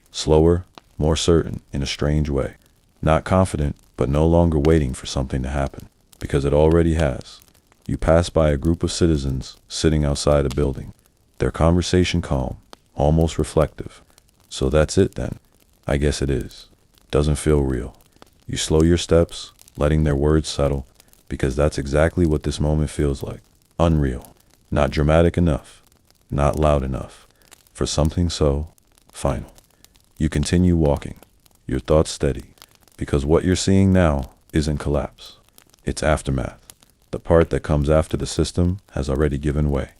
Slower, more certain, in a strange way. Not confident, but no longer waiting for something to happen, because it already has. You pass by a group of citizens sitting outside a building, their conversation calm, almost reflective. So that's it then. I guess it is. Doesn't feel real. You slow your steps, letting their words settle, because that's exactly what this moment feels like. Unreal. Not dramatic enough. Not loud enough. For something so final. You continue walking, your thoughts steady, because what you're seeing now isn't collapse. It's aftermath. The part that comes after the system has already given way.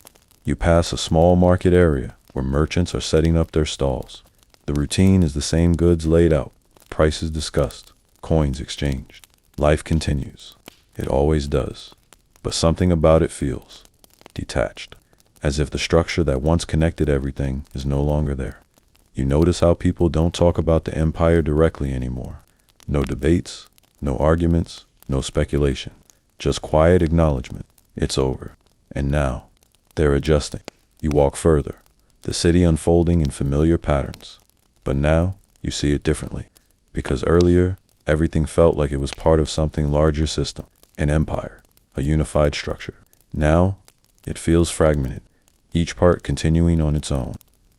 You pass a small market area where merchants are setting up their stalls. The routine is the same: goods laid out, prices discussed, coins exchanged. Life continues. It always does. But something about it feels detached, as if the structure that once connected everything is no longer there. You notice how people don't talk about the empire directly anymore. No debates, no arguments, no speculation. Just quiet acknowledgement. It's over. And now, they're adjusting. You walk further, the city unfolding in familiar patterns. But now, you see it differently. Because earlier, everything felt like it was part of something larger system. An empire, a unified structure. Now, it feels fragmented, each part continuing on its own.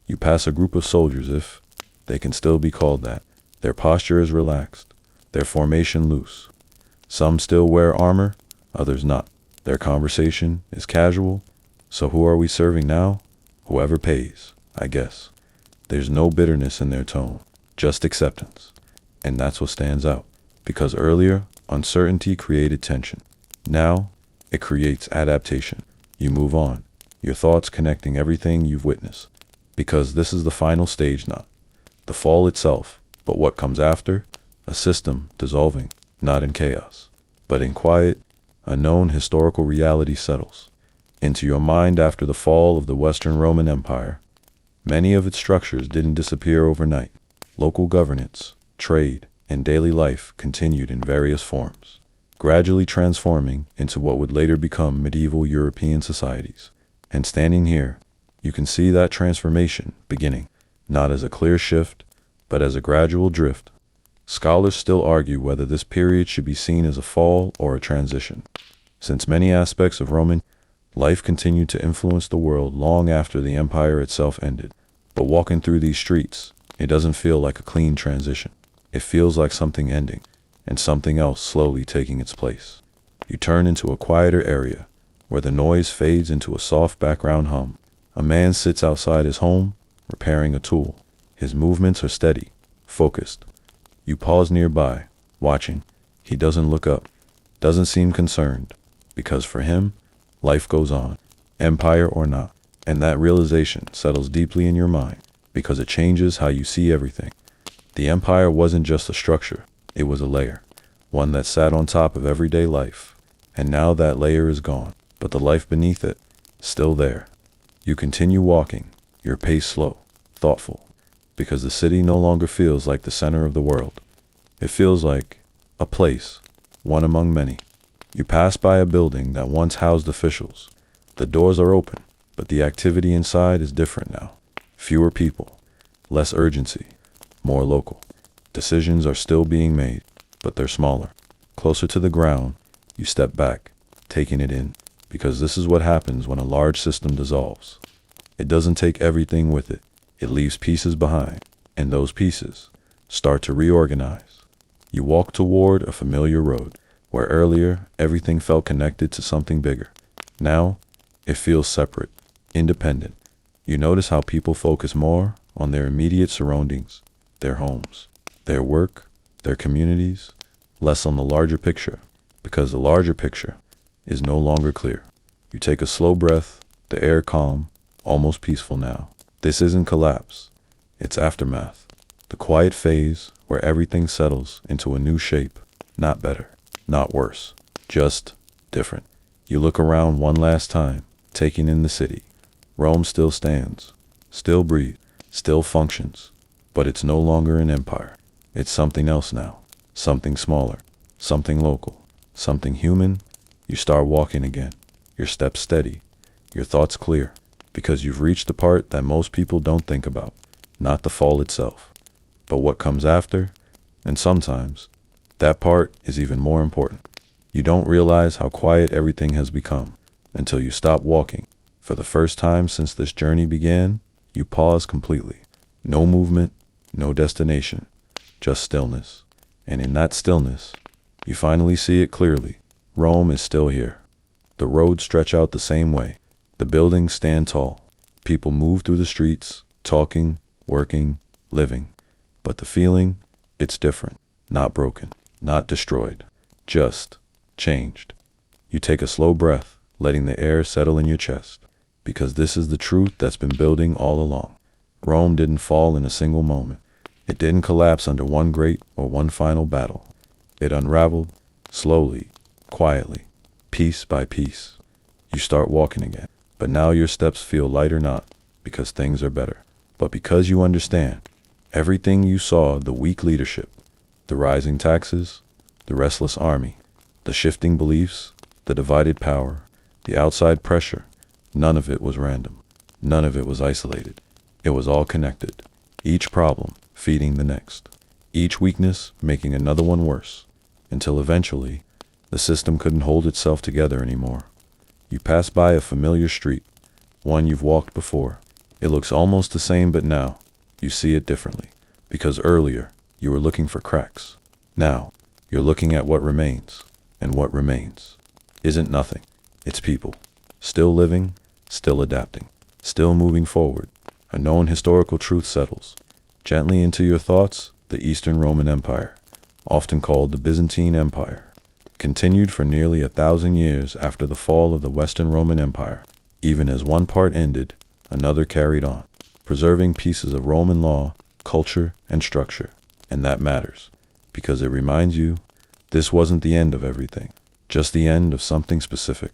You pass a group of soldiers, if they can still be called that. Their posture is relaxed, their formation loose. Some still wear armor, others not. Their conversation is casual. So who are we serving now? Whoever pays, I guess. There's no bitterness in their tone, just acceptance. And that's what stands out. Because earlier, uncertainty created tension. Now, it creates adaptation. You move on, your thoughts connecting everything you've witnessed. Because this is the final stage, not the fall itself, but what comes after, a system dissolving, not in chaos, but in quiet, a known historical reality settles into your mind after the fall of the Western Roman Empire. Many of its structures didn't disappear overnight. Local governance, trade, and daily life continued in various forms, gradually transforming into what would later become medieval European societies. And standing here, you can see that transformation beginning, not as a clear shift, but as a gradual drift. Scholars still argue whether this period should be seen as a fall or a transition, since many aspects of Roman life continued to influence the world long after the empire itself ended. But walking through these streets, it doesn't feel like a clean transition. It feels like something ending, and something else slowly taking its place. You turn into a quieter area, where the noise fades into a soft background hum. A man sits outside his home, repairing a tool. His movements are steady, focused. You pause nearby, watching. He doesn't look up, doesn't seem concerned, because for him, life goes on, empire or not. And that realization settles deeply in your mind, because it changes how you see everything. The empire wasn't just a structure, it was a layer, one that sat on top of everyday life. And now that layer is gone, but the life beneath it, still there. You continue walking, your pace slow, thoughtful, because the city no longer feels like the center of the world. It feels like a place, one among many. You pass by a building that once housed officials. The doors are open, but the activity inside is different now. Fewer people, less urgency, more local. Decisions are still being made, but they're smaller. Closer to the ground, you step back, taking it in, because this is what happens when a large system dissolves. It doesn't take everything with it. It leaves pieces behind, and those pieces start to reorganize. You walk toward a familiar road, where earlier everything felt connected to something bigger. Now, it feels separate, independent. You notice how people focus more on their immediate surroundings, their homes, their work, their communities, less on the larger picture, because the larger picture is no longer clear. You take a slow breath, the air calm, almost peaceful now. This isn't collapse, it's aftermath. The quiet phase where everything settles into a new shape, not better, not worse, just different. You look around one last time, taking in the city. Rome still stands, still breathes, still functions, but it's no longer an empire. It's something else now, something smaller, something local, something human. You start walking again, your steps steady, your thoughts clear, because you've reached the part that most people don't think about, not the fall itself, but what comes after, and sometimes that part is even more important. You don't realize how quiet everything has become until you stop walking. For the first time since this journey began, you pause completely. No movement, no destination, just stillness. And in that stillness, you finally see it clearly. Rome is still here. The roads stretch out the same way. The buildings stand tall. People move through the streets, talking, working, living. But the feeling, it's different. Not broken, not destroyed, just changed. You take a slow breath, letting the air settle in your chest, because this is the truth that's been building all along. Rome didn't fall in a single moment. It didn't collapse under one great or one final battle. It unraveled, slowly, quietly, piece by piece. You start walking again, but now your steps feel lighter, not because things are better, but because you understand. Everything you saw, the weak leadership, the rising taxes, the restless army, the shifting beliefs, the divided power, the outside pressure, none of it was random. None of it was isolated. It was all connected. Each problem feeding the next. Each weakness making another one worse. Until eventually, the system couldn't hold itself together anymore. You pass by a familiar street, one you've walked before. It looks almost the same, but now you see it differently. Because earlier, you were looking for cracks. Now, you're looking at what remains. And what remains isn't nothing. It's people. Still living, still adapting, still moving forward. A known historical truth settles gently into your thoughts. The Eastern Roman Empire, often called the Byzantine Empire, continued for nearly 1,000 years after the fall of the Western Roman Empire. Even as one part ended, another carried on, preserving pieces of Roman law, culture, and structure. And that matters, because it reminds you this wasn't the end of everything, just the end of something specific.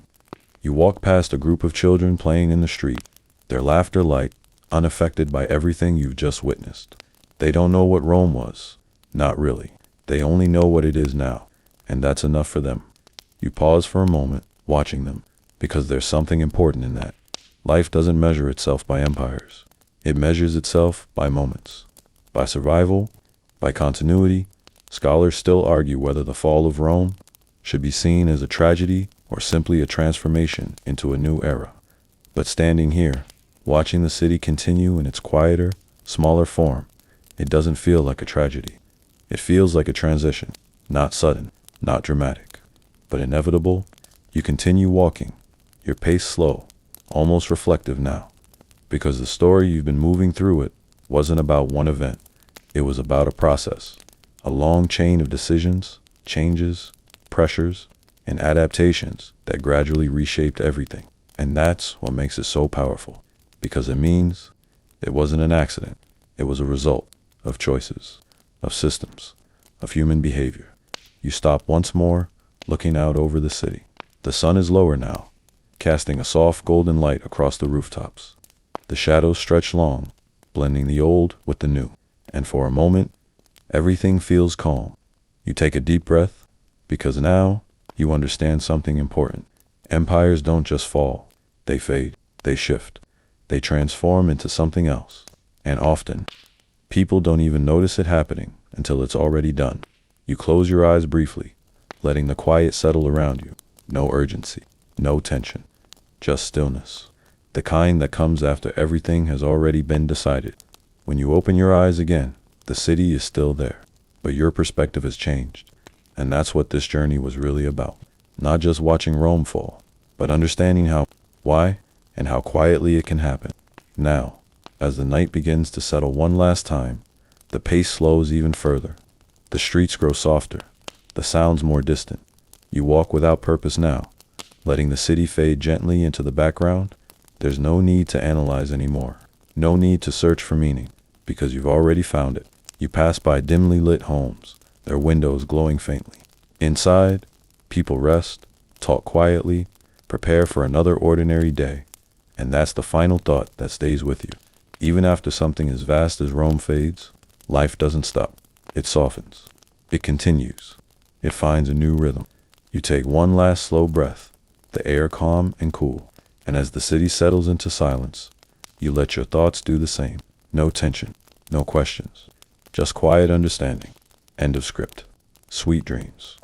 You walk past a group of children playing in the street, their laughter light, unaffected by everything you've just witnessed. They don't know what Rome was. Not really. They only know what it is now, and that's enough for them. You pause for a moment, watching them, because there's something important in that. Life doesn't measure itself by empires. It measures itself by moments, by survival, by continuity. Scholars still argue whether the fall of Rome should be seen as a tragedy or simply a transformation into a new era. But standing here, watching the city continue in its quieter, smaller form, it doesn't feel like a tragedy. It feels like a transition, not sudden, not dramatic, but inevitable. You continue walking, your pace slow, almost reflective now, because the story you've been moving through it wasn't about one event. It was about a process, a long chain of decisions, changes, pressures, and adaptations that gradually reshaped everything. And that's what makes it so powerful, because it means it wasn't an accident. It was a result of choices, of systems, of human behavior. You stop once more, looking out over the city. The sun is lower now, casting a soft golden light across the rooftops. The shadows stretch long, blending the old with the new. And for a moment, everything feels calm. You take a deep breath, because now you understand something important. Empires don't just fall. They fade, they shift, they transform into something else. And often, People don't even notice it happening until it's already done. You close your eyes briefly, letting the quiet settle around you. No urgency, no tension, just stillness. The kind that comes after everything has already been decided. When you open your eyes again, the city is still there, but your perspective has changed. And that's what this journey was really about. Not just watching Rome fall, but understanding how, why, and how quietly it can happen. Now, as the night begins to settle one last time, the pace slows even further. The streets grow softer, the sounds more distant. You walk without purpose now, letting the city fade gently into the background. There's no need to analyze anymore. No need to search for meaning, because you've already found it. You pass by dimly lit homes, their windows glowing faintly. Inside, people rest, talk quietly, prepare for another ordinary day. And that's the final thought that stays with you. Even after something as vast as Rome fades, life doesn't stop. It softens. It continues. It finds a new rhythm. You take one last slow breath, the air calm and cool. And as the city settles into silence, you let your thoughts do the same. No tension, no questions, just quiet understanding. End of script. Sweet dreams.